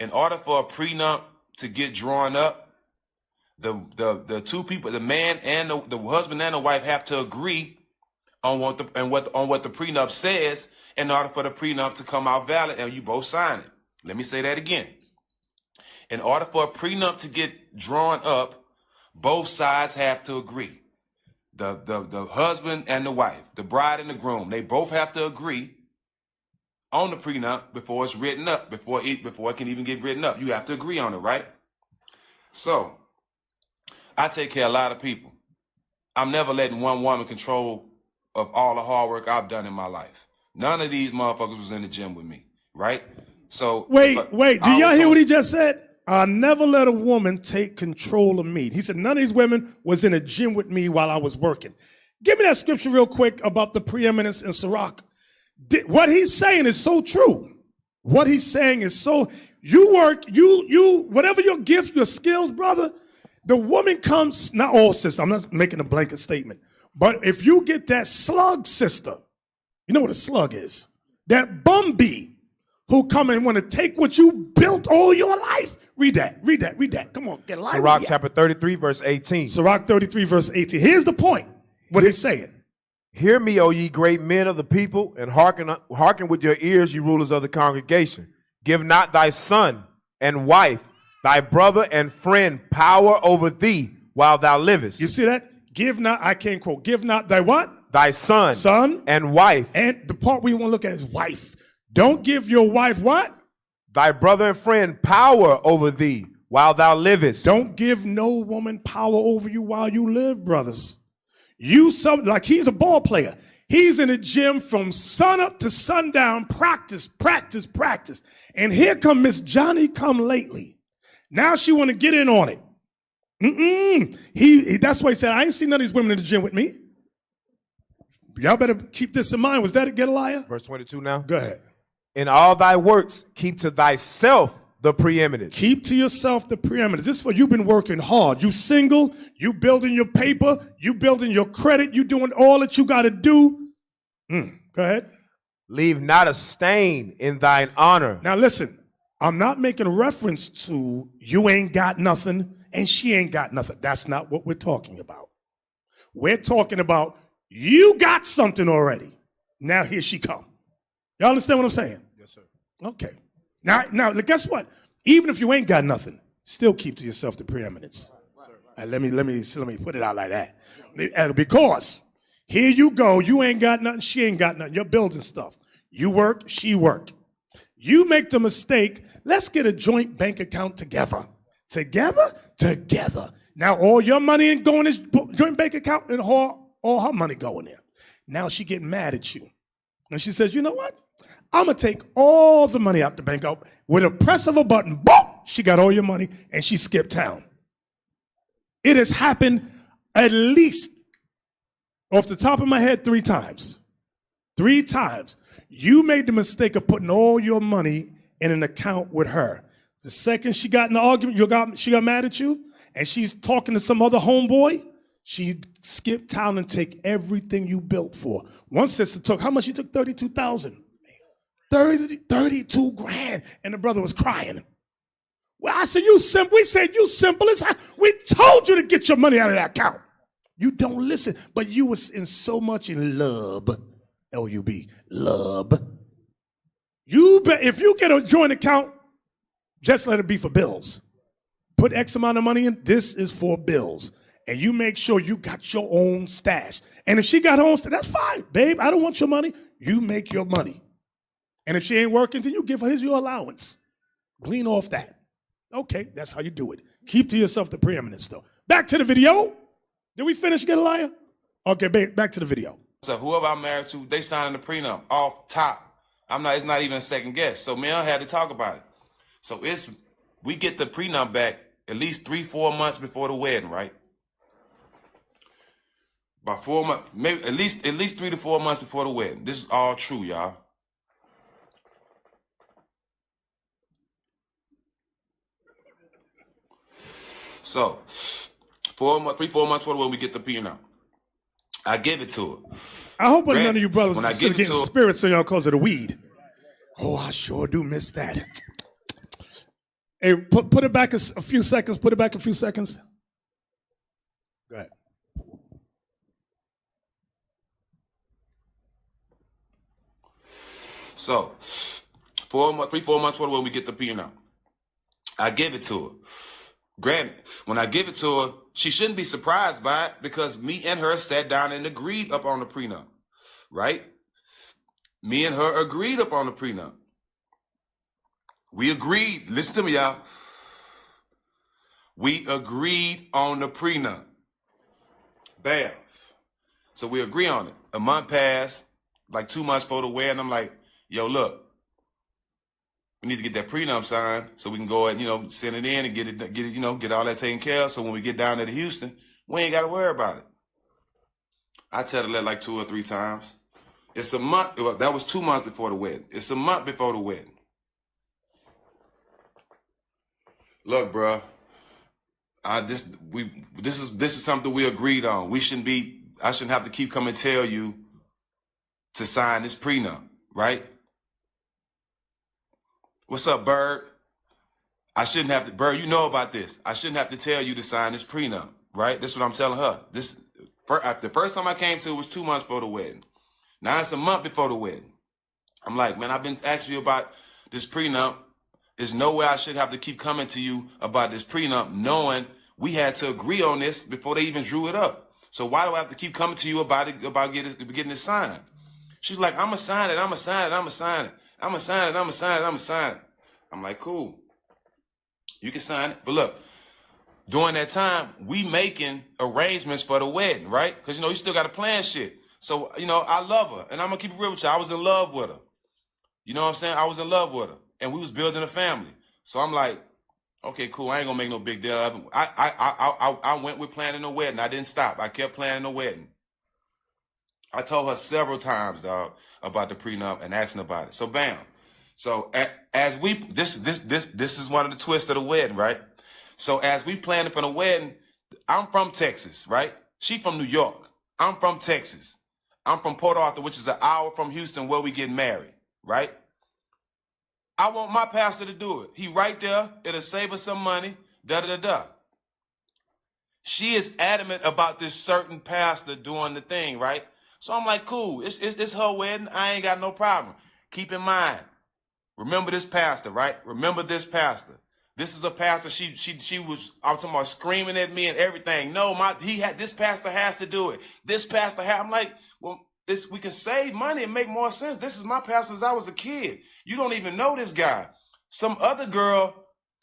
In order for a prenup to get drawn up, the two people, the man and the husband and the wife, have to agree on what the prenup says in order for the prenup to come out valid, and you both sign it. Let me say that again. In order for a prenup to get drawn up, both sides have to agree. The husband and the wife, the bride and the groom, they both have to agree on the prenup before it's written up, before it can even get written up. You have to agree on it, right? So, I take care of a lot of people. I'm never letting one woman control of all the hard work I've done in my life. None of these motherfuckers was in the gym with me, right? So wait, do y'all hear what he just said? I never let a woman take control of me. He said none of these women was in a gym with me while I was working. Give me that scripture real quick about the preeminence in Sirach. What he's saying is so true. What he's saying is so, you work, you whatever your gift, your skills, brother, the woman comes, not all sisters, I'm not making a blanket statement, but if you get that slug sister, you know what a slug is? That bum bee who come and want to take what you built all your life. Read that. Come on, get a line. Sirach chapter 33, verse 18. Sirach 33, verse 18. Here's the point. What he's saying. Hear me, O ye great men of the people, and hearken with your ears, ye rulers of the congregation. Give not thy son and wife, thy brother and friend power over thee while thou livest. You see that? Give not, I can't quote, give not thy what? Thy son and wife. And the part we want to look at is wife. Don't give your wife what? Thy brother and friend power over thee while thou livest. Don't give no woman power over you while you live, brothers. You like he's a ball player. He's in the gym from sun up to sundown, practice. And here come Miss Johnny come lately. Now she want to get in on it. That's why he said, I ain't seen none of these women in the gym with me. Y'all better keep this in mind. Was that a Gedaliah? Verse 22 now. Go ahead. In all thy works, keep to thyself the preeminence. Keep to yourself the preeminence. This is for you've been working hard. You single, you building your paper, you building your credit, you doing all that you got to do. Go ahead. Leave not a stain in thine honor. Now listen, I'm not making reference to you ain't got nothing and she ain't got nothing. That's not what we're talking about. We're talking about you got something already. Now here she come. Y'all understand what I'm saying? Yes, sir. Okay. Now, guess what? Even if you ain't got nothing, still keep to yourself the preeminence. Let me put it out like that. Because here you go, you ain't got nothing, she ain't got nothing. You're building stuff. You work, she work. You make the mistake. Let's get a joint bank account together. Together. Now all your money ain't going in this joint bank account, and all her money going there. Now she getting mad at you, and she says, "You know what? I'm going to take all the money out the bank. With a press of a button, boom, she got all your money and she skipped town." It has happened at least, off the top of my head, 3 times. 3 times. You made the mistake of putting all your money in an account with her. The second she got in the argument, she got mad at you, and she's talking to some other homeboy, she skipped town and take everything you built for. One sister took, how much she took? $32,000. 32 grand. And the brother was crying. Well, I said, you simple. We said, you simple as hell. We told you to get your money out of that account. You don't listen. But you was in so much in love. L-U-B. Love. If you get a joint account, just let it be for bills. Put X amount of money in. This is for bills. And you make sure you got your own stash. And if she got her own stash, that's fine. Babe, I don't want your money. You make your money. And if she ain't working, then you give her your allowance. Glean off that. Okay, that's how you do it. Keep to yourself the preeminence, though. Back to the video. Did we finish, Gedaliah? Okay, back to the video. So whoever I'm married to, they signing the prenup off top. It's not even a second guess. So me and her had to talk about it. So we get the prenup back at least 3-4 months before the wedding, right? About 4 months, maybe at least 3 to 4 months before the wedding. This is all true, y'all. So, 3-4 months before the wedding, we get the prenup. I give it to her. I hope none of you brothers are still getting spirits on y'all because of the weed. Oh, I sure do miss that. Hey, put it back a few seconds. Put it back a few seconds. Go ahead. So, 3-4 months before when we get the prenup, I give it to her. Granted, when I give it to her, she shouldn't be surprised by it because me and her sat down and agreed up on the prenup, right? Me and her agreed up on the prenup. We agreed. Listen to me, y'all. We agreed on the prenup. Bam. So we agree on it. A month passed, like 2 months before the wedding. I'm like, yo, look, we need to get that prenup signed so we can go and, send it in and get all that taken care of. So when we get down there to Houston, we ain't got to worry about it. I tell her that like 2 or 3 times. It's a month. That was 2 months before the wedding. It's a month before the wedding. Look, bro, this is something we agreed on. I shouldn't have to keep coming and tell you to sign this prenup, right? What's up, Bird? I shouldn't have to, Bird, you know about this. I shouldn't have to tell you to sign this prenup, right? This is what I'm telling her. The first time I came to it was 2 months before the wedding. Now it's a month before the wedding. I'm like, man, I've been asking you about this prenup There's no way I should have to keep coming to you about this prenup, knowing we had to agree on this before they even drew it up. So why do I have to keep coming to you about it, about getting it signed? She's like, I'm going to sign it, I'm going to sign it, I'm going to sign it. I'm going to sign it, I'm going to sign it, I'm going to sign it. I'm like, cool. You can sign it. But look, during that time, we making arrangements for the wedding, right? Because, you still got to plan shit. So, I love her. And I'm going to keep it real with you. I was in love with her. You know what I'm saying? I was in love with her. And we was building a family. So I'm like, okay, cool. I ain't going to make no big deal of it. I went with planning a wedding. I didn't stop. I kept planning a wedding. I told her several times, dog, about the prenup and asking about it. So bam. So as we, this is one of the twists of the wedding, right? So as we planning for the wedding, I'm from Texas, right? She from New York. I'm from Texas. I'm from Port Arthur, which is an hour from Houston where we get married, right? I want my pastor to do it. He right there. It'll save us some money. Da-da-da-da. She is adamant about this certain pastor doing the thing, right? So I'm like, cool. It's her wedding. I ain't got no problem. Keep in mind, remember this pastor, right? Remember this pastor. This is a pastor. She was, I'm talking about screaming at me and everything. No, this pastor has to do it. This pastor I'm like, well, we can save money and make more sense. This is my pastor since I was a kid. You don't even know this guy. Some other girl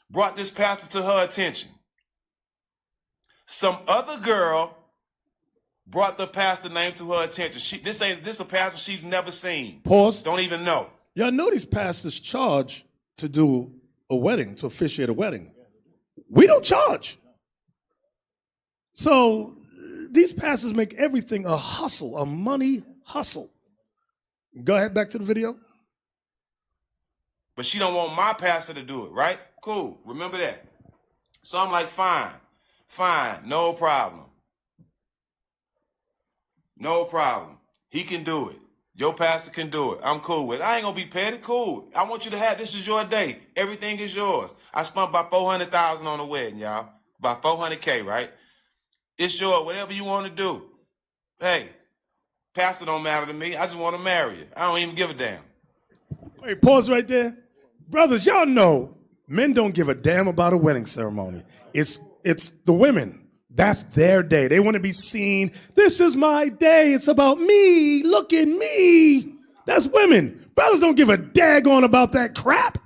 brought this pastor to her attention. Some other girl brought the pastor name to her attention. This is a pastor she's never seen. Pause. Don't even know. Y'all know these pastors charge to do a wedding, to officiate a wedding. We don't charge. So these pastors make everything a hustle, a money hustle. Go ahead, back to the video. But she don't want my pastor to do it, right? Cool. Remember that. So I'm like, fine, no problem. No problem. He can do it. Your pastor can do it. I'm cool with it. I ain't gonna be petty. Cool. I want you to have, this is your day. Everything is yours. I spent about $400,000 on the wedding, y'all. About $400K, right? It's yours. Whatever you want to do. Hey, pastor don't matter to me. I just want to marry you. I don't even give a damn. Wait, pause right there. Brothers, y'all know men don't give a damn about a wedding ceremony. It's the women. That's their day. They want to be seen. This is my day. It's about me. Look at me. That's women. Brothers don't give a daggone about that crap.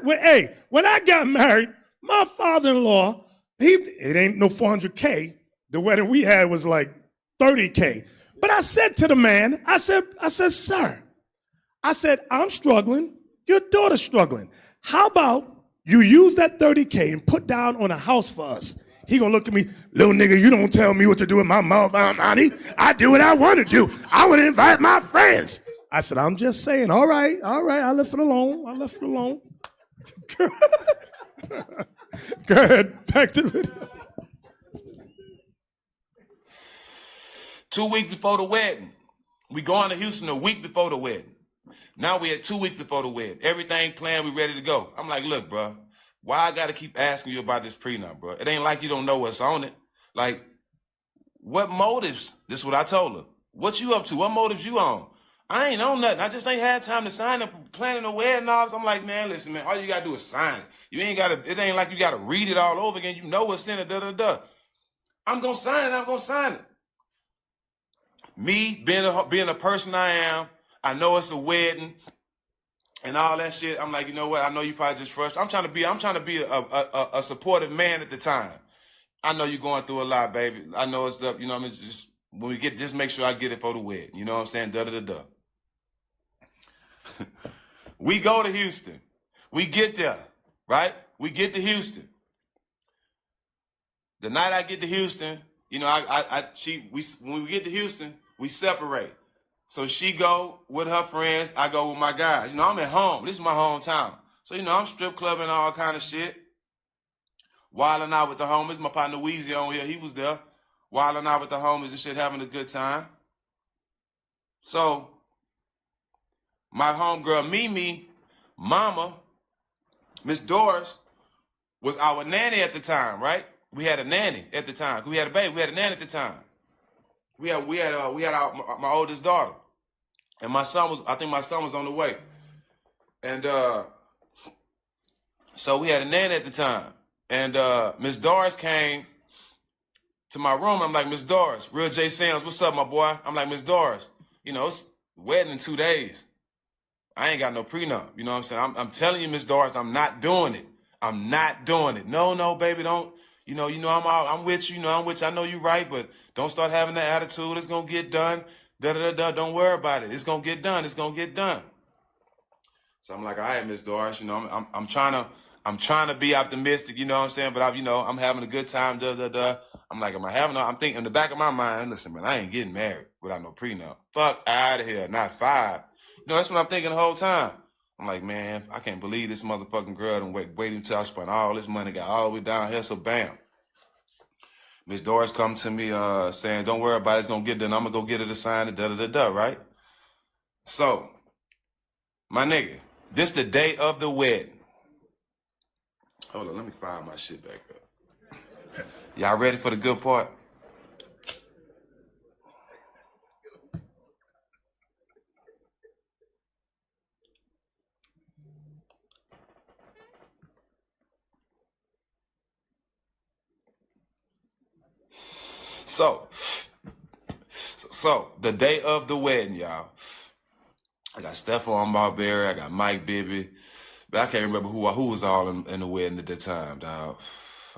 When I got married, my father-in-law, it ain't no 400K. The wedding we had was like 30K. But I said to the man, I said, sir, I said, I'm struggling. Your daughter's struggling. How about you use that 30K and put down on a house for us? He gonna look at me, little nigga, you don't tell me what to do with my mouth, honey. I do what I want to do. I want to invite my friends. I said, I'm just saying, all right. I left it alone. Go ahead, back to the video. 2 weeks before the wedding. We going to Houston a week before the wedding. Now we at 2 weeks before the wedding. Everything planned, we ready to go. I'm like, look, bro. Why I got to keep asking you about this prenup, bro? It ain't like you don't know what's on it. Like, what motives? This is what I told her. What you up to? What motives you on? I ain't on nothing. I just ain't had time to sign up, planning a wedding and all this. I'm like, man, listen, man, all you got to do is sign it. You ain't got to, it ain't like you got to read it all over again. You know what's in it, da-da-da. I'm going to sign it. Me, being a person I am, I know it's a wedding. And all that shit, I'm like, you know what? I know you probably just frustrated. I'm trying to be a supportive man at the time. I know you're going through a lot, baby. I know it's up. You know what I mean? Just when we get, just make sure I get it for the wedding. You know what I'm saying? Da da da da. We go to Houston. We get there, right? We get to Houston. The night I get to Houston, you know, when we get to Houston, we separate. So she go with her friends, I go with my guys. You know, I'm at home. This is my hometown. So, you know, I'm strip clubbing all kind of shit. Wilding out with the homies. My partner Weezy on here, he was there. Wilding out with the homies and shit, having a good time. So, my homegirl Mimi, mama, Miss Doris, was our nanny at the time, right? We had a nanny at the time. We had a baby. We had a nanny at the time. We had my oldest daughter. And I think my son was on the way. And So we had a nanny at the time. And Miss Doris came to my room. I'm like, Miss Doris, Real J Sam's, what's up, my boy? I'm like, Miss Doris, you know, it's wedding in 2 days. I ain't got no prenup. You know what I'm saying? I'm telling you, Miss Doris, I'm not doing it. I'm not doing it. No, baby, don't. You know, I'm with you. You know, I'm with you. I know you're right, but don't start having that attitude. It's gonna get done. Don't worry about it. It's gonna get done. It's gonna get done. So I'm like, all right, Miss Doris. You know, I'm trying to be optimistic. You know what I'm saying? But I'm having a good time. I'm like, I'm thinking in the back of my mind. Listen, man, I ain't getting married without no prenup. Fuck out of here. Not 5. You know, that's what I'm thinking the whole time. I'm like, man, I can't believe this motherfucking girl done wait until I spent all this money, got all the way down here, so bam. Miss Doris come to me saying, don't worry about it, it's gonna get done. I'm gonna go get her to sign it, right? So, my nigga, this the day of the wedding. Hold on, let me file my shit back up. Y'all ready for the good part? So the day of the wedding, y'all. I got Stephon Marbury, I got Mike Bibby, but I can't remember who was all in the wedding at that time, dog.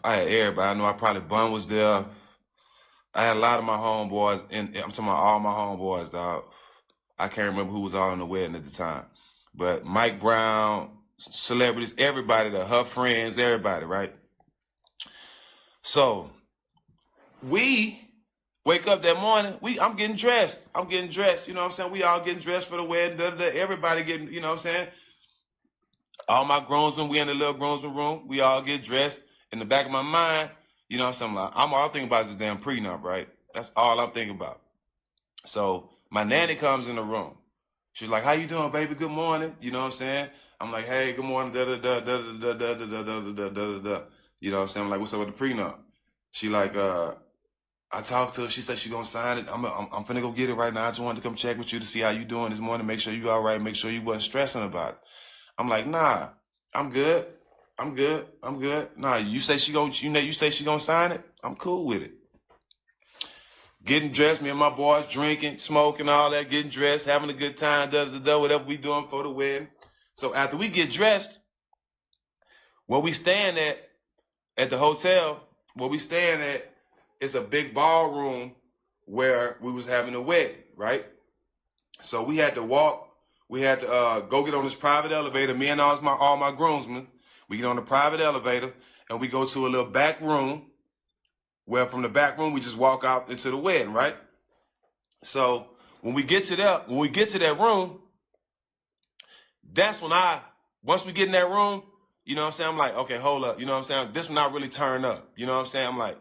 I had everybody. I know probably Bun was there. I had a lot of my homeboys, and I'm talking about all my homeboys, dog. I can't remember who was all in the wedding at the time. But Mike Brown, celebrities, everybody, her friends, everybody, right? So we wake up that morning, I'm getting dressed. You know what I'm saying? We all getting dressed for the wedding. Everybody getting, you know what I'm saying? All my groomsmen, we in the little groomsmen room. We all get dressed. In the back of my mind, you know what I'm saying? I'm all thinking about this damn prenup, right? That's all I'm thinking about. So my nanny comes in the room. She's like, how you doing, baby? Good morning. You know what I'm saying? I'm like, hey, good morning. You know what I'm saying? I'm like, what's up with the prenup? She like, I talked to her. She said she gonna sign it. I'm finna go get it right now. I just wanted to come check with you to see how you doing this morning. Make sure you all right. Make sure you wasn't stressing about it. I'm like, nah, I'm good. Nah, you say she gonna sign it? I'm cool with it. Getting dressed, me and my boys drinking, smoking, all that, getting dressed, having a good time, whatever we doing for the wedding. So after we get dressed, where we staying at the hotel, where we staying at, it's a big ballroom where we was having a wedding, right? So we had to go get on this private elevator. Me and all my groomsmen, we get on the private elevator and we go to a little back room where from the back room we just walk out into the wedding, right? So when we get to that room, that's when once we get in that room, you know what I'm saying? I'm like, okay, hold up. You know what I'm saying? This one not really turn up. You know what I'm saying? I'm like,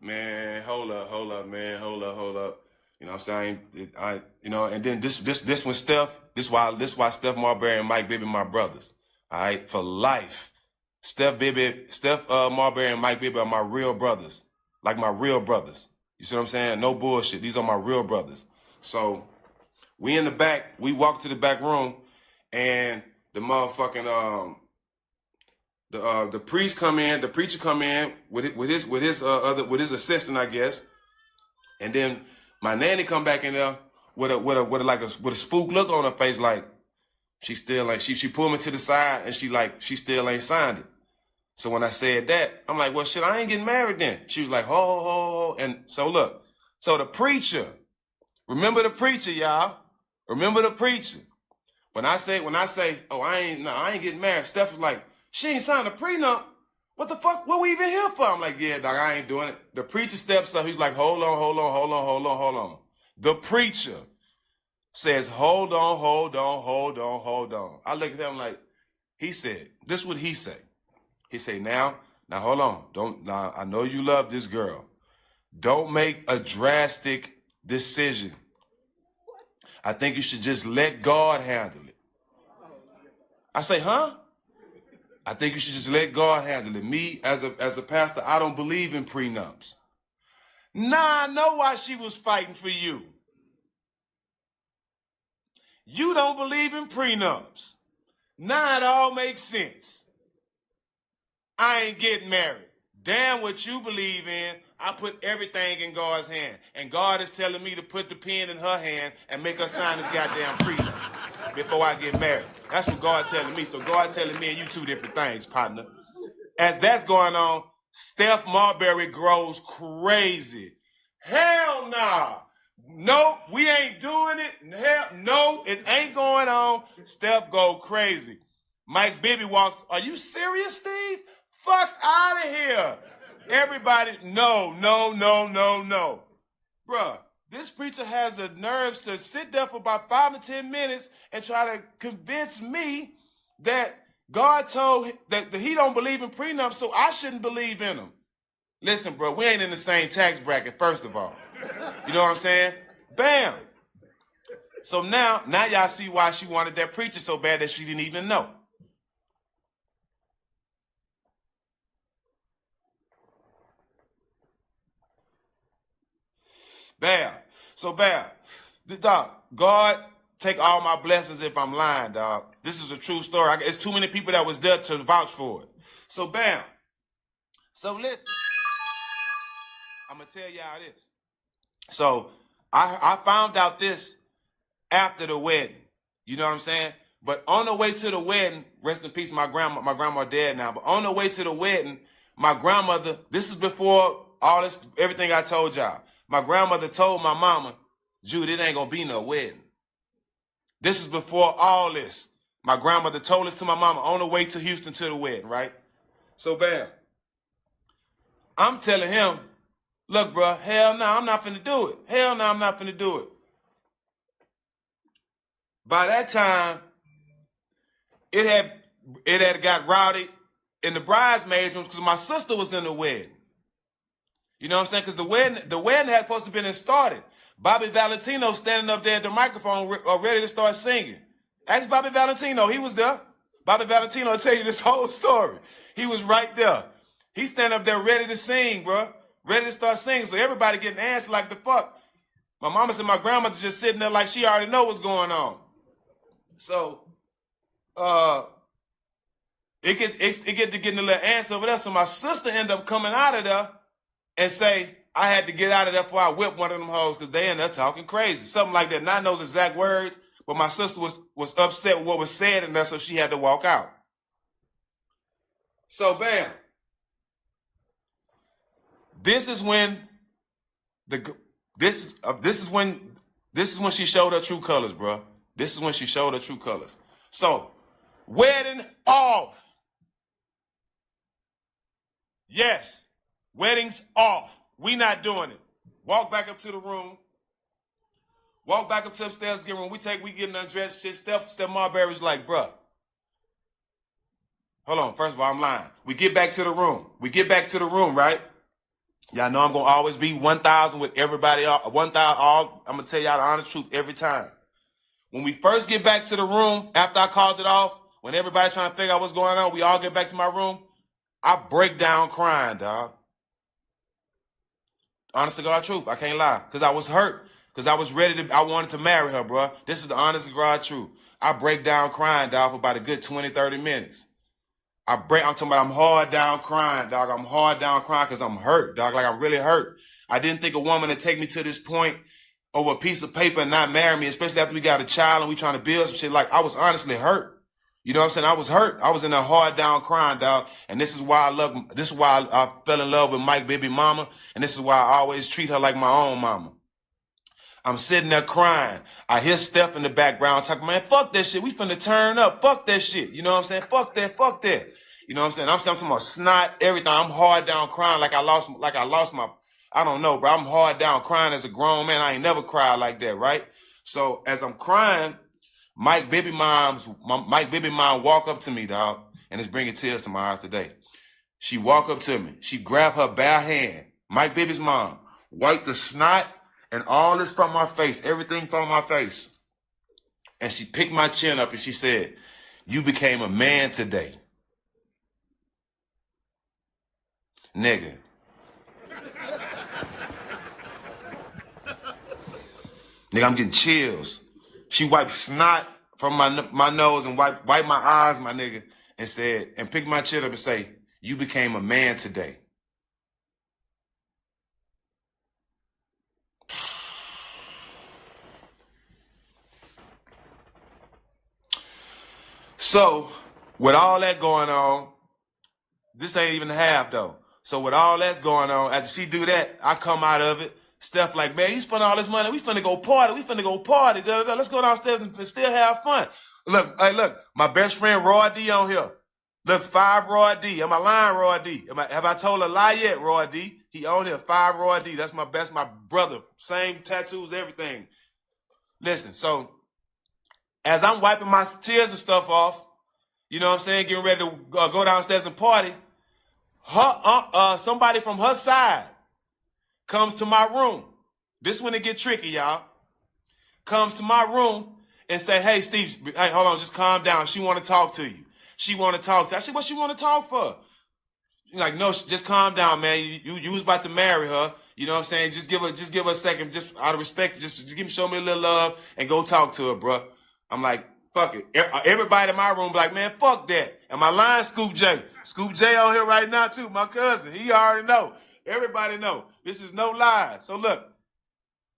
man, hold up, man, hold up. You know what I'm saying? And then this one, Steph, this why Steph Marbury and Mike Bibby my brothers. All right, for life. Steph Marbury and Mike Bibby are my real brothers. Like my real brothers. You see what I'm saying? No bullshit. These are my real brothers. So we in the back, we walk to the back room, and the motherfucking the priest come in, the preacher come in with his assistant, I guess, and then my nanny come back in there with a spook look on her face, like she still ain't. She pulled me to the side and she still ain't signed it. So when I said that, I'm like, well, shit, I ain't getting married then. She was like, ho, and so look, so the preacher, remember the preacher, y'all, remember the preacher. When I say, oh, I ain't getting married. Steph was like, she ain't signed a prenup. What the fuck? What we even here for? I'm like, yeah, dog, I ain't doing it. The preacher steps up. He's like, hold on. The preacher says, hold on. I look at him like, he said, this is what he said. He said, now hold on. I know you love this girl. Don't make a drastic decision. I think you should just let God handle it. I say, huh? I think you should just let God handle it. Me, as a pastor, I don't believe in prenups. Nah, I know why she was fighting for you. You don't believe in prenups. Nah, it all makes sense. I ain't getting married. Damn what you believe in. I put everything in God's hand. And God is telling me to put the pen in her hand and make her sign this goddamn prenup before I get married. That's what God's telling me. So God telling me and you two different things, partner. As that's going on, Steph Marbury grows crazy. Hell nah. No, we ain't doing it. Hell no, it ain't going on. Steph go crazy. Mike Bibby walks, are you serious, Steve? Fuck out of here. Everybody, no. Bruh, this preacher has the nerves to sit there for about 5 to 10 minutes and try to convince me that God told that he don't believe in prenups, so I shouldn't believe in them. Listen, bro, we ain't in the same tax bracket, first of all. You know what I'm saying? Bam. So now y'all see why she wanted that preacher so bad that she didn't even know. Bam. So bam. Dog, God take all my blessings if I'm lying, dog. This is a true story. It's too many people that was there to vouch for it. So bam. So listen. I'm going to tell y'all this. So I found out this after the wedding. You know what I'm saying? But on the way to the wedding, rest in peace, my grandma dead now, but on the way to the wedding, my grandmother, this is before all this, everything I told y'all. My grandmother told my mama, Jude, it ain't going to be no wedding. This is before all this. My grandmother told this to my mama on the way to Houston to the wedding, right? So bam. I'm telling him, look, bro, hell no, I'm not finna do it. Hell no, I'm not finna do it. By that time, it had got rowdy in the bridesmaids' rooms because my sister was in the wedding. You know what I'm saying? Because the wedding had supposed to been started. Bobby Valentino standing up there at the microphone ready to start singing. Ask Bobby Valentino. He was there. Bobby Valentino will tell you this whole story. He was right there. He's standing up there ready to sing, bro. Ready to start singing. So everybody getting answered like the fuck. My mama and my grandmother just sitting there like she already know what's going on. So, it get to getting a little answer over there. So my sister ended up coming out of there and say, I had to get out of there before I whipped one of them hoes because they ended up talking crazy. Something like that. Not those exact words, but my sister was upset with what was said in there, so she had to walk out. So bam. This is when this is when she showed her true colors, bro. This is when she showed her true colors. So, wedding off. Yes, wedding's off. We not doing it. Walk back up to the room. Walk back up to upstairs, get room. We getting undressed. Shit. Steph Marbury's like, bruh. Hold on. First of all, I'm lying. We get back to the room. Right? Y'all know I'm gonna always be 1,000 with everybody. 1,000. I'm gonna tell y'all the honest truth every time. When we first get back to the room after I called it off, when everybody trying to figure out what's going on, we all get back to my room. I break down crying, dog. Honest to God truth, I can't lie. Because I was hurt. Because I wanted to marry her, bro. This is the honest to God truth. I break down crying, dog, for about a good 20, 30 minutes. I'm talking about I'm hard down crying, dog. I'm hard down crying because I'm hurt, dog. Like I'm really hurt. I didn't think a woman would take me to this point over a piece of paper and not marry me, especially after we got a child and we trying to build some shit. Like I was honestly hurt. You know what I'm saying? I was hurt. I was in a hard down crying, dog. And this is why I fell in love with Mike Baby Mama. And this is why I always treat her like my own mama. I'm sitting there crying. I hear Steph in the background talking, man, fuck that shit. We finna turn up. Fuck that shit. You know what I'm saying? Fuck that. You know what I'm saying? I'm talking about snot, everything. I'm hard down crying like I lost my, I don't know, bro. I'm hard down crying as a grown man. I ain't never cried like that, right? So as I'm crying, Mike Baby Mom walk up to me, dog, and it's bringing tears to my eyes today. She walk up to me. She grab her bare hand, Mike Baby's mom, wipe the snot and all this from my face, everything from my face. And she picked my chin up and she said, you became a man today. Nigga. Nigga, I'm getting chills. She wiped snot from my nose and wiped my eyes, my nigga, and said, and picked my chin up and say, You became a man today. So, with all that going on, this ain't even the half though. So with all that's going on, after she do that, I come out of it. Steph like, man, you spend all this money. We finna go party. We finna go party. Da, da, da. Let's go downstairs and still have fun. Look, hey, look, my best friend Roy D on here. Look, 5 Roy D. Am I lying, Roy D? Have I told a lie yet, Roy D? He on here, 5 Roy D. That's my brother. Same tattoos, everything. Listen, so as I'm wiping my tears and stuff off, you know what I'm saying, getting ready to go downstairs and party, somebody from her side comes to my room. This when it get tricky, y'all. Comes to my room and say, hey, Steve, hey, hold on, just calm down. She want to talk to you. She want to talk to you. I said, what she want to talk for? You're like, no, just calm down, man. You was about to marry her. You know what I'm saying? Just give her a second, just out of respect. Just show me a little love and go talk to her, bro. I'm like, fuck it. Everybody in my room be like, man, fuck that. Am I lying, Scoop J? Scoop J on here right now, too. My cousin. He already know. Everybody know. This is no lie. So look,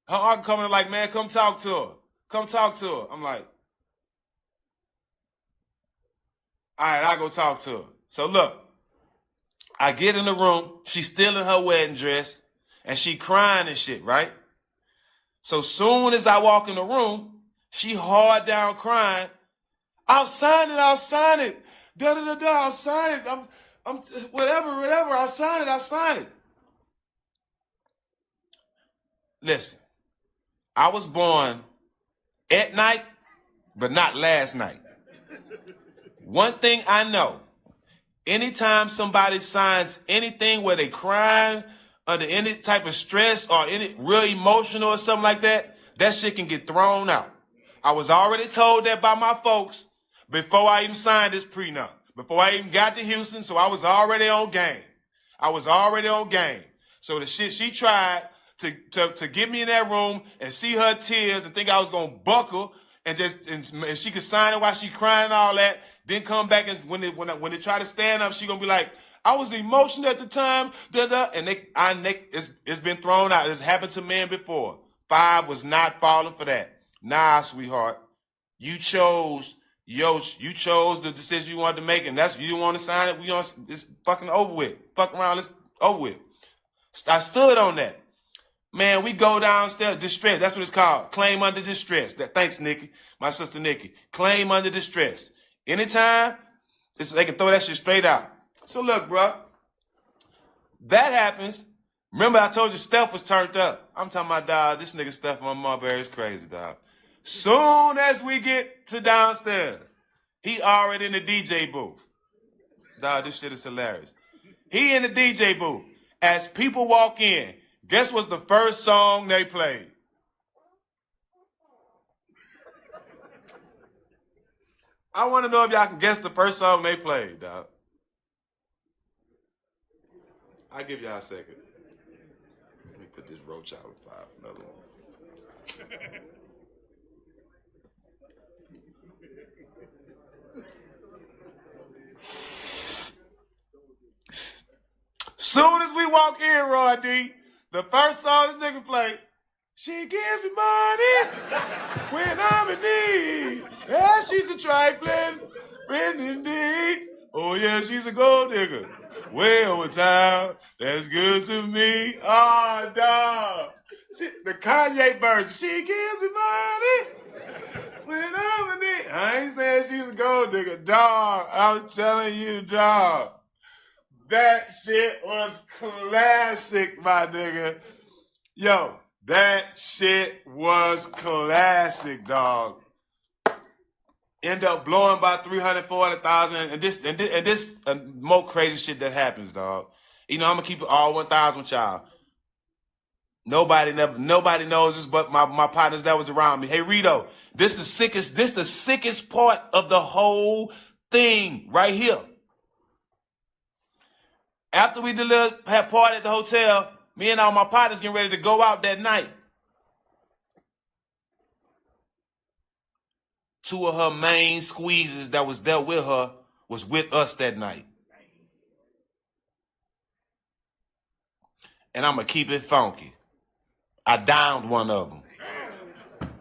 her uncle coming like, man, come talk to her. Come talk to her. I'm like, all right, I'll go talk to her. So look, I get in the room. She's still in her wedding dress, and she crying and shit, right? So soon as I walk in the room, she hard down crying. I'll sign it. Da-da-da-da, I'll sign it. I'm whatever, I'll sign it. Listen, I was born at night, but not last night. One thing I know, anytime somebody signs anything where they crying under any type of stress or any real emotional or something like that, that shit can get thrown out. I was already told that by my folks before I even signed this prenup, before I even got to Houston, so I was already on game. So the shit she tried to get me in that room and see her tears and think I was gonna buckle and she could sign it while she crying and all that, then come back and when they try to stand up, she gonna be like, I was emotional at the time, and it's been thrown out. It's happened to men before. 5 was not falling for that. Nah, sweetheart, you chose the decision you wanted to make, and you didn't want to sign it. It's fucking over with. Fuck around, it's over with. I stood on that. Man, we go downstairs, distress. That's what it's called. Claim under distress. Thanks, Nikki, my sister Nikki. Claim under distress. Anytime, they can throw that shit straight out. So look, bro, that happens. Remember I told you Steph was turned up. I'm talking about, dog, this nigga Steph on Marbury is crazy, dog. Soon as we get to downstairs, he already in the DJ booth. Dog, this shit is hilarious. He in the DJ booth. As people walk in, guess what's the first song they played? I want to know if y'all can guess the first song they played, dog. I'll give y'all a second. Let me put this roach out with 5. Another one. Soon as we walk in, Roy D, the first song this nigga played, she gives me money when I'm in need. Yeah, she's a trifling friend indeed. Oh yeah, she's a gold digger. Way over time, that's good to me. Oh, dog. The Kanye version, she gives me money when I'm in need. I ain't saying she's a gold digger, dog. I'm telling you, dog. That shit was classic, my nigga. Yo, that shit was classic, dog. End up blowing by 340,000, and this more crazy shit that happens, dog. You know, I'm gonna keep it all 1,000 with y'all. Nobody knows this but my partners that was around me. Hey Rito, this the sickest part of the whole thing right here. After we had party at the hotel, me and all my partners getting ready to go out that night. 2 of her main squeezes that was there with her was with us that night. and I'm going to keep it funky. I downed one of them.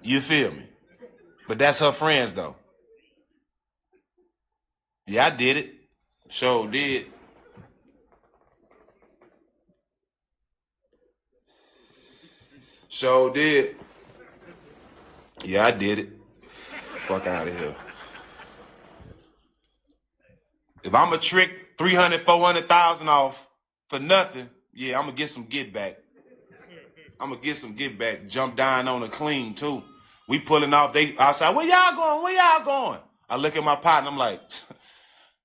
You feel me? But that's her friends, though. Yeah, I did it. Sure did. Sure did. Yeah, I did it. Fuck out of here. If I'm going to trick 300, 400,000 off for nothing, yeah, I'm going to get some get back. I'm going to get some get back. Jump down on a clean, too. We pulling off. They outside, where y'all going? Where y'all going? I look at my partner, I'm like,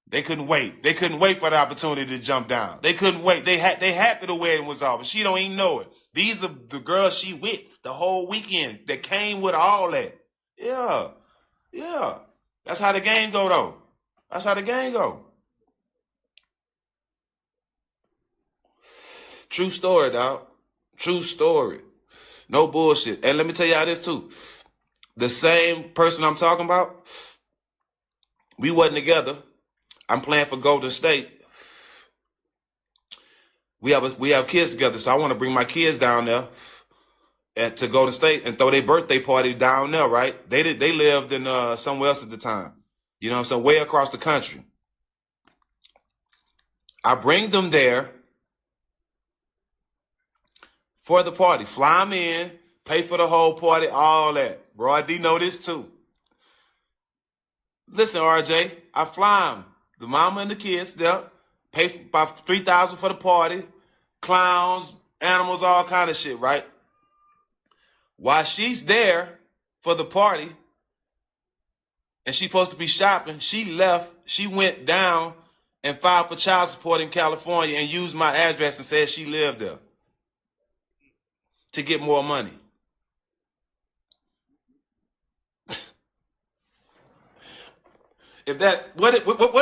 they couldn't wait. They couldn't wait for the opportunity to jump down. They couldn't wait. They happy the wedding was over. She don't even know it. These are the girls she with the whole weekend that came with all that. Yeah. Yeah. That's how the game go, though. That's how the game go. True story, dog. True story. No bullshit. And let me tell y'all this, too. The same person I'm talking about, we wasn't together. I'm playing for Golden State. We have kids together, so I want to bring my kids down there and to Golden State and throw their birthday party down there, right? They lived in somewhere else at the time. You know what I'm saying? Way across the country. I bring them there for the party. Fly them in, pay for the whole party, all that. Bro, D know this too. Listen, RJ, I fly them. The mama and the kids there. Pay for about $3,000 for the party. Clowns, animals, all kind of shit, right? While she's there for the party and she's supposed to be shopping, she left. She went down and filed for child support in California and used my address and said she lived there to get more money. If that, what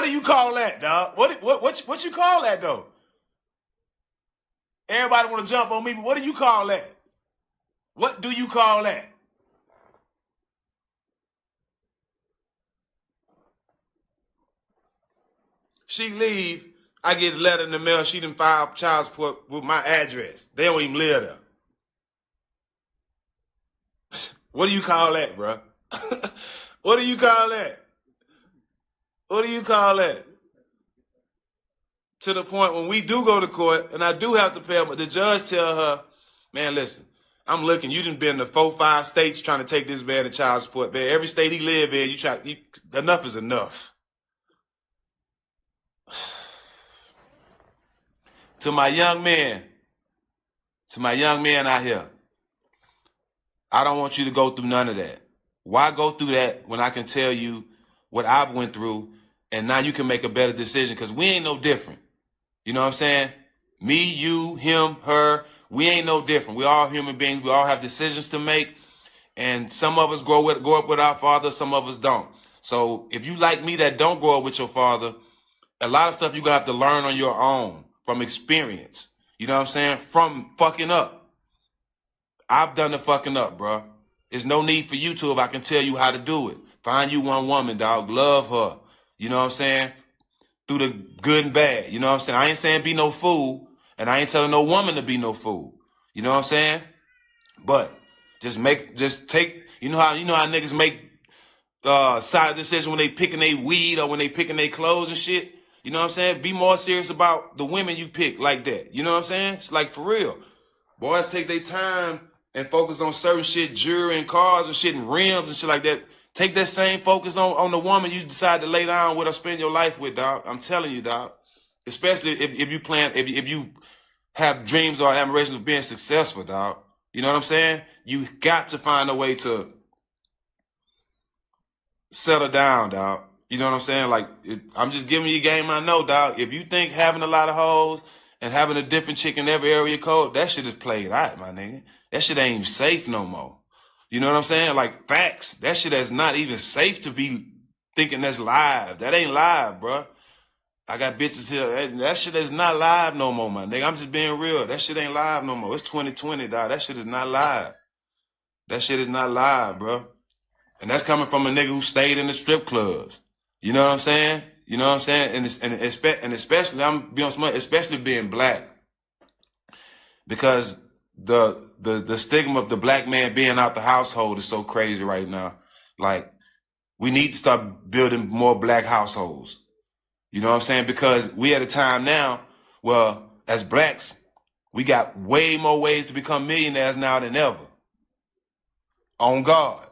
do you call that, dog? What you call that, though? Everybody want to jump on me, but what do you call that? What do you call that? She leave, I get a letter in the mail, she done filed child support with my address. They don't even live there. What do you call that, bro? What do you call that? What do you call that? To the point when we do go to court, and I do have to pay her, but the judge tell her, man, listen, I'm looking, you done been to 4, 5 states trying to take this man to child support. Man, every state he live in, enough is enough. To my young man out here, I don't want you to go through none of that. Why go through that when I can tell you what I've went through, and now you can make a better decision, because we ain't no different. You know what I'm saying? Me, you, him, her, we ain't no different. We all human beings. We all have decisions to make, and some of us grow up with our father, some of us don't. So if you like me that don't grow up with your father, a lot of stuff you're going to have to learn on your own from experience. You know what I'm saying? From fucking up. I've done the fucking up, bro. There's no need for you to if I can tell you how to do it. Find you one woman, dog. Love her. You know what I'm saying? Through the good and bad. You know what I'm saying? I ain't saying be no fool, and I ain't telling no woman to be no fool. You know what I'm saying? But just take, you know how niggas make side decisions when they picking their weed or when they picking their clothes and shit. You know what I'm saying? Be more serious about the women you pick like that. You know what I'm saying? It's like for real. Boys take their time and focus on certain shit, jewelry and cars and shit and rims and shit like that. Take that same focus on the woman you decide to lay down with or spend your life with, dog. I'm telling you, dog. Especially if you have dreams or admirations of being successful, dog. You know what I'm saying? You got to find a way to settle down, dog. You know what I'm saying? Like, I'm just giving you a game I know, dog. If you think having a lot of hoes and having a different chick in every area code, that shit is played out, my nigga. That shit ain't even safe no more. You know what I'm saying? Like, facts. That shit is not even safe to be thinking that's live. That ain't live, bro. I got bitches here. That shit is not live no more, my nigga. I'm just being real. That shit ain't live no more. It's 2020, dog. That shit is not live. That shit is not live, bro. And that's coming from a nigga who stayed in the strip clubs. You know what I'm saying? You know what I'm saying? And especially, I'm being smart, especially being black. because the stigma of the black man being out the household is so crazy right now. Like, we need to start building more black households. You know what I'm saying? Because we at a time now where, as blacks, we got way more ways to become millionaires now than ever. On God.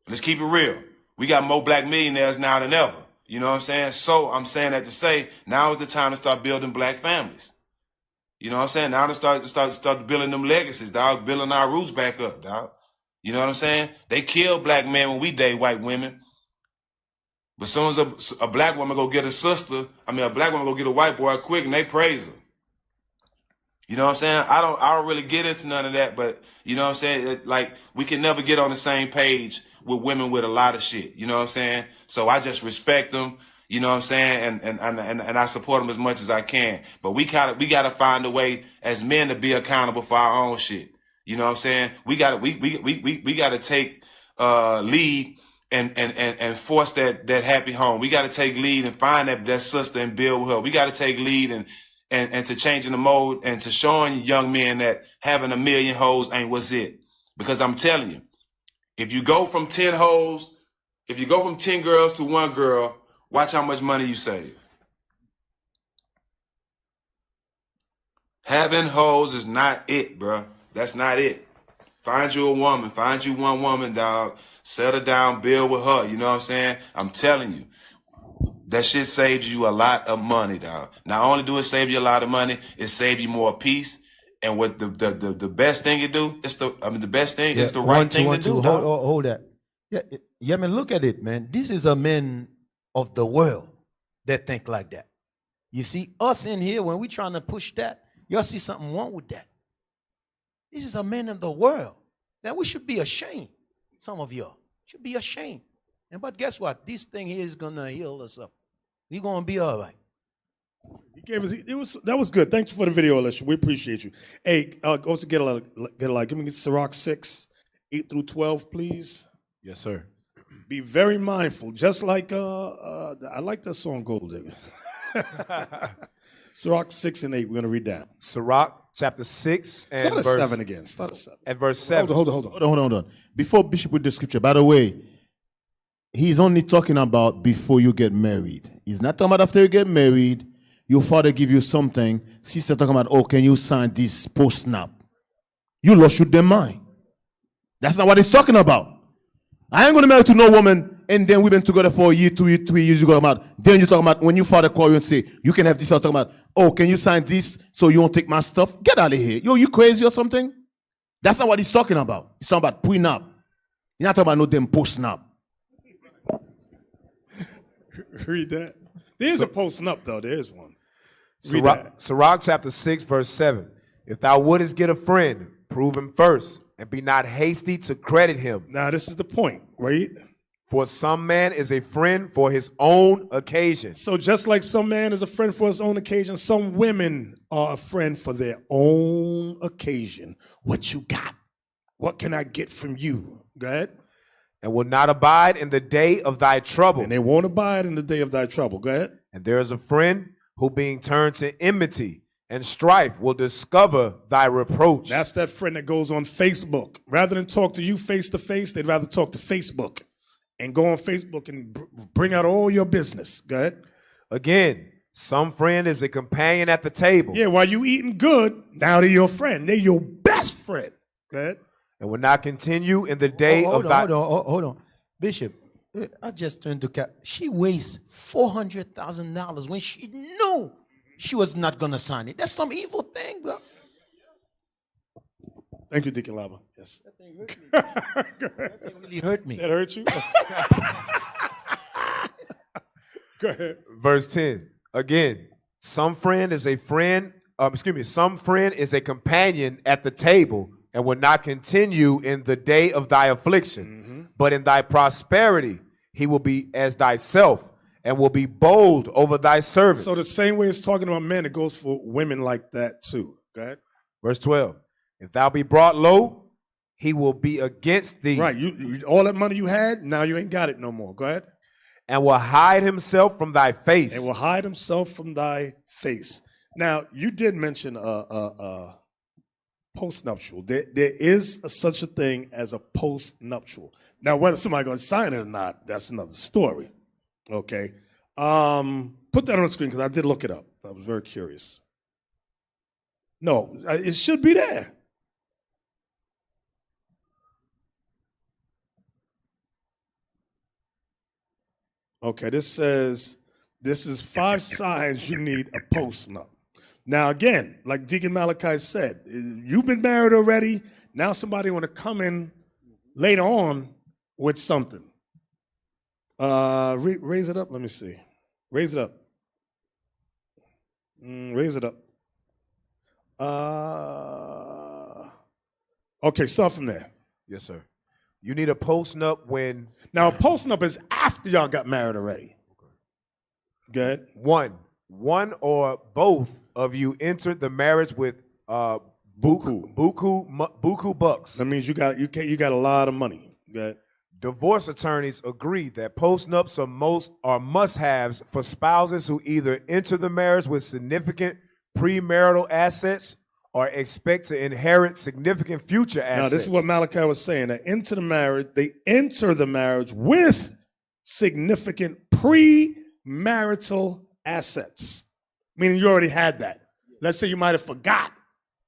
Let's keep it real. We got more black millionaires now than ever. You know what I'm saying? So I'm saying that to say, now is the time to start building black families. You know what I'm saying? Now to start building them legacies, dog, building our roots back up, dog. You know what I'm saying? They kill black men when we date white women. But as soon as a black woman go get a black woman go get a white boy quick and they praise her. You know what I'm saying? I don't really get into none of that, but you know what I'm saying? Like, we can never get on the same page with women with a lot of shit. You know what I'm saying? So I just respect them. You know what I'm saying? And I support them as much as I can. But we gotta find a way as men to be accountable for our own shit. You know what I'm saying? We gotta take lead and force that happy home. We gotta take lead and find that sister and build with her. We gotta take lead and to changing the mode and to showing young men that having a million hoes ain't what's it. Because I'm telling you, if you go from 10 hoes, if you go from 10 girls to 1 girl, watch how much money you save. Having hoes is not it, bro. That's not it. Find you a woman. Find you one woman, dog. Settle down, build with her. You know what I'm saying? I'm telling you. That shit saves you a lot of money, dog. Not only do it save you a lot of money, it saves you more peace. And what the best thing you do, it's the best thing is the right thing to do. Hold that. Yeah, man, look at it, man. This is a man of the world that think like that. You see, us in here, when we trying to push that, y'all see something wrong with that. This is a man of the world that we should be ashamed. Some of y'all should be ashamed. But guess what? This thing here is going to heal us up. We're going to be all right. That was good. Thank you for the video, Alicia. We appreciate you. Hey, also give me Sirach 6, 8 through 12, please. Yes, sir. Be very mindful. Just like I like that song Gold Digger. Sirach 6 and 8. We're gonna read that. Sirach chapter 6 and Start at verse 7 again. Start at 7. At verse 7. Hold on. Before Bishop with the scripture, by the way, he's only talking about before you get married. He's not talking about after you get married. Your father give you something. Sister talking about, oh, can you sign this post-snap? You lost your mind. That's not what he's talking about. I ain't going to marry to no woman, and then we've been together for a year, 2 years, 3 years. You go about. Then you're talking about when your father call you and say, you can have this. I'm talking about, oh, can you sign this so you won't take my stuff? Get out of here. Yo, you crazy or something? That's not what he's talking about. He's talking about prenup. He's not talking about no damn post-snap. Read that. There's a post-snap, though. There is one. Sirach chapter 6, verse 7. If thou wouldest get a friend, prove him first, and be not hasty to credit him. Now, this is the point, right? For some man is a friend for his own occasion. So just like some man is a friend for his own occasion, some women are a friend for their own occasion. What you got? What can I get from you? Go ahead. And will not abide in the day of thy trouble. And they won't abide in the day of thy trouble. Go ahead. And there is a friend who being turned to enmity and strife will discover thy reproach. That's that friend that goes on Facebook. Rather than talk to you face to face, they'd rather talk to Facebook and go on Facebook and bring out all your business. Go ahead. Again, some friend is a companion at the table. Yeah, while you eating good, now they're your friend. They're your best friend. Go ahead. And will not continue in the day of thy... Hold on. Bishop, I just turned to cap. She wastes $400,000 when she knew she was not going to sign it. That's some evil thing, bro. Thank you, Deacon Lava. Yes. That thing hurt me. That thing really hurt me. That hurt you? Go ahead. Verse 10. Again, some friend is a friend, some friend is a companion at the table and will not continue in the day of thy affliction. But in thy prosperity, he will be as thyself and will be bold over thy service. So the same way it's talking about men, it goes for women like that too. Go ahead. Verse 12. If thou be brought low, he will be against thee. Right. You all that money you had, now you ain't got it no more. Go ahead. And will hide himself from thy face. And will hide himself from thy face. Now, you did mention postnuptial. There is such a thing as a postnuptial. Now, whether somebody's going to sign it or not, that's another story. Okay. Put that on the screen because I did look it up. I was very curious. No, it should be there. Okay, this says, this is 5 signs you need a postnup. Now, again, like Deacon Malachi said, you've been married already. Now somebody want to come in later on with something. Raise it up. Let me see. Raise it up. Raise it up. Okay, start from there. Yes, sir. You need a postnup when... Now, a postnup is after y'all got married already. Good. One or both of you entered the marriage with buku bucks. That means you got a lot of money. Good. Divorce attorneys agree that postnups are must-haves for spouses who either enter the marriage with significant premarital assets or expect to inherit significant future assets. Now, this is what Malachi was saying. They enter the marriage with significant premarital assets, meaning you already had that. Let's say you might have forgot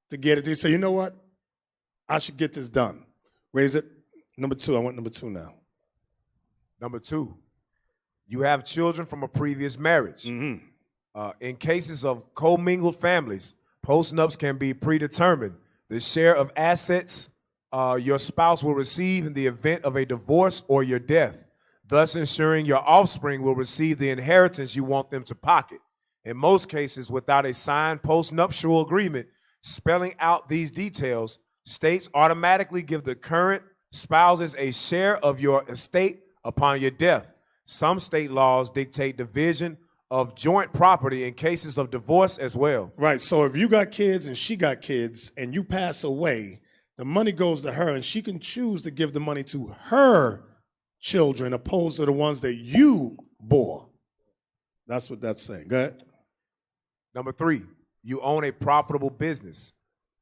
to get it. You say, you know what? I should get this done. Raise it. Number 2. I want number 2 now. Number 2, you have children from a previous marriage. Mm-hmm. In cases of commingled families, postnups can be predetermined. The share of assets your spouse will receive in the event of a divorce or your death, thus ensuring your offspring will receive the inheritance you want them to pocket. In most cases, without a signed postnuptial agreement spelling out these details, states automatically give the current spouses a share of your estate upon your death. Some state laws dictate division of joint property in cases of divorce as well. Right, so if you got kids and she got kids and you pass away, the money goes to her and she can choose to give the money to her children opposed to the ones that you bore. That's what that's saying. Go ahead. Number 3, you own a profitable business.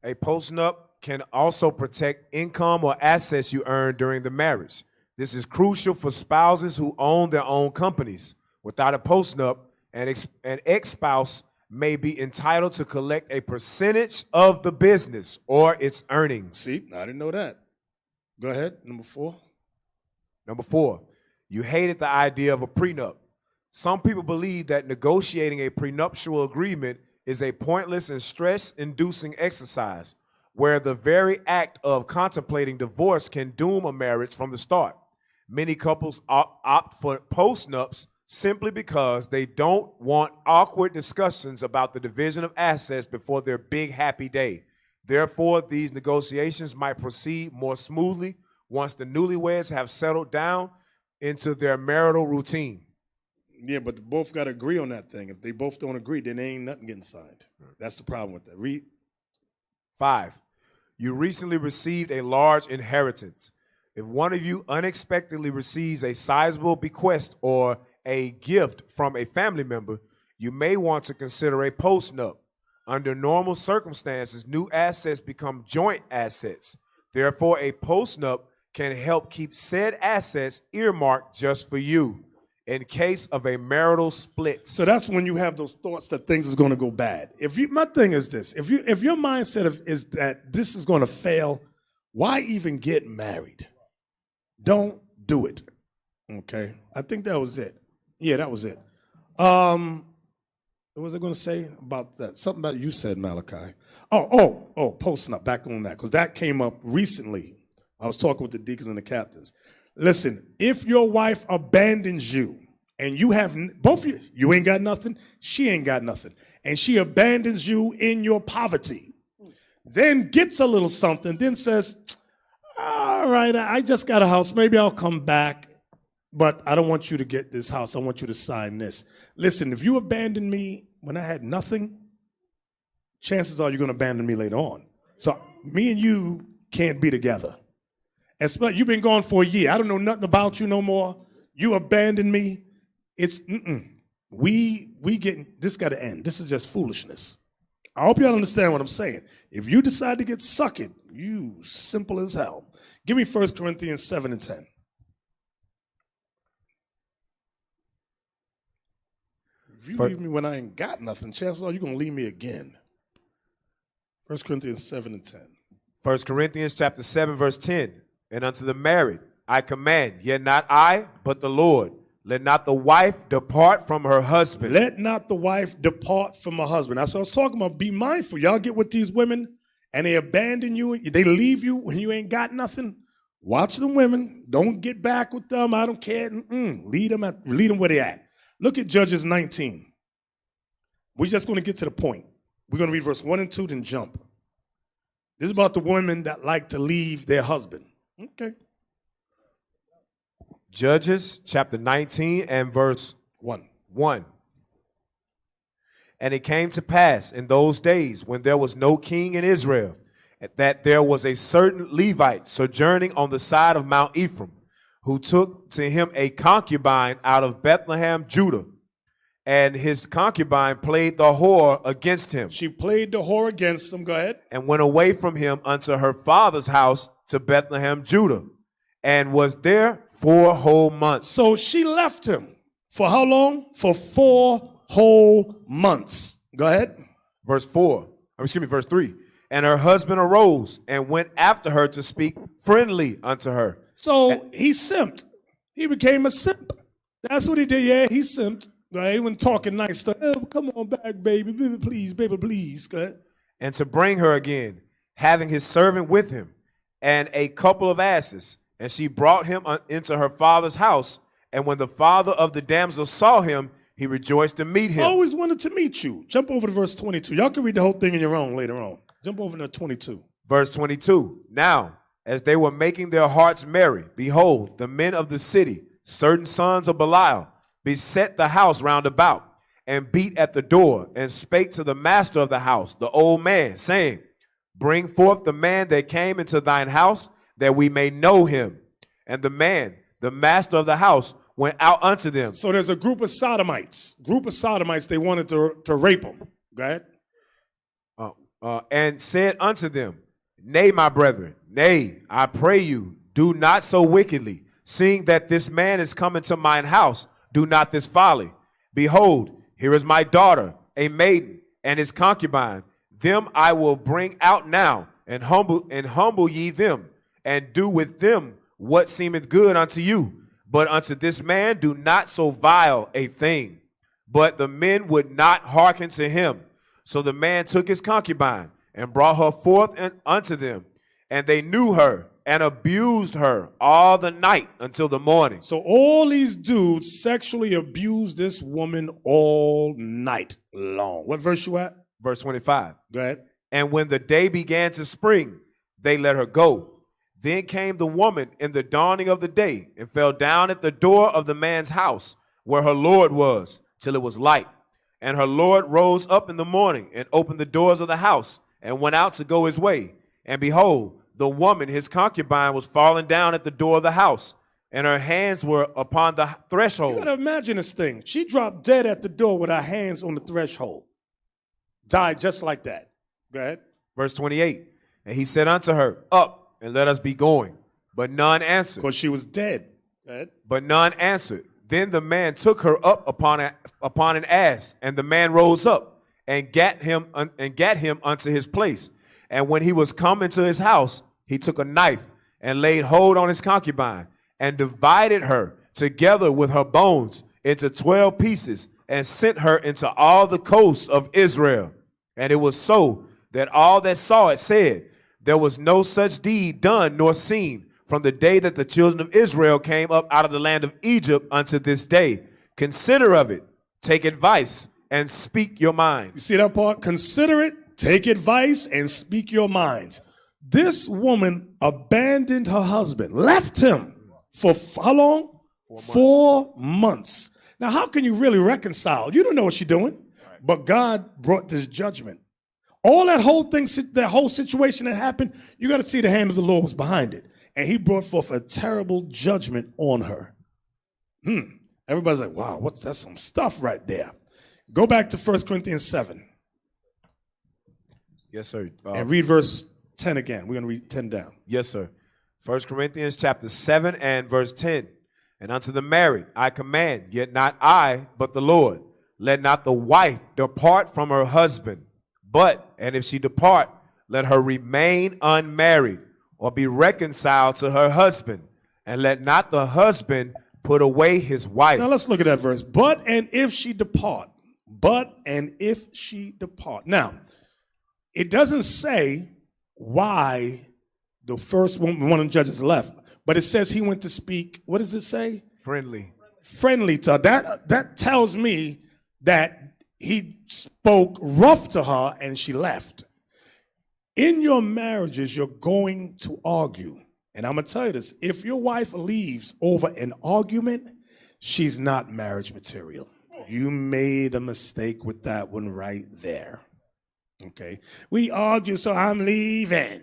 A postnup can also protect income or assets you earn during the marriage. This is crucial for spouses who own their own companies. Without a postnup, an ex-spouse may be entitled to collect a percentage of the business or its earnings. See, I didn't know that. Go ahead, number 4. Number 4, you hated the idea of a prenup. Some people believe that negotiating a prenuptial agreement is a pointless and stress-inducing exercise, where the very act of contemplating divorce can doom a marriage from the start. Many couples opt for postnups simply because they don't want awkward discussions about the division of assets before their big happy day. Therefore, these negotiations might proceed more smoothly once the newlyweds have settled down into their marital routine. Yeah, but they both got to agree on that thing. If they both don't agree, then there ain't nothing getting signed. That's the problem with that. Read. 5, you recently received a large inheritance. If one of you unexpectedly receives a sizable bequest or a gift from a family member, you may want to consider a postnup. Under normal circumstances, new assets become joint assets. Therefore, a postnup can help keep said assets earmarked just for you in case of a marital split. So that's when you have those thoughts that things is going to go bad. My thing is this: if your mindset is that this is going to fail, why even get married? Don't do it. Okay, I think that was it. Yeah, that was it. What was I going to say about that? Something about you said, Malachi. Oh, postnup. Back on that because that came up recently. I was talking with the deacons and the captains. Listen, if your wife abandons you and you have both of you ain't got nothing, she ain't got nothing, and she abandons you in your poverty, then gets a little something, then says, all right, I just got a house. Maybe I'll come back, but I don't want you to get this house. I want you to sign this. Listen, if you abandon me when I had nothing, chances are you're going to abandon me later on. So me and you can't be together. And you've been gone for a year. I don't know nothing about you no more. You abandoned me. It's we getting this got to end. This is just foolishness. I hope y'all understand what I'm saying. If you decide to get suckered, you simple as hell. Give me 1 Corinthians 7 and 10. If you leave me when I ain't got nothing, chances are you're going to leave me again. 1 Corinthians 7 and 10. 1 Corinthians chapter 7, verse 10. And unto the married I command, yet not I, but the Lord. Let not the wife depart from her husband. Let not the wife depart from her husband. That's what I was talking about. Be mindful. Y'all get with these women and they abandon you. They leave you when you ain't got nothing. Watch the women. Don't get back with them. I don't care. Lead them where they at. Look at Judges 19. We're just going to get to the point. We're going to read verse 1 and 2, then jump. This is about the women that like to leave their husband. Okay. Judges chapter 19 and verse 1. And it came to pass in those days when there was no king in Israel, that there was a certain Levite sojourning on the side of Mount Ephraim, who took to him a concubine out of Bethlehem, Judah. And his concubine played the whore against him. She played the whore against him. Go ahead. And went away from him unto her father's house to Bethlehem, Judah, and was there 4 whole months. So she left him. For how long? For 4 whole months. Go ahead. Verse 3. And her husband arose and went after her to speak friendly unto her. So he simped. He became a simp. That's what he did. Yeah, he simped. Right? He wasn't talking nice stuff. Oh, come on back, baby. Baby, please. Baby, please. Go ahead. And to bring her again, having his servant with him, and a couple of asses. And she brought him into her father's house. And when the father of the damsel saw him, he rejoiced to meet him. I always wanted to meet you. Jump over to verse 22. Y'all can read the whole thing in your own later on. Jump over to 22. Verse 22. Now, as they were making their hearts merry, behold, the men of the city, certain sons of Belial, beset the house round about, and beat at the door, and spake to the master of the house, the old man, saying, Bring forth the man that came into thine house, that we may know him. And the man, the master of the house, went out unto them. So there's a group of sodomites. They wanted to rape him. Go ahead. And said unto them, Nay, my brethren, nay, I pray you, do not so wickedly. Seeing that this man is come into mine house, do not this folly. Behold, here is my daughter, a maiden, and his concubine. Them I will bring out now, and humble ye them, and do with them what seemeth good unto you. But unto this man do not so vile a thing. But the men would not hearken to him. So the man took his concubine and brought her forth unto them. And they knew her and abused her all the night until the morning. So all these dudes sexually abused this woman all night long. What verse you at? Verse 25. Go ahead. And when the day began to spring, they let her go. Then came the woman in the dawning of the day and fell down at the door of the man's house where her Lord was, till it was light. And her Lord rose up in the morning and opened the doors of the house and went out to go his way. And behold, the woman, his concubine, was fallen down at the door of the house, and her hands were upon the threshold. You gotta imagine this thing. She dropped dead at the door with her hands on the threshold. Died just like that. Go ahead. Verse 28. And he said unto her, Up, and let us be going. But none answered. Because she was dead. Go ahead. But none answered. Then the man took her up upon an ass, and the man rose up and gat him unto his place. And when he was come into his house, he took a knife and laid hold on his concubine and divided her together with her bones into 12 pieces and sent her into all the coasts of Israel. And it was so that all that saw it said, there was no such deed done nor seen from the day that the children of Israel came up out of the land of Egypt unto this day. Consider of it, take advice, and speak your minds. You see that part? Consider it, take advice, and speak your minds. This woman abandoned her husband, left him for how long? 4 months. Now, how can you really reconcile? You don't know what she's doing, but God brought this judgment. All that whole thing, that whole situation that happened, you got to see the hand of the Lord was behind it. And he brought forth a terrible judgment on her. Everybody's like, wow, that's some stuff right there. Go back to 1 Corinthians 7. Yes, sir. And read verse 10 again. We're going to read 10 down. Yes, sir. 1 Corinthians chapter 7 and verse 10. And unto the married I command, yet not I, but the Lord. Let not the wife depart from her husband, but, and if she depart, let her remain unmarried, or be reconciled to her husband. And let not the husband put away his wife. Now let's look at that verse. But and if she depart. But and if she depart. Now, it doesn't say why the first one of the judges left, but it says he went to speak. What does it say? Friendly. Friendly to her. That tells me that he spoke rough to her and she left. In your marriages, you're going to argue. And I'm going to tell you this. If your wife leaves over an argument, she's not marriage material. You made a mistake with that one right there. Okay? We argue, so I'm leaving.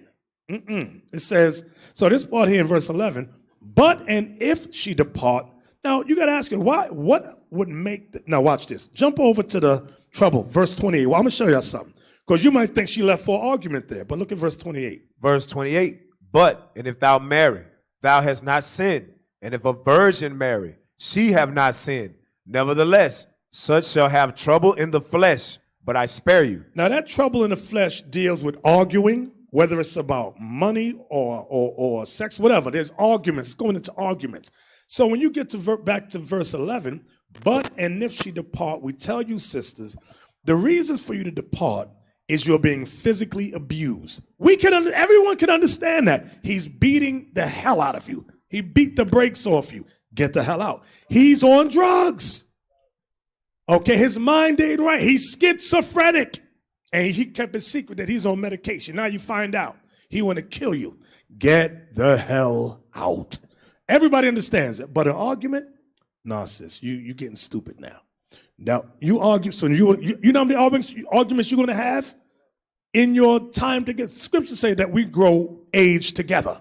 It says, so this part here in verse 11, but and if she depart. Now, you got to ask her, why? What would make, now watch this. Jump over to the trouble, verse 28. Well, I'm going to show you something. Because you might think she left for argument there, but look at verse 28. Verse 28, but, and if thou marry, thou hast not sinned, and if a virgin marry, she have not sinned. Nevertheless, such shall have trouble in the flesh, but I spare you. Now that trouble in the flesh deals with arguing, whether it's about money or sex, whatever. There's arguments, going into arguments. So when you get to back to verse 11, but and if she depart, we tell you, sisters, the reason for you to depart is you're being physically abused. Everyone can understand that. He's beating the hell out of you. He beat the brakes off you. Get the hell out. He's on drugs. Okay, his mind ain't right. He's schizophrenic. And he kept it secret that he's on medication. Now you find out. He want to kill you. Get the hell out. Everybody understands it. But an argument? No, sis, you're getting stupid now. Now, you argue, so you know how many arguments you're going to have in your time to get. Scriptures say that we grow age together.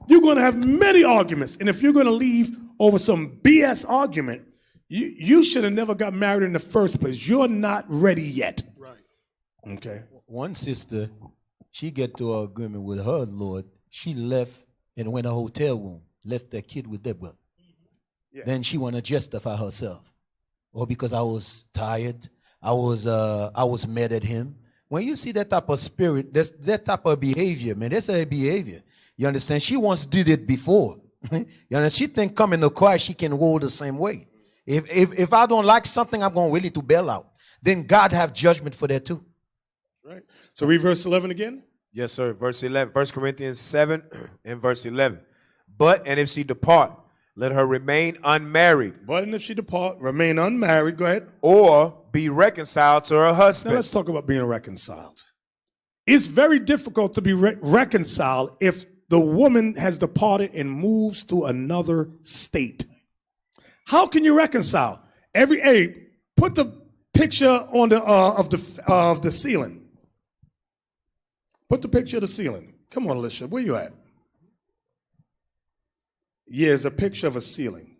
You're going to have many arguments. And if you're going to leave over some BS argument, you should have never got married in the first place. You're not ready yet. Right. Okay. One sister, she get to an agreement with her Lord. She left and went to a hotel room, left that kid with that brother. Yeah. Then she want to justify herself. Or because I was tired, I was mad at him. When you see that type of spirit, that type of behavior, man, that's a behavior. You understand? She once did it before. You understand? She think coming to Christ, she can roll the same way. If I don't like something, I'm going really to bail out. Then God have judgment for that too. Right. So read verse 11 again. Yes, sir. Verse 11. 1 Corinthians 7 and verse 11. But, and if she depart, let her remain unmarried. But and if she depart, remain unmarried. Go ahead. Or be reconciled to her husband. Now let's talk about being reconciled. It's very difficult to be reconciled if the woman has departed and moves to another state. How can you reconcile? Put the picture on the of the ceiling. Put the picture of the ceiling. Come on, Alicia, where you at? Yeah, it's a picture of a ceiling.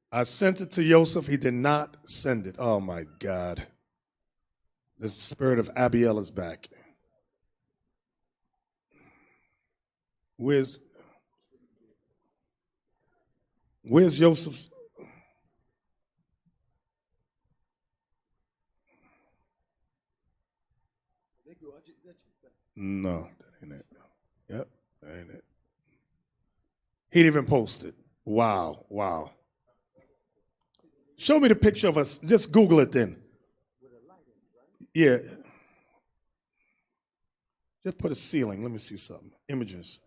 I sent it to Joseph. He did not send it. Oh, my God. The spirit of Abiel is back. Where's Joseph's? No, that ain't it. Yep, that ain't it. He didn't even post it. Wow. Show me the picture of us. Just Google it then. Yeah. Just put a ceiling. Let me see something. Images.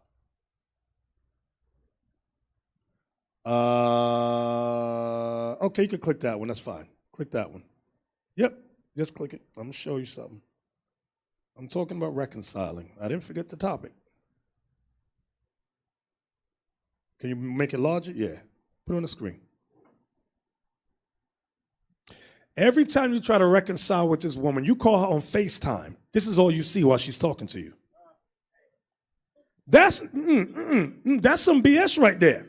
Okay, you can click that one. That's fine. Click that one. Yep, just click it. I'm going to show you something. I'm talking about reconciling. I didn't forget the topic. Can you make it larger? Yeah. Put it on the screen. Every time you try to reconcile with this woman, you call her on FaceTime. This is all you see while she's talking to you. That's some BS right there.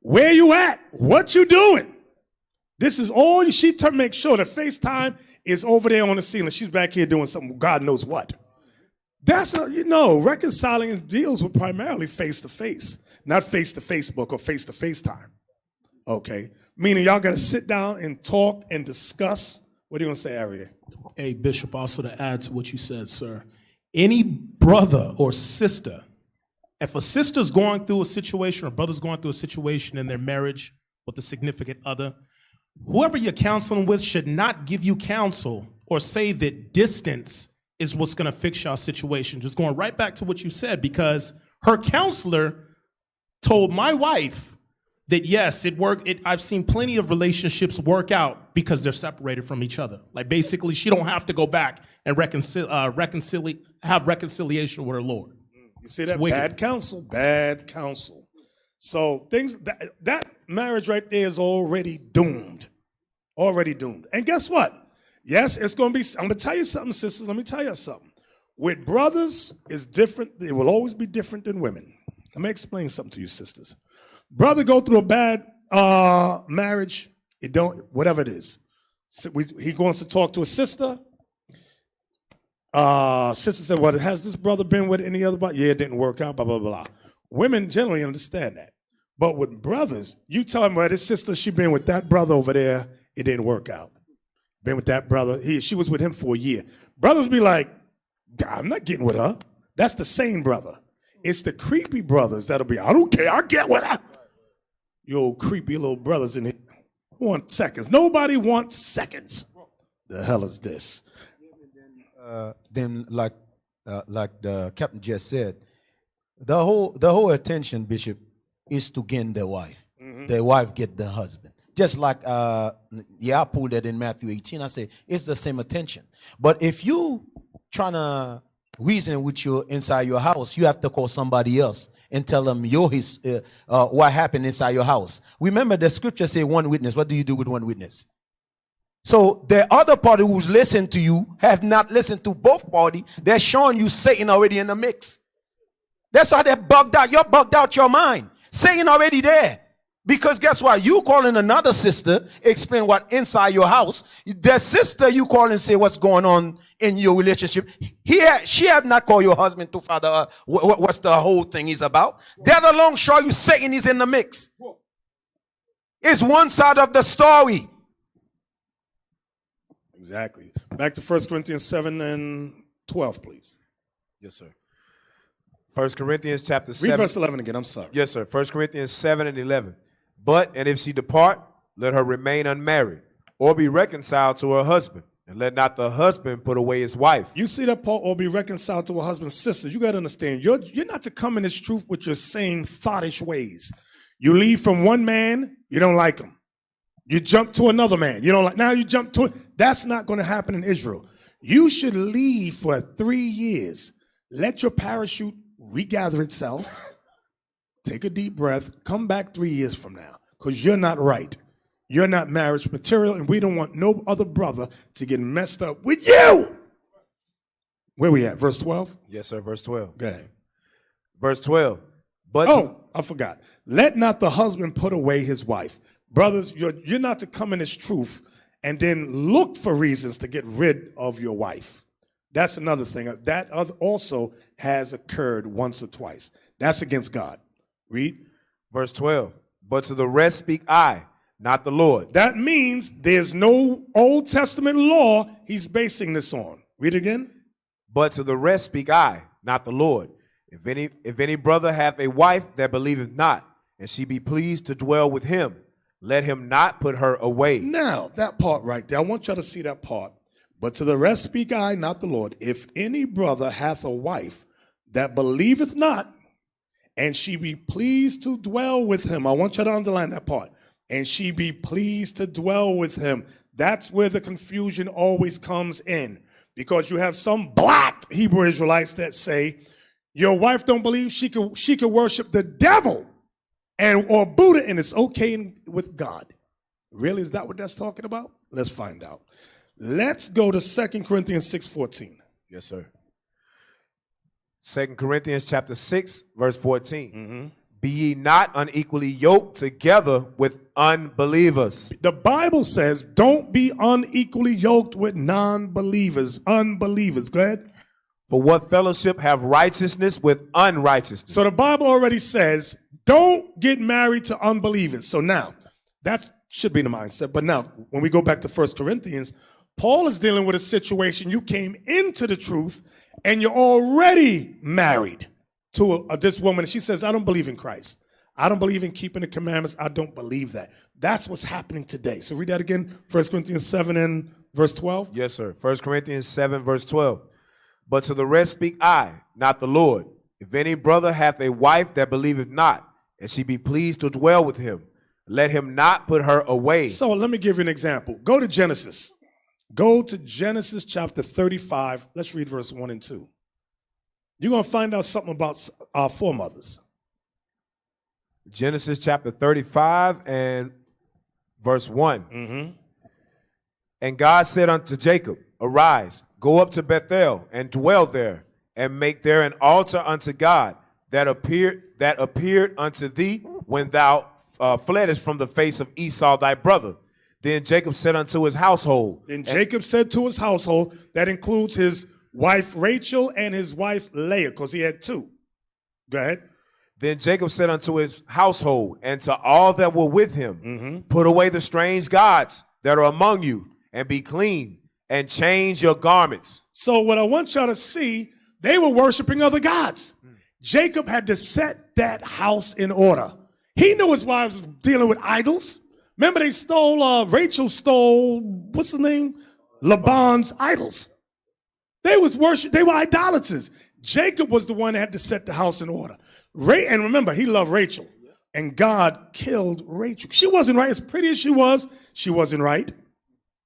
Where you at? What you doing? This is all she make sure that FaceTime is over there on the ceiling. She's back here doing something, God knows what. That's not, reconciling deals with primarily face-to-face, not face-to-Facebook or face-to-FaceTime. Okay? Meaning y'all got to sit down and talk and discuss. What are you going to say, Ari? Hey, Bishop, also to add to what you said, sir. Any brother or sister, if a sister's going through a situation or brother's going through a situation in their marriage with a significant other, whoever you're counseling with should not give you counsel or say that distance is what's going to fix your situation. Just going right back to what you said, because her counselor told my wife that yes, it worked. I've seen plenty of relationships work out because they're separated from each other. Like basically, she don't have to go back and have reconciliation with her Lord. You see that? Bad counsel. So that marriage right there is already doomed. Already doomed. And guess what? Yes, it's going to be, I'm going to tell you something, sisters. Let me tell you something. With brothers, it's different. It will always be different than women. Let me explain something to you, sisters. Brother go through a bad marriage, whatever it is. So he wants to talk to a sister. Sister said, well, has this brother been with any other brother? Yeah, it didn't work out, blah, blah, blah. Women generally understand that. But with brothers, you tell him, well, this sister, she been with that brother over there, it didn't work out. Been with that brother, she was with him for a year. Brothers be like, I'm not getting with her. That's the same brother. It's the creepy brothers that'll be, I don't care, I'll get with her. You old creepy little brothers in here. Who wants seconds? Nobody wants seconds. The hell is this? Then, like the captain just said, the whole attention, Bishop, is to gain their wife. Mm-hmm. Their wife get the husband. Just like, I pulled that in Matthew 18. I say it's the same attention. But if you trying to reason with you inside your house, you have to call somebody else and tell them what happened inside your house. Remember, the scripture say one witness. What do you do with one witness? So the other party who's listened to you have not listened to both parties. They're showing you Satan already in the mix. That's why they're bugged out. You're bugged out your mind. Satan already there. Because guess what? You calling another sister, explain what inside your house. The sister you call and say what's going on in your relationship. She have not called your husband to find out what's the whole thing is about. That alone show you Satan is in the mix. It's one side of the story. Exactly. Back to 1 Corinthians 7 and 12, please. Yes, sir. 1 Corinthians chapter 7. Read verse 11 again, I'm sorry. Yes, sir. 1 Corinthians 7 and 11. And if she depart, let her remain unmarried, or be reconciled to her husband, and let not the husband put away his wife. You see that, Paul, or be reconciled to her husband's sister. You got to understand, you're not to come in this truth with your same thoughtish ways. You leave from one man, you don't like him. You jump to another man, you don't like. Now you jump to it. That's not going to happen in Israel. You should leave for 3 years. Let your parachute regather itself. Take a deep breath. Come back 3 years from now. Because you're not right. You're not marriage material, and we don't want no other brother to get messed up with you. Where we at? Verse 12? Yes, sir. Verse 12. Go ahead. Verse 12. I forgot. Let not the husband put away his wife. Brothers, you're not to come in this truth and then look for reasons to get rid of your wife. That's another thing. That also has occurred once or twice. That's against God. Read. Verse 12. But to the rest speak I, not the Lord. That means there's no Old Testament law he's basing this on. Read again. But to the rest speak I, not the Lord. If any brother hath a wife that believeth not, and she be pleased to dwell with him, let him not put her away. Now, that part right there, I want y'all to see that part. But to the rest speak I, not the Lord. If any brother hath a wife that believeth not, and she be pleased to dwell with him. I want you to underline that part. And she be pleased to dwell with him. That's where the confusion always comes in. Because you have some black Hebrew Israelites that say, your wife don't believe she could worship the devil or Buddha, and it's okay with God. Really, is that what that's talking about? Let's find out. Let's go to 2 Corinthians 6:14. Yes, sir. 2 Corinthians chapter 6, verse 14. Mm-hmm. Be ye not unequally yoked together with unbelievers. The Bible says, don't be unequally yoked with non-believers. Unbelievers. Go ahead. For what fellowship have righteousness with unrighteousness? So the Bible already says, don't get married to unbelievers. So now, that should be the mindset. But now, when we go back to 1 Corinthians, Paul is dealing with a situation. You came into the truth and you're already married to this woman. And she says, I don't believe in Christ. I don't believe in keeping the commandments. I don't believe that. That's what's happening today. So read that again, 1 Corinthians 7 and verse 12. Yes, sir. 1 Corinthians 7, verse 12. But to the rest speak I, not the Lord. If any brother hath a wife that believeth not, and she be pleased to dwell with him, let him not put her away. So let me give you an example. Go to Genesis. Go to Genesis chapter 35. Let's read verse 1 and 2. You're going to find out something about our foremothers. Genesis chapter 35 and verse 1. Mm-hmm. And God said unto Jacob, arise, go up to Bethel and dwell there, and make there an altar unto God that appeared unto thee when thou fleddest from the face of Esau thy brother. Then Jacob said unto his household. Jacob said to his household, that includes his wife Rachel and his wife Leah, because he had two. Go ahead. Then Jacob said unto his household and to all that were with him, put away the strange gods that are among you, and be clean, and change your garments. So what I want y'all to see, they were worshiping other gods. Jacob had to set that house in order. He knew his wives was dealing with idols. Remember, they stole, Rachel stole, what's his name? Laban's idols. They were idolaters. Jacob was the one that had to set the house in order. And remember, he loved Rachel. And God killed Rachel. She wasn't right. As pretty as she wasn't right.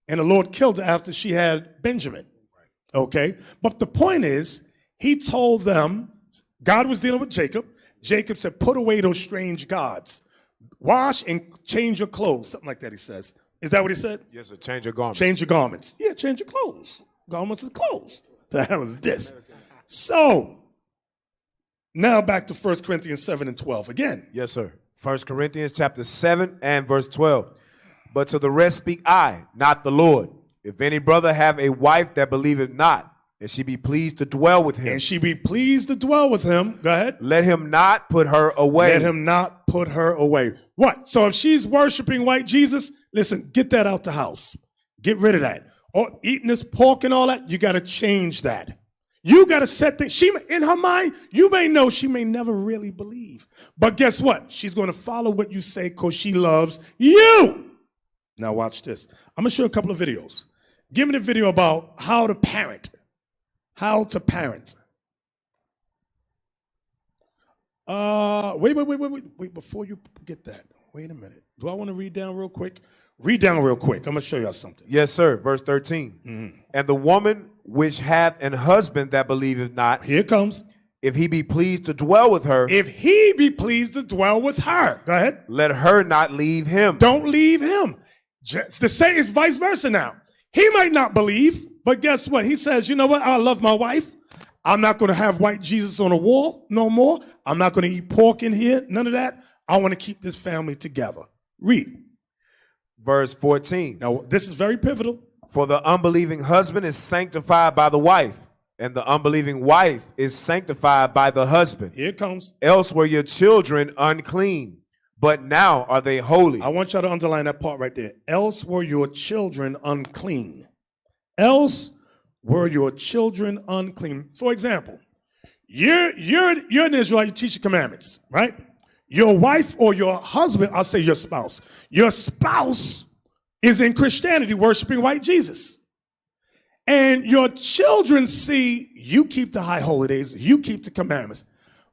And the Lord killed her after she had Benjamin. Okay? But the point is, he told them, God was dealing with Jacob. Jacob said, put away those strange gods. Wash and change your clothes. Something like that, he says. Is that what he said? Yes, sir. Change your garments. Change your garments. Yeah, change your clothes. Garments is clothes. The hell is this? So, now back to 1 Corinthians 7 and 12 again. Yes, sir. 1 Corinthians chapter 7 and verse 12. But to the rest speak I, not the Lord. If any brother have a wife that believeth not, and she be pleased to dwell with him. And she be pleased to dwell with him. Go ahead. Let him not put her away. Let him not put her away. What? So if she's worshiping white Jesus, listen, get that out the house. Get rid of that. Or eating this pork and all that, you got to change that. You got to set things. She, in her mind, you may know she may never really believe. But guess what? She's going to follow what you say because she loves you. Now watch this. I'm going to show you a couple of videos. Give me the video about how to parent. How to parent. Wait, before you get that. Wait a minute. Do I want to read down real quick? Read down real quick. I'm going to show y'all something. Yes, sir. Verse 13. And the woman which hath an husband that believeth not. Here it comes. If he be pleased to dwell with her. If he be pleased to dwell with her. Go ahead. Let her not leave him. Don't leave him. The same is vice versa now. He might not believe, but guess what? He says, you know what? I love my wife. I'm not going to have white Jesus on the wall no more. I'm not going to eat pork in here. None of that. I want to keep this family together. Read. Verse 14. Now, this is very pivotal. For the unbelieving husband is sanctified by the wife, and the unbelieving wife is sanctified by the husband. Here it comes. Else were your children unclean, but now are they holy. I want y'all to underline that part right there. Else were your children unclean. Else were your children unclean. For example, you're an Israelite, you teach the commandments, right? Your wife or your husband, I'll say your spouse. Your spouse is in Christianity worshiping white Jesus. And your children see you keep the high holy days, you keep the commandments.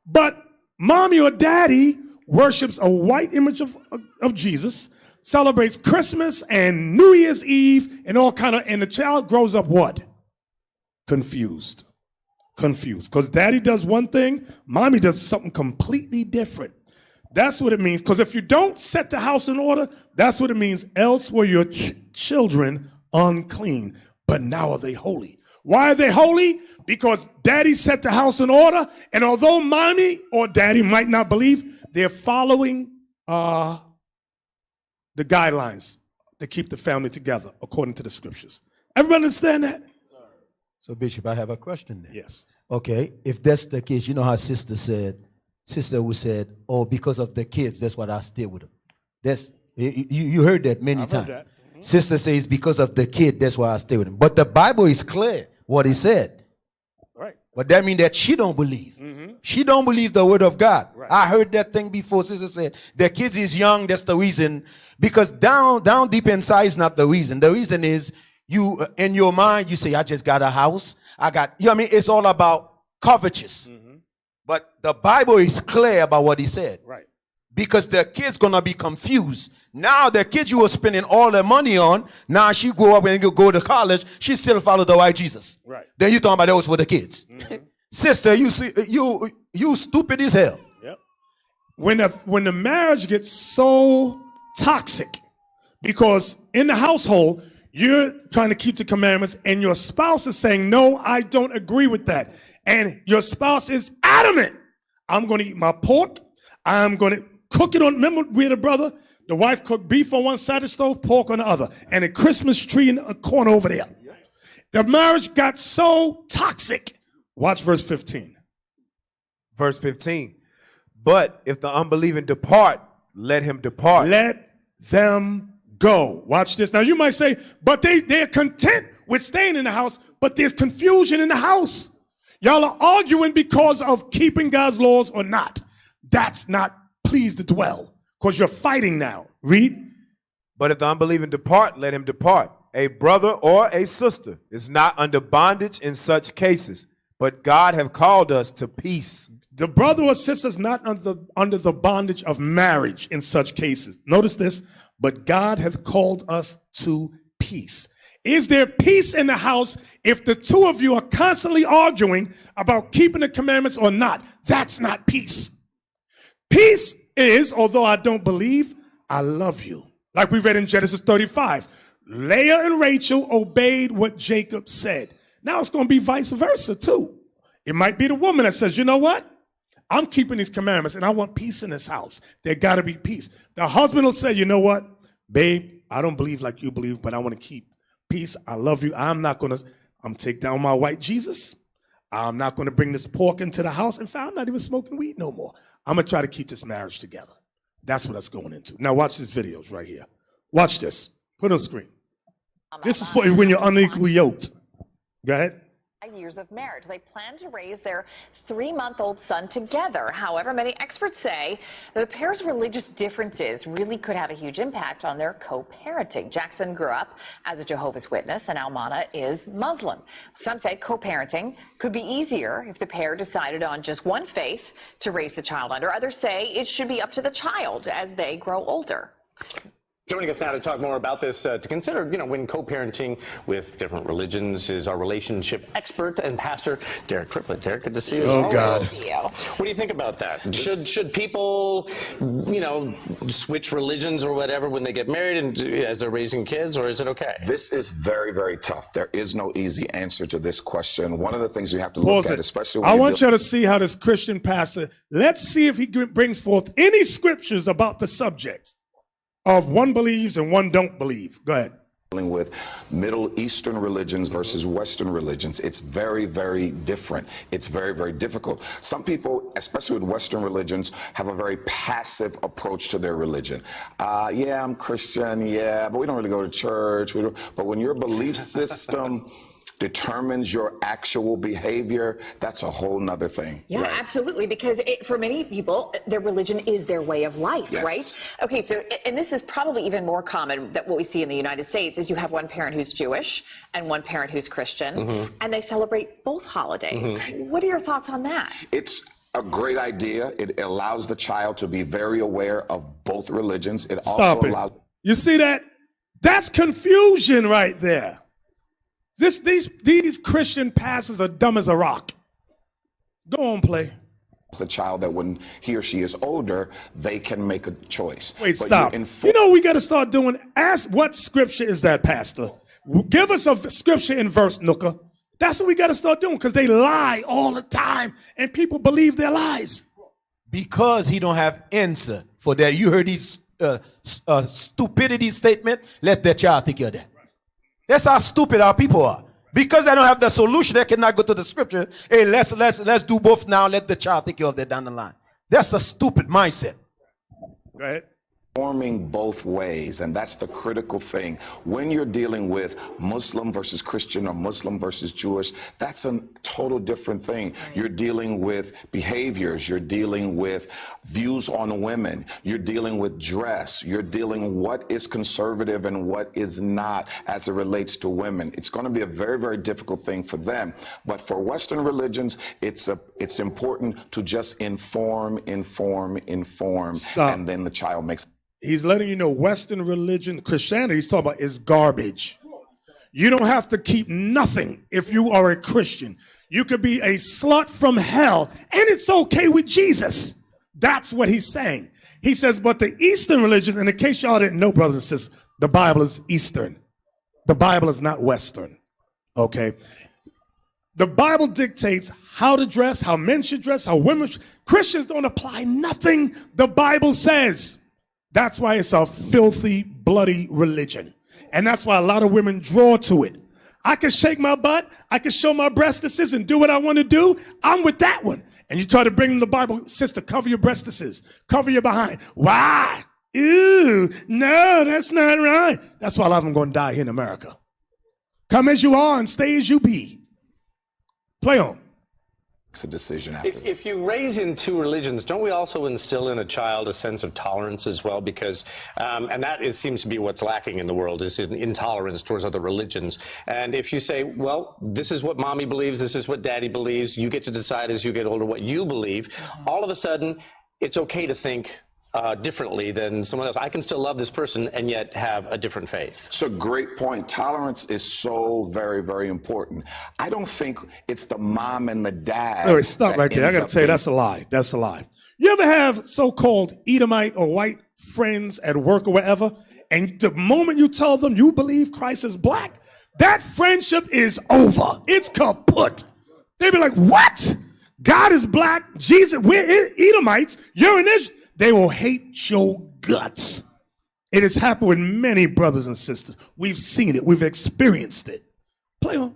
But mommy or daddy worships a white image of Jesus, celebrates Christmas and New Year's Eve and all kind of, and the child grows up what? Confused. Because daddy does one thing, mommy does something completely different. That's what it means. Because if you don't set the house in order, that's what it means. Else were your children unclean, but now are they holy. Why are they holy? Because daddy set the house in order, and although mommy or daddy might not believe, they're following the guidelines to keep the family together according to the scriptures. Everybody understand that? So, Bishop, I have a question then. Yes. Okay, if that's the case, you know how sister who said, oh, because of the kids, that's why I stay with them. That's you heard that many I've times. heard that. Sister says, because of the kid, that's why I stay with him. But the Bible is clear what he said. Right. But that means that she don't believe. She don't believe the word of God. Right. I heard that thing before. Sister said, the kids is young, that's the reason. Because down deep inside is not the reason. The reason is you, in your mind, you say, I just got a house. You know what I mean? It's all about covetous. But the Bible is clear about what he said. Right. Because the kid's going to be confused. Now the kids you were spending all their money on, now she grow up and go to college, she still follow the white Jesus. Right. Then you talking about those for the kids. Sister, you see, you stupid as hell. Yep. When the marriage gets so toxic, because in the household, you're trying to keep the commandments and your spouse is saying, no, I don't agree with that. And your spouse is adamant. I'm going to eat my pork. I'm going to cook it on, remember we had a brother, the wife cooked beef on one side of the stove, pork on the other, and a Christmas tree in a corner over there. The marriage got so toxic. Watch verse 15. Verse 15. But if the unbelieving depart, let him depart. Let them go. Watch this. Now you might say, but they're content with staying in the house, but there's confusion in the house. Y'all are arguing because of keeping God's laws or not. That's not pleased to dwell, because you're fighting now. Read. But if the unbelieving depart, let him depart. A brother or a sister is not under bondage in such cases, but God have called us to peace. The brother or sister is not under the bondage of marriage in such cases. Notice this, but God hath called us to peace. Is there peace in the house if the two of you are constantly arguing about keeping the commandments or not? That's not peace. Peace is, although I don't believe, I love you. Like we read in Genesis 35. Leah and Rachel obeyed what Jacob said. Now it's going to be vice versa too. It might be the woman that says, you know what? I'm keeping these commandments and I want peace in this house. There got to be peace. The husband will say, you know what? Babe, I don't believe like you believe, but I want to keep peace. I love you. I'm take down my white Jesus. I'm not going to bring this pork into the house. In fact, I'm not even smoking weed no more. I'm going to try to keep this marriage together. That's what that's going into. Now watch these videos right here. Watch this. Put it on screen. This is for when you're unequally yoked. Go ahead. Years of marriage. They plan to raise their 3-month-old son together. However, many experts say the pair's religious differences really could have a huge impact on their co-parenting. Jackson grew up as a Jehovah's Witness, and Almana is Muslim. Some say co-parenting could be easier if the pair decided on just one faith to raise the child under. Others say it should be up to the child as they grow older. Joining us now to talk more about this, to consider, when co-parenting with different religions, is our relationship expert and pastor, Derek Triplett. Derek, good to see you. Oh, God. What do you think about that? Should people, switch religions or whatever when they get married and as they're raising kids, or is it okay? This is very, very tough. There is no easy answer to this question. One of the things you have to look at, especially when I want you to see how this Christian pastor, let's see if he brings forth any scriptures about the subject of one believes and one don't believe. Go ahead. Dealing with Middle Eastern religions versus Western religions, it's very, very different. It's very, very difficult. Some people, especially with Western religions, have a very passive approach to their religion. Yeah, I'm Christian, yeah, but we don't really go to church. But when your belief system determines your actual behavior, that's a whole nother thing. Yeah, right? Absolutely, because for many people, their religion is their way of life, yes. Right? Okay, so, and this is probably even more common that what we see in the United States is you have one parent who's Jewish and one parent who's Christian, and they celebrate both holidays. What are your thoughts on that? It's a great idea. It allows the child to be very aware of both religions. It also allows... You see that? That's confusion right there. These Christian pastors are dumb as a rock. Go on, play. The child that when he or she is older, they can make a choice. Wait, stop. You know what we got to start doing? Ask what scripture is that, Pastor? Give us a scripture in verse, Nooka. That's what we got to start doing, because they lie all the time, and people believe their lies. because he don't have answer for that. You heard his stupidity statement. Let the child take care of that. That's how stupid our people are. Because they don't have the solution, they cannot go to the scripture. Hey, let's do both now. Let the child take care of that down the line. That's a stupid mindset. Go ahead. Forming both ways, and that's the critical thing. When you're dealing with Muslim versus Christian or Muslim versus Jewish, that's a total different thing. You're dealing with behaviors, you're dealing with views on women, you're dealing with dress, you're dealing what is conservative and what is not as it relates to women. It's going to be a very, very difficult thing for them. But for Western religions, it's important to just inform, Stop. and then the child makes. He's letting you know Western religion, Christianity, he's talking about, is garbage. You don't have to keep nothing if you are a Christian. You could be a slut from hell, and it's okay with Jesus. That's what he's saying. He says, but the Eastern religions, and in case y'all didn't know, brothers and sisters, the Bible is Eastern. The Bible is not Western, okay? The Bible dictates how to dress, how men should dress, how women should. Christians don't apply nothing the Bible says. That's why it's a filthy, bloody religion. And that's why a lot of women draw to it. I can shake my butt, I can show my breastises and do what I want to do. I'm with that one. And you try to bring them the Bible, sister, cover your breastises, cover your behind. Why? Ew, no, that's not right. That's why a lot of them going to die here in America. Come as you are and stay as you be. Play on. It's a decision after that. If you raise in two religions, don't we also instill in a child a sense of tolerance as well? Because, and that seems to be what's lacking in the world, is intolerance towards other religions. And if you say, well, this is what mommy believes, this is what daddy believes, you get to decide as you get older what you believe, all of a sudden, it's okay to think differently than someone else. I can still love this person and yet have a different faith. It's a great point. Tolerance is so very, very important. I don't think it's the mom and the dad. All right, stop right there. I got to tell you, that's a lie. That's a lie. You ever have so-called Edomite or white friends at work or wherever, and the moment you tell them you believe Christ is black, that friendship is over. It's kaput. They be like, what? God is black. Jesus, we're Edomites. You're an Israel. They will hate your guts. It has happened with many brothers and sisters. We've seen it. We've experienced it. Play on.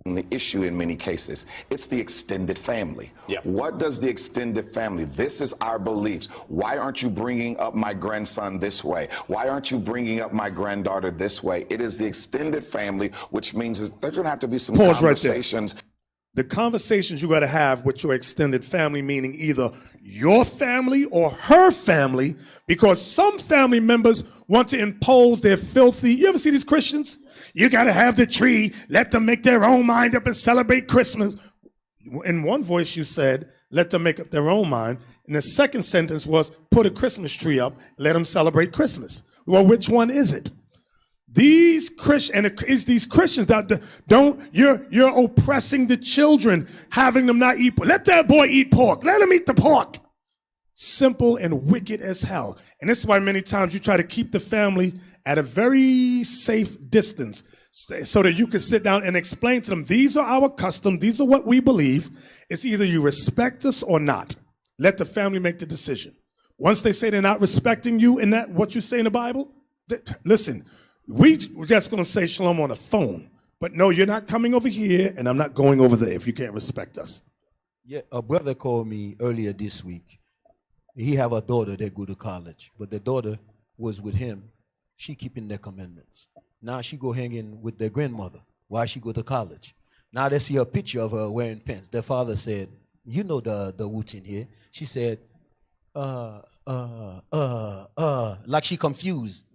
The issue in many cases, it's the extended family. Yep. What does the extended family? This is our beliefs. Why aren't you bringing up my grandson this way? Why aren't you bringing up my granddaughter this way? It is the extended family, which means there's going to have to be some conversations. Right there. The conversations you got to have with your extended family, meaning either your family or her family, because some family members want to impose their filthy. You ever see these Christians? You got to have the tree. Let them make their own mind up and celebrate Christmas. In one voice you said, let them make up their own mind. And the second sentence was, put a Christmas tree up, let them celebrate Christmas. Well, which one is it? These Christians, and it's these Christians that you're oppressing the children, having them not eat pork. Let that boy eat pork. Let him eat the pork. Simple and wicked as hell. And this is why many times you try to keep the family at a very safe distance so that you can sit down and explain to them, these are our customs, these are what we believe. It's either you respect us or not. Let the family make the decision. Once they say they're not respecting you in that what you say in the Bible, listen, we're just going to say shalom on the phone. But no, you're not coming over here, and I'm not going over there if you can't respect us. Yeah, a brother called me earlier this week. He have a daughter that go to college, but the daughter was with him. She keeping their commandments. Now she go hanging with their grandmother while she go to college. Now they see a picture of her wearing pants. Their father said, you know the routine here. She said, like she confused.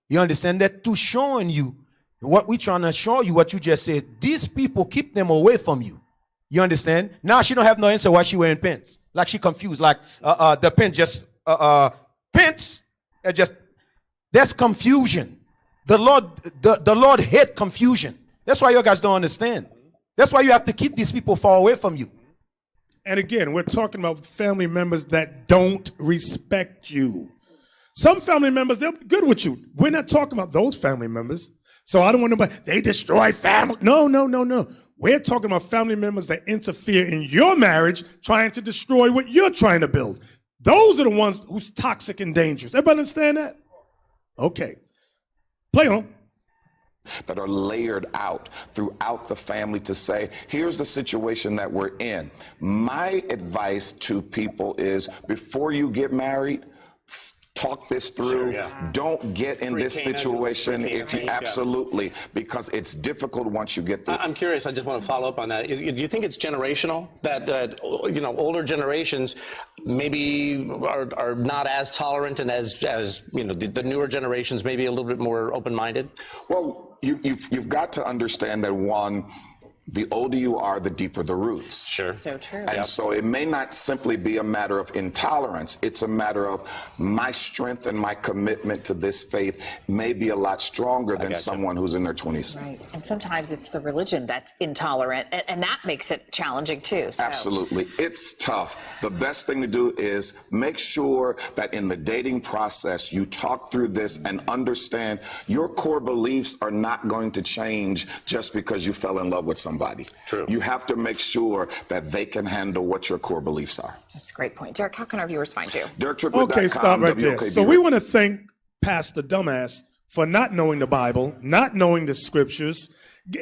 You understand that? To showing you what we trying to show you, what you just said, these people keep them away from you. You understand? Now she don't have no answer why she wearing pants. Like she confused, like the pants just pants. Just that's confusion. The Lord hate confusion. That's why you guys don't understand. That's why you have to keep these people far away from you. And again, we're talking about family members that don't respect you. Some family members, they're good with you. We're not talking about those family members. So I don't want nobody, they destroy family. No. We're talking about family members that interfere in your marriage, trying to destroy what you're trying to build. Those are the ones who's toxic and dangerous. Everybody understand that? Okay. Play on. That are layered out throughout the family to say, here's the situation that we're in. My advice to people is before you get married, talk this through. Don't get in this situation if you absolutely, because it's difficult once you get through. I'm curious. I just want to follow up on that. Do you think it's generational that older generations maybe are not as tolerant and as the newer generations maybe a little bit more open-minded? Well, you've got to understand that one, the older you are, the deeper the roots. Sure. So true. And so it may not simply be a matter of intolerance. It's a matter of my strength and my commitment to this faith may be a lot stronger than someone who's in their 20s. Right. And sometimes it's the religion that's intolerant, and that makes it challenging too. So. Absolutely. It's tough. The best thing to do is make sure that in the dating process, you talk through this and understand your core beliefs are not going to change just because you fell in love with somebody. True. You have to make sure that they can handle what your core beliefs are. That's a great point. Derek, how can our viewers find you? Okay, stop right there. So we want to thank Pastor Dumbass for not knowing the Bible, not knowing the scriptures.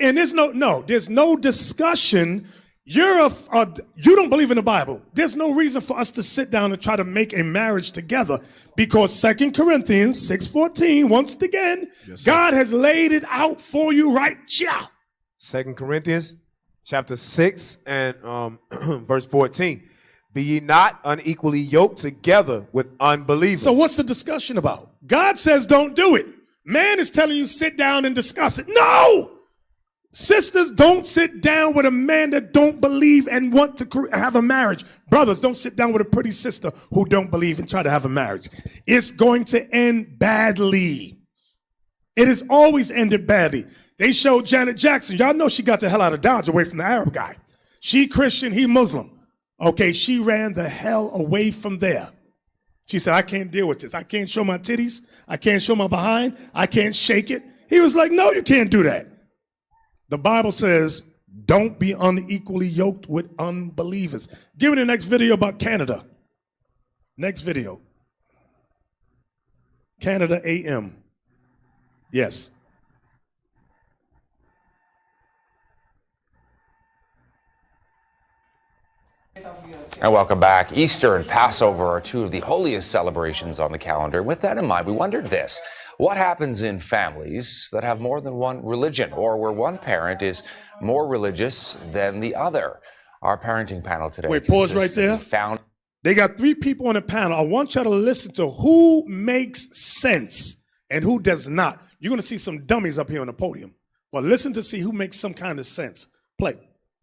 And there's no discussion. You don't believe in the Bible. There's no reason for us to sit down and try to make a marriage together, because 2 Corinthians 6:14, once again, God has laid it out for you right here. 2 Corinthians chapter 6 and verse 14. Be ye not unequally yoked together with unbelievers. So what's the discussion about? God says don't do it. Man is telling you sit down and discuss it. No! Sisters, don't sit down with a man that don't believe and want to have a marriage. Brothers, don't sit down with a pretty sister who don't believe and try to have a marriage. It's going to end badly. It has always ended badly. They showed Janet Jackson. Y'all know she got the hell out of Dodge away from the Arab guy. She Christian, he Muslim. Okay, she ran the hell away from there. She said, I can't deal with this. I can't show my titties. I can't show my behind. I can't shake it. He was like, no, you can't do that. The Bible says, don't be unequally yoked with unbelievers. Give me the next video about Canada. Next video. Canada AM. Yes. And welcome back. Easter and Passover are two of the holiest celebrations on the calendar. With that in mind, we wondered this. What happens in families that have more than one religion, or where one parent is more religious than the other? Our parenting panel today. Wait, pause right there. They got 3 people on the panel. I want y'all to listen to who makes sense and who does not. You're going to see some dummies up here on the podium. But listen to see who makes some kind of sense. Play.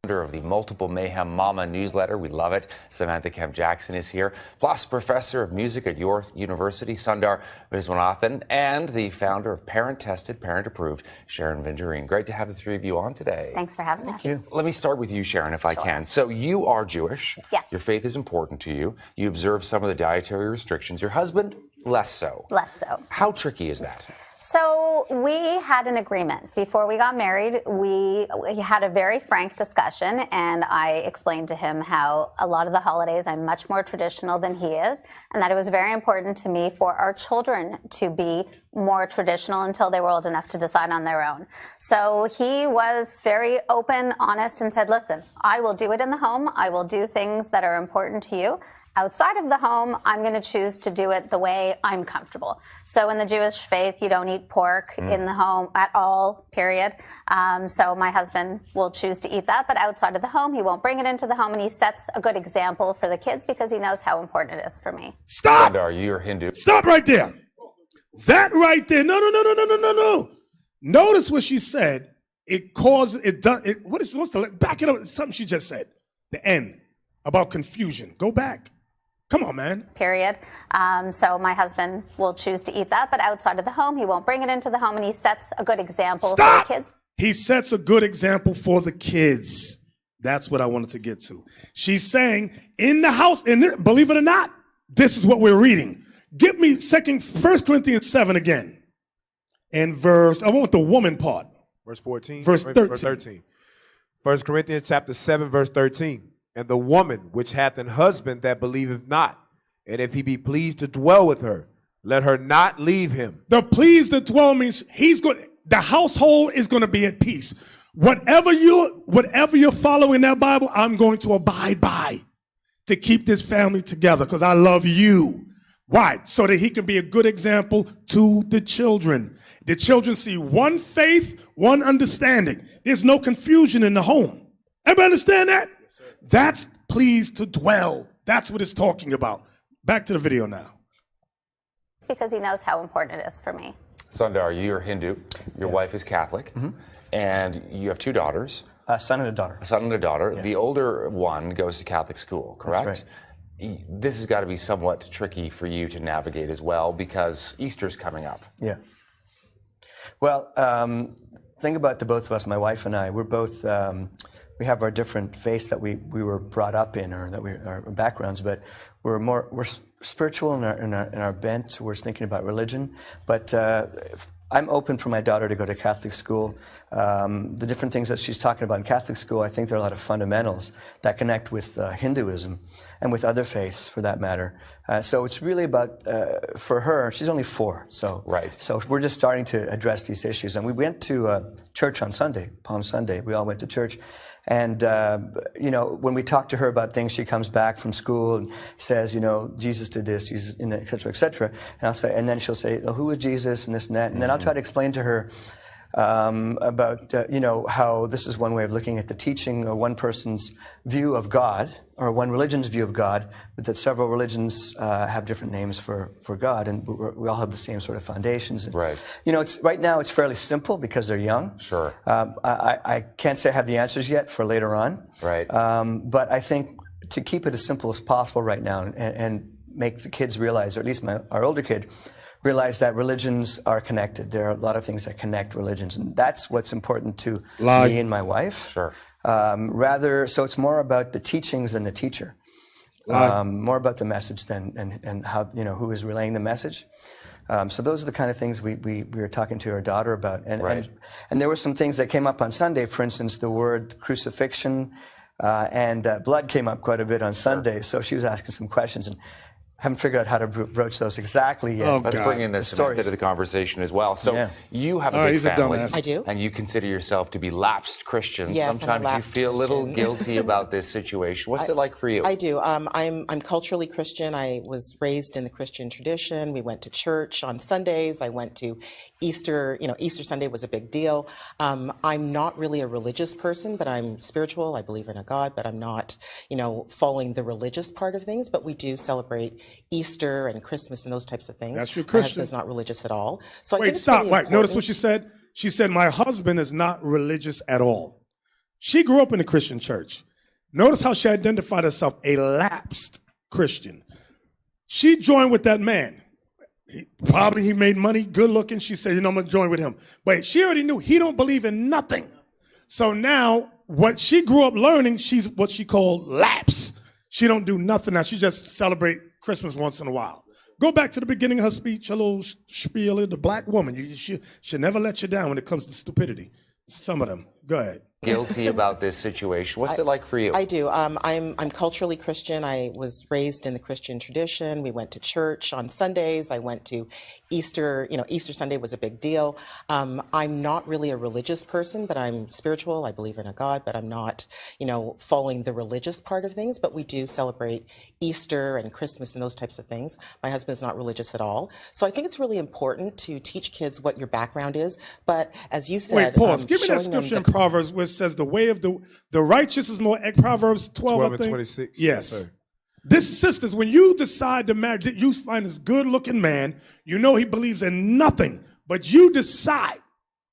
Of the Multiple Mayhem Mama newsletter. We love it. Samantha Kemp Jackson is here, plus professor of music at York University, Sundar Viswanathan, and the founder of Parent Tested, Parent Approved, Sharon Venturine. Great to have the 3 of you on today. Thanks for having us. Let me start with you, Sharon, if I can. So you are Jewish. Yes. Your faith is important to you. You observe some of the dietary restrictions. Your husband, less so. Less so. How tricky is that? So we had an agreement. Before we got married, we had a very frank discussion, and I explained to him how a lot of the holidays I'm much more traditional than he is, and that it was very important to me for our children to be more traditional until they were old enough to decide on their own. So he was very open, honest, and said, listen, I will do it in the home. I will do things that are important to you. Outside of the home, I'm going to choose to do it the way I'm comfortable. So in the Jewish faith, you don't eat pork in the home at all, period. So my husband will choose to eat that, but outside of the home, he won't bring it into the home, and he sets a good example for the kids because he knows how important it is for me. Stop! Sundar, you're Hindu. Stop right there. That right there. No. Notice what she said. It causes, what's the, back it up, something she just said. The end, about confusion. Go back. Come on, man. Period. So my husband will choose to eat that, but outside of the home, he won't bring it into the home, and he sets a good example for the kids. He sets a good example for the kids. That's what I wanted to get to. She's saying in the house, and believe it or not, this is what we're reading. Give me 1 Corinthians 7 again. And I want the woman part. Verse 14. Verse 13. 1 Corinthians chapter 7, verse 13. And the woman which hath an husband that believeth not, and if he be pleased to dwell with her, let her not leave him. The pleased to dwell means the household is going to be at peace. Whatever you're following in that Bible, I'm going to abide by to keep this family together because I love you. Why? So that he can be a good example to the children. The children see one faith, one understanding. There's no confusion in the home. Everybody understand that? Yes, that's pleased to dwell. That's what it's talking about. Back to the video now. It's because he knows how important it is for me. Sundar, you're Hindu. Your wife is Catholic. And you have two daughters. A son and a daughter. A son and a daughter. Yeah. The older one goes to Catholic school, correct? That's right. This has got to be somewhat tricky for you to navigate as well because Easter's coming up. Yeah. Well, think about the both of us, my wife and I. We're both, we have our different faiths that we were brought up in or that our backgrounds, but we're spiritual in our bent. We're thinking about religion, but I'm open for my daughter to go to Catholic school. The different things that she's talking about in Catholic school, I think there are a lot of fundamentals that connect with Hinduism and with other faiths for that matter. So it's really about, for her, she's only 4, so we're just starting to address these issues. And we went to church on Sunday, Palm Sunday. We all went to church. And, you know, when we talk to her about things, she comes back from school and says, you know, Jesus did this, Jesus, et cetera, et cetera. And I'll say, and then she'll say, oh, who is Jesus and this and that. And then I'll try to explain to her about, you know, how this is one way of looking at the teaching of one person's view of God, or one religion's view of God, but that several religions have different names for God, and we all have the same sort of foundations. Right. You know, right now it's fairly simple because they're young. Sure. I can't say I have the answers yet for later on. Right. But I think to keep it as simple as possible right now and make the kids realize, or at least our older kid, realize that religions are connected. There are a lot of things that connect religions, and that's what's important to me and my wife. Sure. So it's more about the teachings than the teacher. More about the message than and how, you know, who is relaying the message. So those are the kind of things we were talking to our daughter about. And there were some things that came up on Sunday. For instance, the word crucifixion and blood came up quite a bit on Sunday. So she was asking some questions and haven't figured out how to broach those exactly yet. Let's bring in this bit of the conversation as well. So you have a big family. I do. And you consider yourself to be lapsed Christian. Yes, sometimes I'm a you feel a little guilty about this situation. What's it like for you? I do. I'm culturally Christian. I was raised in the Christian tradition. We went to church on Sundays. I went to Easter. You know, Easter Sunday was a big deal. I'm not really a religious person, but I'm spiritual. I believe in a God, but I'm not, you know, following the religious part of things. But we do celebrate Easter and Christmas and those types of things. That's your My Christian. husband's not religious at all. So I Wait, think it's stop. really Wait, notice important. what she said? She said, my husband is not religious at all. She grew up in a Christian church. Notice how she identified herself a lapsed Christian. She joined with that man. He made money, good looking. She said, you know, I'm going to join with him. But she already knew he don't believe in nothing. So now what she grew up learning, she's what she called lapse. She don't do nothing now. She just celebrate Christmas once in a while. Go back to the beginning of her speech, her little spiel, the black woman. She should never let you down when it comes to stupidity. Some of them. Go ahead. Guilty about this situation. What's it like for you? I do. I'm culturally Christian. I was raised in the Christian tradition. We went to church on Sundays. I went to Easter. You know, Easter Sunday was a big deal. I'm not really a religious person, but I'm spiritual. I believe in a God, but I'm not, you know, following the religious part of things. But we do celebrate Easter and Christmas and those types of things. My husband's not religious at all. So I think it's really important to teach kids what your background is. But as you said, wait, pause. Give me that scripture in Proverbs where it says the way of the righteous is more, Proverbs 12 I and think. 26. Yes. This, sisters, when you decide to marry, you find this good-looking man, you know he believes in nothing, but you decide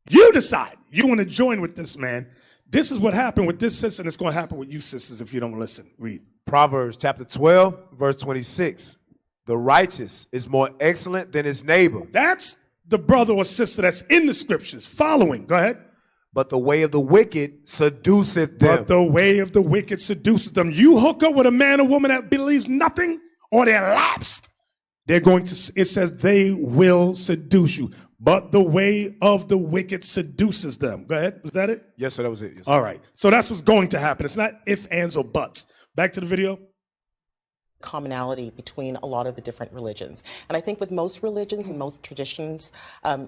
you want to join with this man. This is what happened with this sister, and it's going to happen with you sisters if you don't listen. Read. Proverbs chapter 12, verse 26. The righteous is more excellent than his neighbor. That's the brother or sister that's in the scriptures. Following. Go ahead. But the way of the wicked seduceth them. But the way of the wicked seduces them. You hook up with a man or woman that believes nothing, or they're lapsed. They're going to, it says they will seduce you. But the way of the wicked seduces them. Go ahead. Was that it? Yes, sir. That was it. Yes, sir. All right. So that's what's going to happen. It's not if, ands, or buts. Back to the video. Commonality between a lot of the different religions. And I think with most religions and most traditions,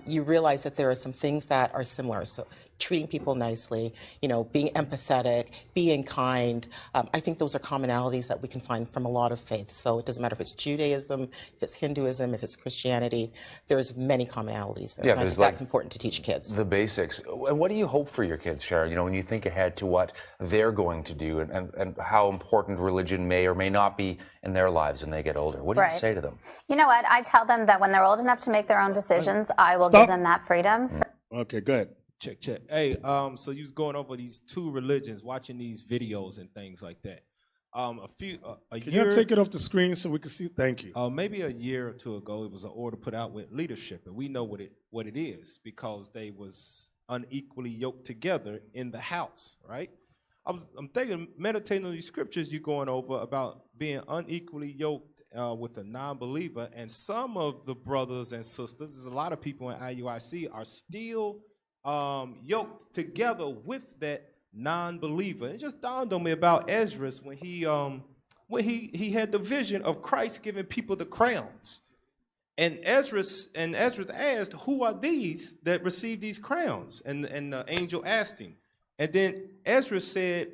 you realize that there are some things that are similar. So treating people nicely, being empathetic, being kind. I think those are commonalities that we can find from a lot of faiths. So it doesn't matter if it's Judaism, if it's Hinduism, if it's Christianity, there's many commonalities there. Yeah, and I think that's important to teach kids. The basics. And what do you hope for your kids, Sharon? When you think ahead to what they're going to do and how important religion may or may not be in their lives when they get older. What do you say to them? You know what? I tell them that when they're old enough to make their own decisions, I will give them that freedom. Okay, go ahead. Check. Hey, so you was going over these two religions, watching these videos and things like that. Can you take it off the screen so we can see? Thank you. Maybe a year or two ago, it was an order put out with leadership, and we know what it is because they was unequally yoked together in the house, right? I'm thinking, meditating on these scriptures you're going over about being unequally yoked with a non-believer, and some of the brothers and sisters, there's a lot of people in IUIC are still yoked together with that non-believer. It just dawned on me about Ezra when he had the vision of Christ giving people the crowns. And Ezra asked, who are these that receive these crowns? And the angel asked him. And then Ezra said,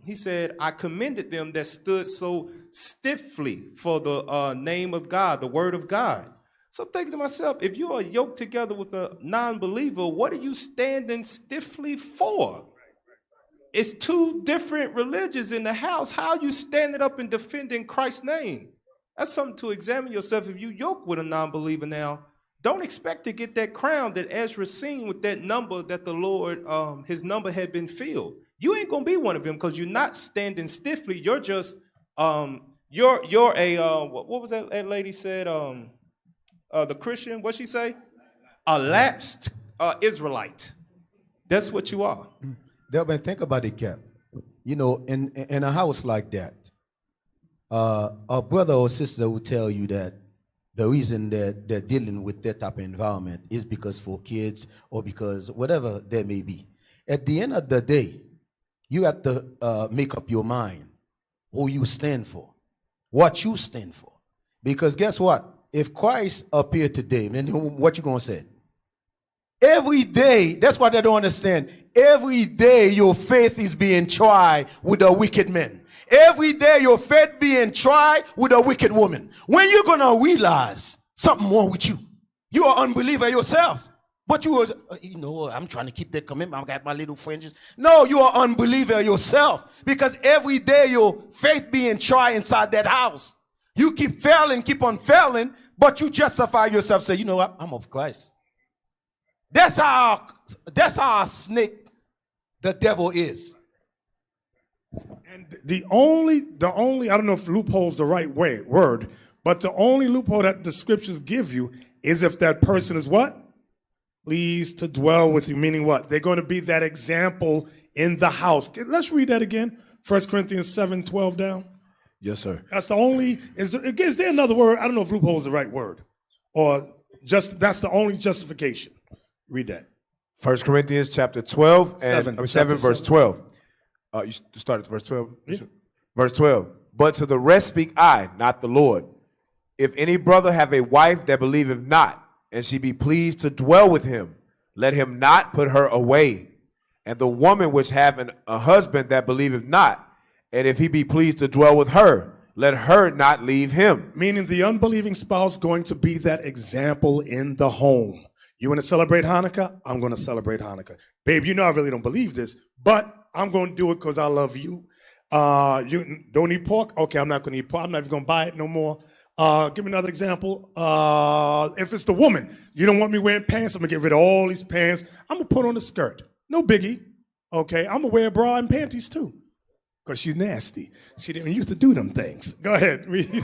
he said, I commended them that stood so stiffly for the name of God, the word of God. So I'm thinking to myself, if you are yoked together with a non-believer, what are you standing stiffly for? It's two different religions in the house. How are you standing up and defending Christ's name? That's something to examine yourself. If you yoke with a non-believer now, don't expect to get that crown that Ezra seen with that number that the Lord, his number had been filled. You ain't gonna be one of them because you're not standing stiffly. You're just, you're a, what was that lady said? The Christian, what'd she say? A lapsed Israelite. That's what you are. Delvin, think about it, Cap. In a house like that, a brother or sister will tell you that the reason that they're dealing with that type of environment is because for kids or because whatever there may be. At the end of the day, you have to make up your mind who you stand for, what you stand for. Because guess what? If Christ appeared today, then what you gonna say? Every day, that's what I don't understand. Every day your faith is being tried with a wicked man. Every day your faith being tried with a wicked woman. When you gonna realize something wrong with you? You are unbeliever yourself. But you are, I'm trying to keep that commitment. I got my little fringes. No, you are unbeliever yourself. Because every day your faith being tried inside that house. You keep failing, keep on failing, but you justify yourself, say, you know what, I'm of Christ. That's how snake the devil is. And the only, I don't know if loophole is the right word, but the only loophole that the scriptures give you is if that person is what? Pleased to dwell with you, meaning what? They're going to be that example in the house. Let's read that again. 1 Corinthians 7:12 down. Yes, sir. That's the only, is there another word? I don't know if loophole is the right word. Or just, that's the only justification. Read that. 1 Corinthians chapter 12 and 7 verse 12. You started at verse 12? Yeah. Verse 12. But to the rest speak I, not the Lord. If any brother have a wife that believeth not, and she be pleased to dwell with him, let him not put her away. And the woman which have a husband that believeth not, and if he be pleased to dwell with her, let her not leave him. Meaning the unbelieving spouse going to be that example in the home. You want to celebrate Hanukkah? I'm going to celebrate Hanukkah. Babe, you know I really don't believe this, but I'm going to do it because I love you. You don't eat pork? Okay, I'm not going to eat pork. I'm not even going to buy it no more. Give me another example. If it's the woman, you don't want me wearing pants, I'm going to get rid of all these pants. I'm going to put on a skirt. No biggie. Okay, I'm going to wear a bra and panties too. Because she's nasty. She didn't used to do them things. Go ahead, read.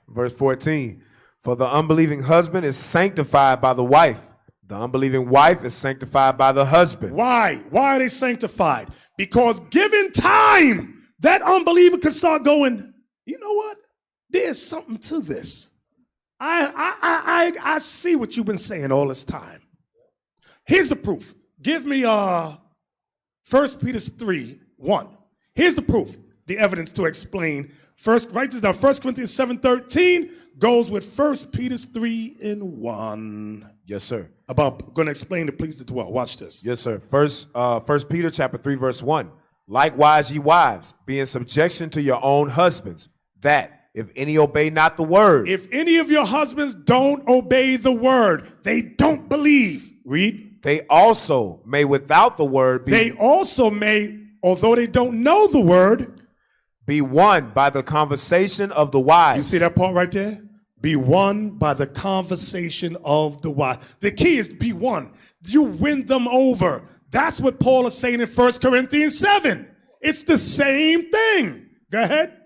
Verse 14. For the unbelieving husband is sanctified by the wife. The unbelieving wife is sanctified by the husband. Why? Why are they sanctified? Because given time, that unbeliever could start going, you know what? There's something to this. I see what you've been saying all this time. Here's the proof. Give me 1 Peter 3:1. Here's the proof, the evidence to explain. Write this down. 1 Corinthians 7:13 goes with 1 Peter 3:1. Yes, sir. Going to explain to please to dwell. Watch this. Yes, sir. First Peter chapter 3, verse 1. Likewise, ye wives, be in subjection to your own husbands, that if any obey not the word. If any of your husbands don't obey the word, they don't believe. Read. They also may without the word be. They also may, although they don't know the word, be won by the conversation of the wise. You see that part right there? Be won by the conversation of the wise. The key is be won. You win them over. That's what Paul is saying in 1 Corinthians 7. It's the same thing. Go ahead.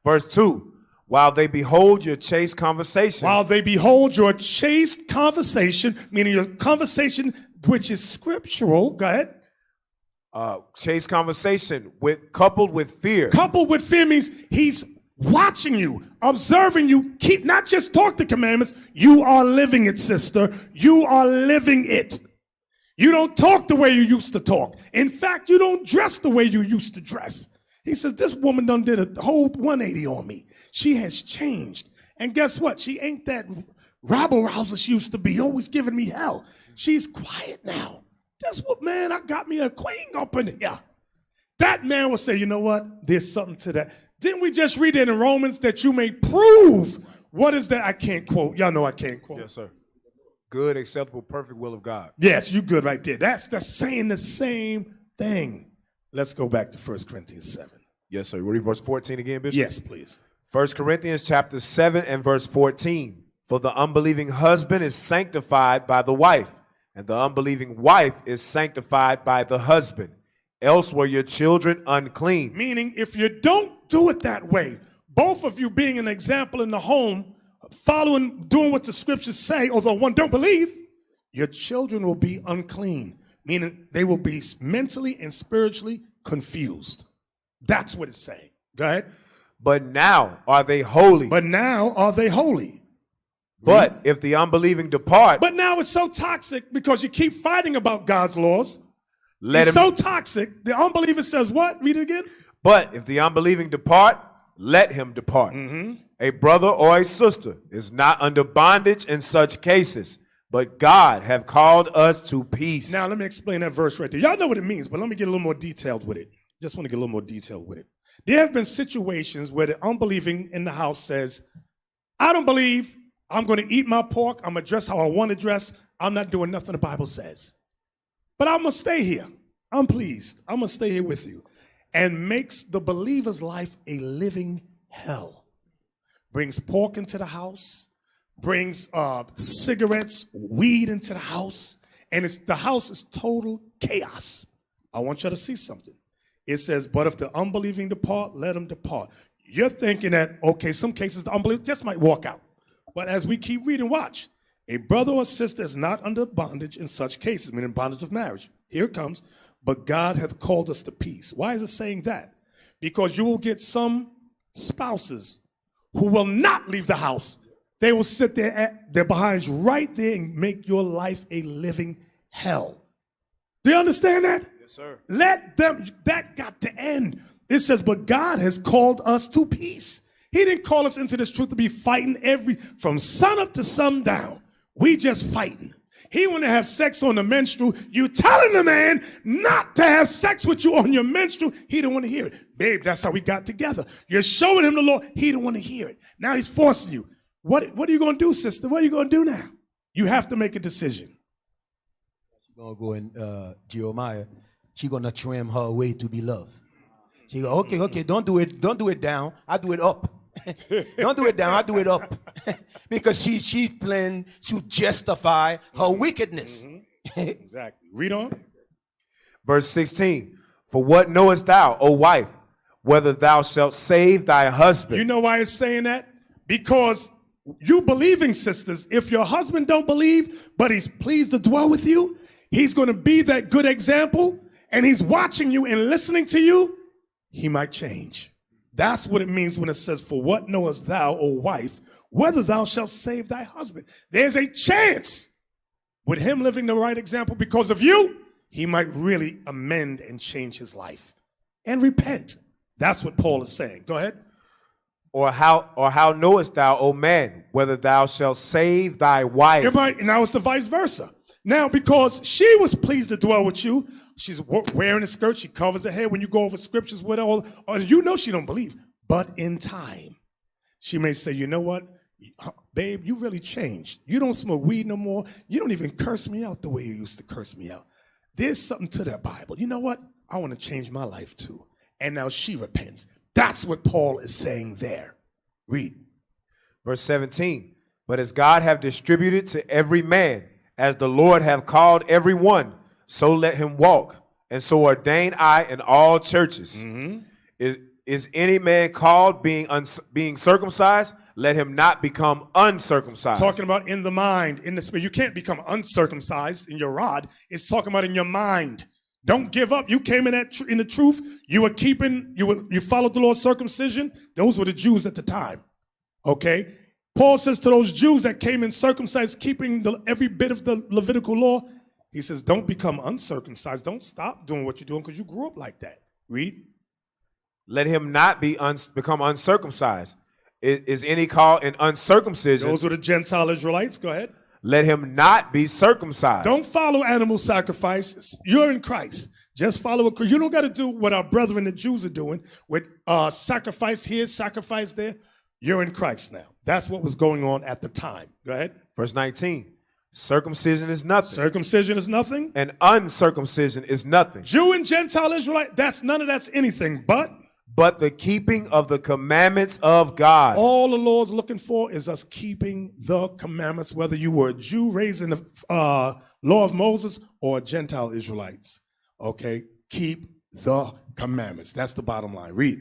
Verse 2. While they behold your chaste conversation. While they behold your chaste conversation, meaning your conversation which is scriptural. Go ahead. Chaste conversation coupled with fear. Coupled with fear means he's watching you, observing you. Keep not just talk the commandments. You are living it, sister. You are living it. You don't talk the way you used to talk. In fact, you don't dress the way you used to dress. He says, this woman done did a whole 180 on me. She has changed. And guess what? She ain't that rabble-rouser she used to be, always giving me hell. She's quiet now. That's what, man, I got me a queen up in here. That man will say, you know what? There's something to that. Didn't we just read it in Romans that you may prove? What is that? I can't quote. Y'all know I can't quote. Yes, sir. Good, acceptable, perfect will of God. Yes, you good right there. That's saying the same thing. Let's go back to 1 Corinthians 7. Yes, sir. Read verse 14 again, Bishop? Yes, please. 1 Corinthians chapter 7 and verse 14. For the unbelieving husband is sanctified by the wife, and the unbelieving wife is sanctified by the husband. Else were your children unclean. Meaning, if you don't do it that way, both of you being an example in the home, doing what the scriptures say, although one don't believe, your children will be unclean. Meaning, they will be mentally and spiritually confused. That's what it's saying. Go ahead. But now are they holy. But now are they holy. But if the unbelieving depart. But now it's so toxic because you keep fighting about God's laws. It's so toxic. The unbeliever says what? Read it again. But if the unbelieving depart, let him depart. A brother or a sister is not under bondage in such cases, but God have called us to peace. Now let me explain that verse right there. Y'all know what it means, but let me get a little more detailed with it. Just want to get a little more detailed with it. There have been situations where the unbelieving in the house says, I don't believe, I'm going to eat my pork, I'm going to dress how I want to dress, I'm not doing nothing the Bible says. But I'm going to stay here. I'm pleased. I'm going to stay here with you. And makes the believer's life a living hell. Brings pork into the house, brings cigarettes, weed into the house, and the house is total chaos. I want you to see something. It says, but if the unbelieving depart, let them depart. You're thinking that, okay, some cases the unbelieving just might walk out. But as we keep reading, watch. A brother or sister is not under bondage in such cases, meaning bondage of marriage. Here it comes. But God hath called us to peace. Why is it saying that? Because you will get some spouses who will not leave the house. They will sit there at their behinds right there and make your life a living hell. Do you understand that? Yes, sir. Let them, that got to end. It says, but God has called us to peace. He didn't call us into this truth to be fighting from sun up to sundown. We just fighting. He want to have sex on the menstrual. You telling the man not to have sex with you on your menstrual. He don't want to hear it. Babe, that's how we got together. You're showing him the law. He don't want to hear it. Now he's forcing you. What are you going to do, sister? What are you going to do now? You have to make a decision. She's going to go in Jeremiah. She's going to trim her way to be loved. She go, okay, don't do it down. I do it up. Don't do it down, I do it up. Because she's planning to justify her wickedness. Exactly. Read on. Verse 16. For what knowest thou, O wife, whether thou shalt save thy husband? You know why it's saying that? Because you believing sisters, if your husband don't believe, but he's pleased to dwell with you, he's going to be that good example, and he's watching you and listening to you, he might change. That's what it means when it says, for what knowest thou, O wife, whether thou shalt save thy husband. There's a chance with him living the right example because of you, he might really amend and change his life and repent. That's what Paul is saying. Go ahead. Or how knowest thou, O man, whether thou shalt save thy wife? And now it's the vice versa. Now, because she was pleased to dwell with you, she's wearing a skirt, she covers her head when you go over scriptures with her, or you know she don't believe. But in time, she may say, you know what, babe, you really changed. You don't smoke weed no more. You don't even curse me out the way you used to curse me out. There's something to that Bible. You know what? I want to change my life too. And now she repents. That's what Paul is saying there. Read. Verse 17. But as God have distributed to every man, as the Lord have called every one, so let him walk. And so ordain I in all churches. Mm-hmm. Is any man called being circumcised? Let him not become uncircumcised. Talking about in the mind, in the spirit. You can't become uncircumcised in your rod. It's talking about in your mind. Don't give up. You came in the truth. You were keeping. You followed the Lord's circumcision. Those were the Jews at the time. Okay. Paul says to those Jews that came in circumcised, keeping every bit of the Levitical law, he says, don't become uncircumcised. Don't stop doing what you're doing because you grew up like that. Read. Let him not become uncircumcised. Is any called in uncircumcision? Those were the Gentile Israelites. Go ahead. Let him not be circumcised. Don't follow animal sacrifices. You're in Christ. Just follow it. You don't got to do what our brethren the Jews are doing with sacrifice here, sacrifice there. You're in Christ now. That's what was going on at the time. Go ahead. Verse 19. Circumcision is nothing. Circumcision is nothing. And uncircumcision is nothing. Jew and Gentile Israelite, none of that's anything but the keeping of the commandments of God. All the Lord's looking for is us keeping the commandments, whether you were a Jew raised in the law of Moses or Gentile Israelites. Okay, keep the commandments. That's the bottom line. Read.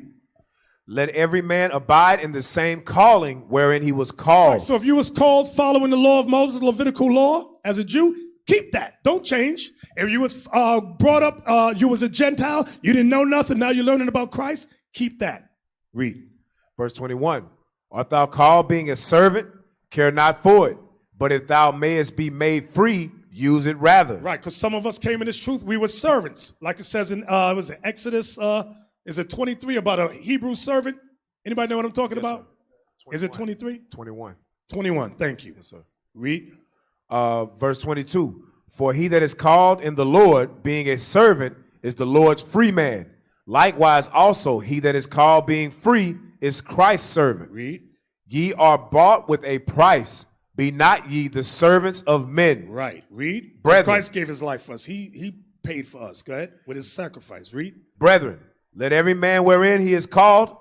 Let every man abide in the same calling wherein he was called. Right, so if you was called following the law of Moses, the Levitical law, as a Jew, keep that. Don't change. If you was brought up, you was a Gentile, you didn't know nothing, now you're learning about Christ, keep that. Read. Verse 21. Art thou called being a servant? Care not for it. But if thou mayest be made free, use it rather. Right, because some of us came in this truth. We were servants. Like it says in was it Exodus, is it 23 about a Hebrew servant? Anybody know what I'm talking about? Is it 23? 21. 21, thank you. Yes, sir. Read. Verse 22. For he that is called in the Lord, being a servant, is the Lord's free man. Likewise also he that is called being free is Christ's servant. Read. Ye are bought with a price. Be not ye the servants of men. Right. Read. Brethren. Christ gave his life for us. He paid for us. Go ahead. With his sacrifice. Read. Brethren, let every man wherein he is called,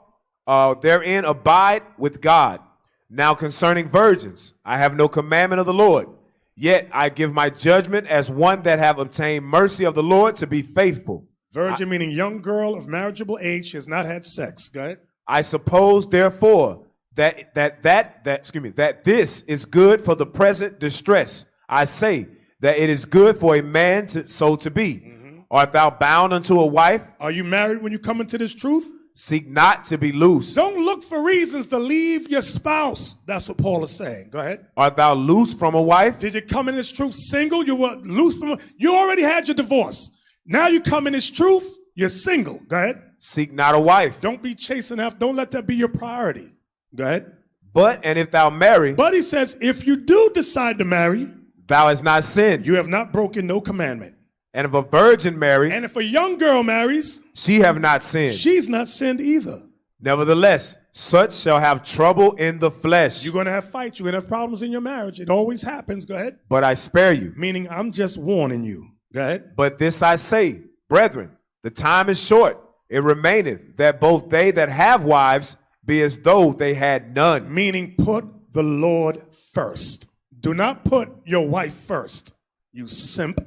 therein abide with God. Now concerning virgins, I have no commandment of the Lord. Yet I give my judgment as one that have obtained mercy of the Lord to be faithful. Virgin meaning young girl of marriageable age, has not had sex. Go ahead. I suppose, therefore, that this is good for the present distress. I say that it is good for a man so to be. Mm-hmm. Art thou bound unto a wife? Are you married when you come into this truth? Seek not to be loose. Don't look for reasons to leave your spouse. That's what Paul is saying. Go ahead. Art thou loose from a wife? Did you come in this truth single? You were loose from you already had your divorce. Now you come in this truth, you're single. Go ahead. Seek not a wife. Don't be chasing after. Don't let that be your priority. Go ahead. And if thou marry. But he says, if you do decide to marry, thou hast not sinned. You have not broken no commandment. And if a virgin marry. And if a young girl marries. She have not sinned. She's not sinned either. Nevertheless, such shall have trouble in the flesh. You're going to have fights. You're going to have problems in your marriage. It always happens. Go ahead. But I spare you. Meaning I'm just warning you. Go ahead. But this I say, brethren, the time is short. It remaineth that both they that have wives be as though they had none. Meaning put the Lord first. Do not put your wife first, you simp.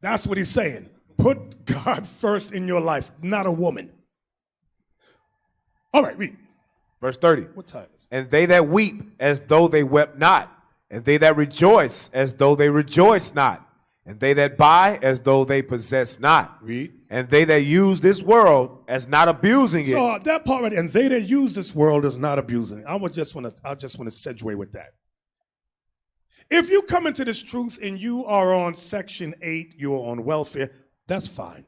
That's what he's saying. Put God first in your life, not a woman. All right, read. Verse 30. What time is it? And they that weep as though they wept not, and they that rejoice as though they rejoiced not, and they that buy as though they possess not. Read. And they that use this world as not abusing it. So that part right, and they that use this world is not abusing it. I just want to segue with that. If you come into this truth and you are on Section 8, you're on welfare, that's fine.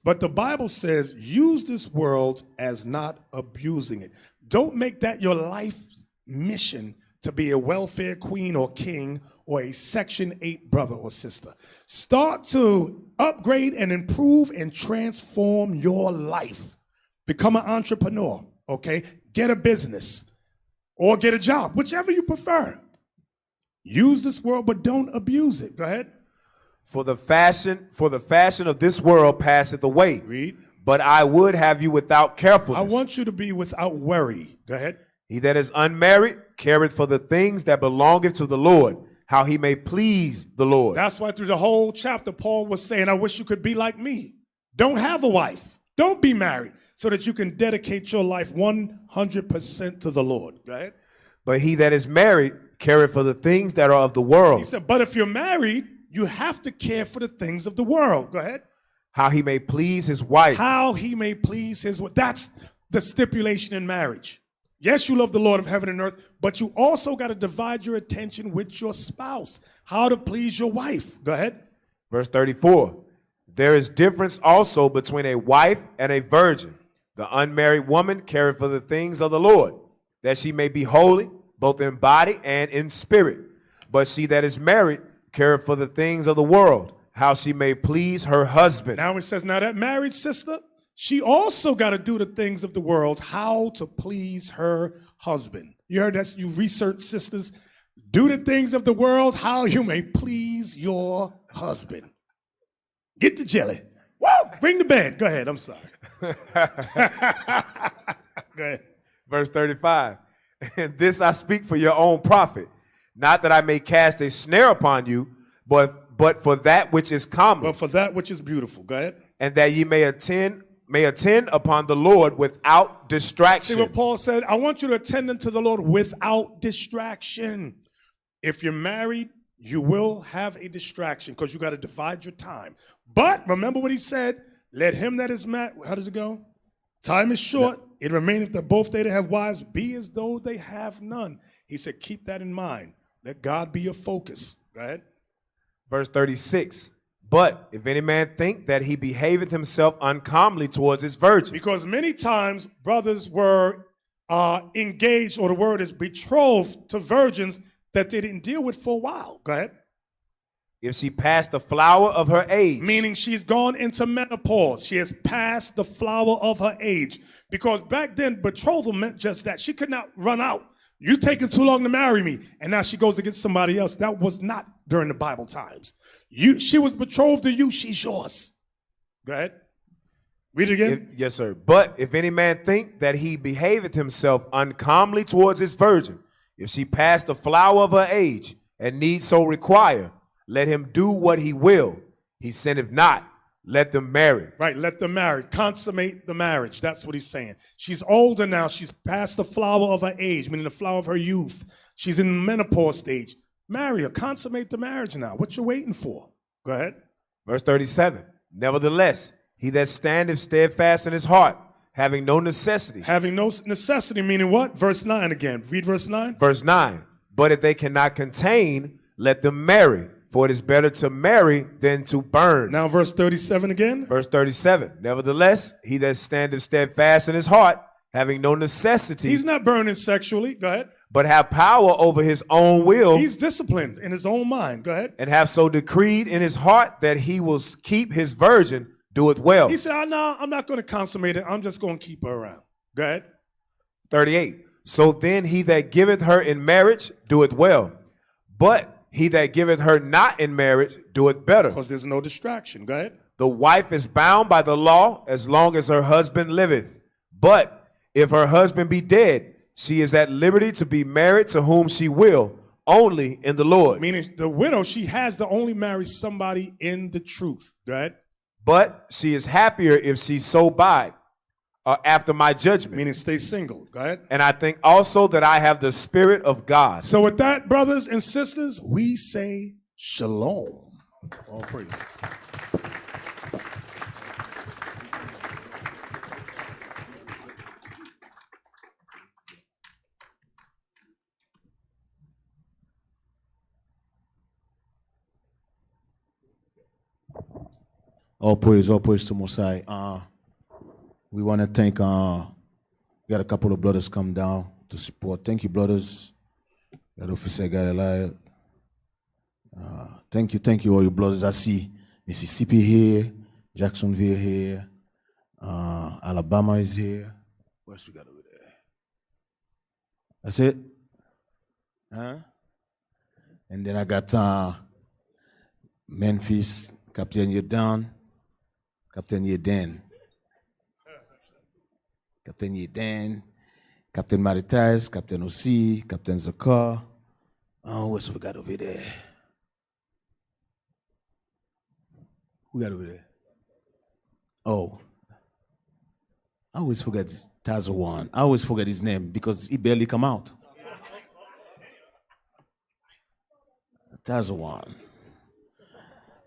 But the Bible says, use this world as not abusing it. Don't make that your life mission to be a welfare queen or king or a Section 8 brother or sister. Start to upgrade and improve and transform your life. Become an entrepreneur, okay? Get a business or get a job, whichever you prefer. Use this world, but don't abuse it. Go ahead. For the fashion of this world passeth away. Read. But I would have you without carefulness. I want you to be without worry. Go ahead. He that is unmarried careth for the things that belongeth to the Lord, how he may please the Lord. That's why through the whole chapter, Paul was saying, I wish you could be like me. Don't have a wife. Don't be married, so that you can dedicate your life 100% to the Lord. Go ahead. But he that is married careth for the things that are of the world. He said, but if you're married, you have to care for the things of the world. Go ahead. How he may please his wife. How he may please his wife. That's the stipulation in marriage. Yes, you love the Lord of heaven and earth, but you also got to divide your attention with your spouse. How to please your wife. Go ahead. Verse 34. There is difference also between a wife and a virgin. The unmarried woman careth for the things of the Lord, that she may be holy, both in body and in spirit. But she that is married careth for the things of the world, how she may please her husband. Now it says, now that married sister, she also got to do the things of the world, how to please her husband. You heard that? You research, sisters. Do the things of the world, how you may please your husband. Get the jelly. Whoa! Bring the bed. Go ahead. I'm sorry. Go ahead. Verse 35. And this I speak for your own profit, not that I may cast a snare upon you, but for that which is common. But for that which is beautiful. Go ahead. And that ye may attend upon the Lord without distraction. See what Paul said? I want you to attend unto the Lord without distraction. If you're married, you will have a distraction because you got to divide your time. But remember what he said, let him that is married, how does it go? Time is short. It remaineth that both they that have wives be as though they have none. He said, keep that in mind. Let God be your focus. Go ahead. Verse 36. But if any man think that he behaveth himself uncomely towards his virgin. Because many times brothers were engaged, or the word is betrothed to virgins that they didn't deal with for a while. Go ahead. If she passed the flower of her age. Meaning she's gone into menopause. She has passed the flower of her age. Because back then, betrothal meant just that. She could not run out. You taking too long to marry me. And now she goes to get somebody else. That was not during the Bible times. She was betrothed to you. She's yours. Go ahead. Read it again. Yes, sir. But if any man think that he behaveth himself uncomely towards his virgin, if she pass the flower of her age and need so require, let him do what he will. He sinneth not. Let them marry. Right, let them marry. Consummate the marriage. That's what he's saying. She's older now. She's past the flower of her age, meaning the flower of her youth. She's in the menopause stage. Marry her. Consummate the marriage now. What you waiting for? Go ahead. Verse 37. Nevertheless, he that standeth steadfast in his heart, having no necessity. Having no necessity, meaning what? Verse 9 again. Read verse 9. Verse 9. But if they cannot contain, let them marry. For it is better to marry than to burn. Now verse 37 again. Verse 37. Nevertheless, he that standeth steadfast in his heart, having no necessity. He's not burning sexually. Go ahead. But have power over his own will. He's disciplined in his own mind. Go ahead. And have so decreed in his heart that he will keep his virgin, doeth well. He said, oh, no, I'm not going to consummate it. I'm just going to keep her around. Go ahead. 38. So then he that giveth her in marriage doeth well. But he that giveth her not in marriage doeth better. Because there's no distraction. Go ahead. The wife is bound by the law as long as her husband liveth. But if her husband be dead, she is at liberty to be married to whom she will, only in the Lord. Meaning the widow, she has to only marry somebody in the truth. Go ahead. But she is happier if she so bide after my judgment. Meaning stay single. Go ahead. And I think also that I have the Spirit of God. So with that, brothers and sisters, we say shalom. All praises. All praise to Mosai. We want to thank, we got a couple of brothers come down to support. Thank you, brothers. Got Officer Galileo. Thank you, all you brothers. I see Mississippi here, Jacksonville here, Alabama is here. What else we got over there? That's it? Huh? And then I got Memphis, Captain Yedan, Captain Yedan, Captain Yedan, Captain Maritais, Captain Osi, Captain Zakar. Oh, what else we got over there? Who got over there? Oh, I always forget Tazawan. I always forget his name because he barely come out. Tazawan.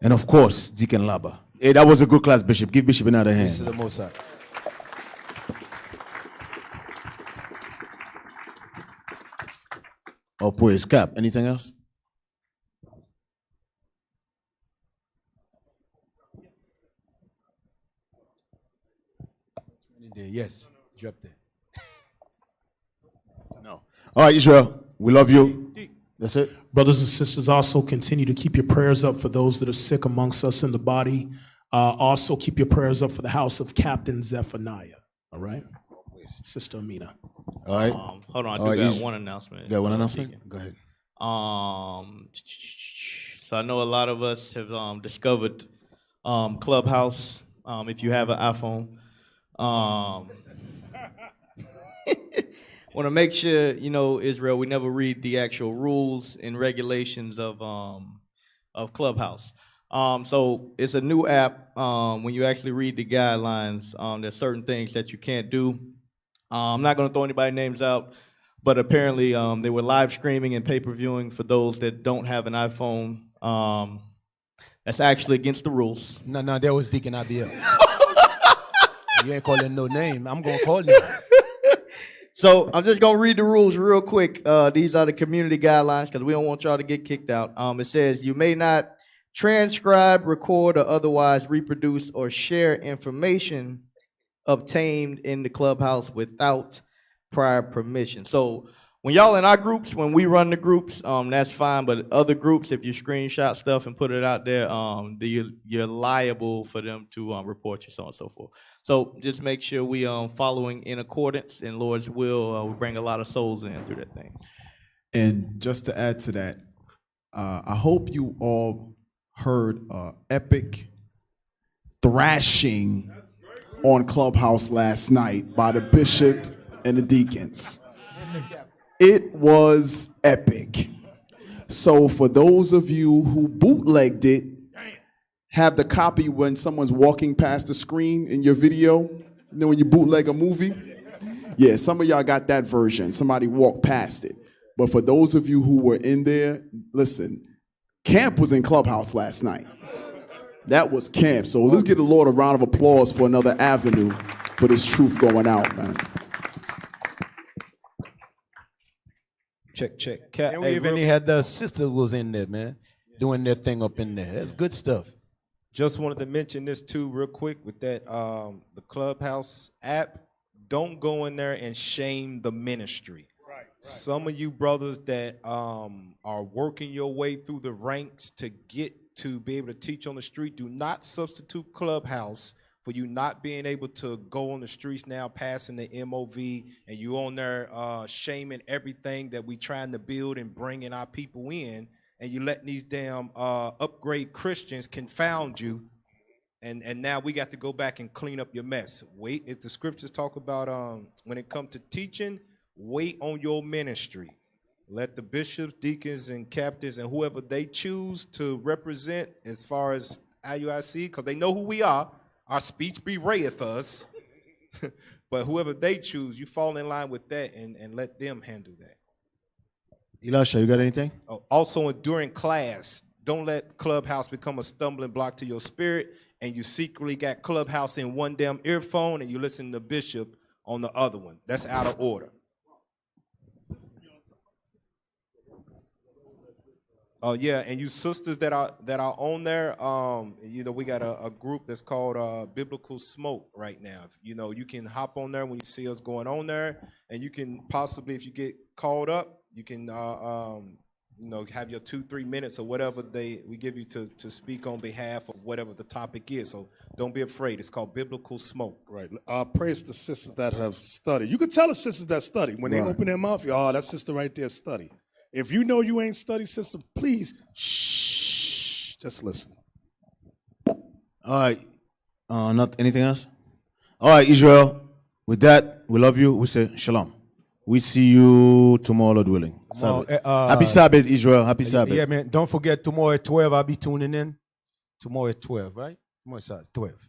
And of course, Deacon Laba. Hey, that was a good class, Bishop. Give Bishop another hand. This is the Mossad. Oh, praise Cap. Anything else? Yes, drop there. No. All right, Israel, we love you. That's it. Brothers and sisters, also continue to keep your prayers up for those that are sick amongst us in the body. Also keep your prayers up for the house of Captain Zephaniah. All right? Sister Amina. All right. Hold on, I got one announcement. You got one announcement? Go ahead. So I know a lot of us have discovered Clubhouse. If you have an iPhone, want to make sure, Israel, we never read the actual rules and regulations of Clubhouse. So it's a new app. When you actually read the guidelines, there's certain things that you can't do. I'm not going to throw anybody's names out, but apparently they were live streaming and pay-per-viewing for those that don't have an iPhone. That's actually against the rules. No, that was Deacon Abiel. You ain't calling no name. I'm going to call you. So I'm just going to read the rules real quick. These are the community guidelines because we don't want y'all to get kicked out. It says you may not transcribe, record, or otherwise reproduce or share information obtained in the Clubhouse without prior permission. So when y'all in our groups, when we run the groups, that's fine. But other groups, if you screenshot stuff and put it out there, you're liable for them to report you, so on and so forth. So just make sure we following in accordance, in Lord's will. We bring a lot of souls in through that thing. And just to add to that, I hope you all heard epic thrashing on Clubhouse last night by the bishop and the deacons. It was epic. So for those of you who bootlegged it, have the copy when someone's walking past the screen in your video, when you bootleg a movie? Yeah, some of y'all got that version. Somebody walked past it. But for those of you who were in there, listen, camp was in Clubhouse last night. That was camp. So let's give the Lord a round of applause for another avenue for this truth going out, man. Check. And we even had the sister was in there, man, doing their thing up in there. That's good stuff. Just wanted to mention this too real quick with that the Clubhouse app. Don't go in there and shame the ministry. Right. Some of you brothers that are working your way through the ranks to get to be able to teach on the street, do not substitute Clubhouse for you not being able to go on the streets now, passing the MOV, and you on there shaming everything that we trying to build and bringing our people in, and you letting these damn upgrade Christians confound you, and now we got to go back and clean up your mess. Wait, if the scriptures talk about when it comes to teaching, wait on your ministry. Let the bishops, deacons, and captains, and whoever they choose to represent as far as IUIC, because they know who we are. Our speech bewrayeth us. But whoever they choose, you fall in line with that and let them handle that. Elisha, you got anything? Oh, also, during class, don't let Clubhouse become a stumbling block to your spirit, and you secretly got Clubhouse in one damn earphone and you listen to Bishop on the other one. That's out of order. Yeah, and you sisters that are on there, you know, we got a group that's called Biblical Smoke right now. You know, you can hop on there when you see us going on there, and you can possibly, if you get called up, you can you know, have your 2-3 minutes or whatever we give you to speak on behalf of whatever the topic is. So don't be afraid. It's called Biblical Smoke. Right. Praise the sisters that have studied. You can tell the sisters that study when they open their mouth. Oh, that sister right there study. If you know you ain't studied, sister, please shh. Just listen. All right. Not anything else? All right, Israel. With that, we love you. We say shalom. We see you tomorrow, Lord willing. Sabbath. Happy Sabbath, Israel. Happy Sabbath. Yeah, man. Don't forget, tomorrow at 12, I'll be tuning in. Tomorrow at 12, right? Tomorrow at 12.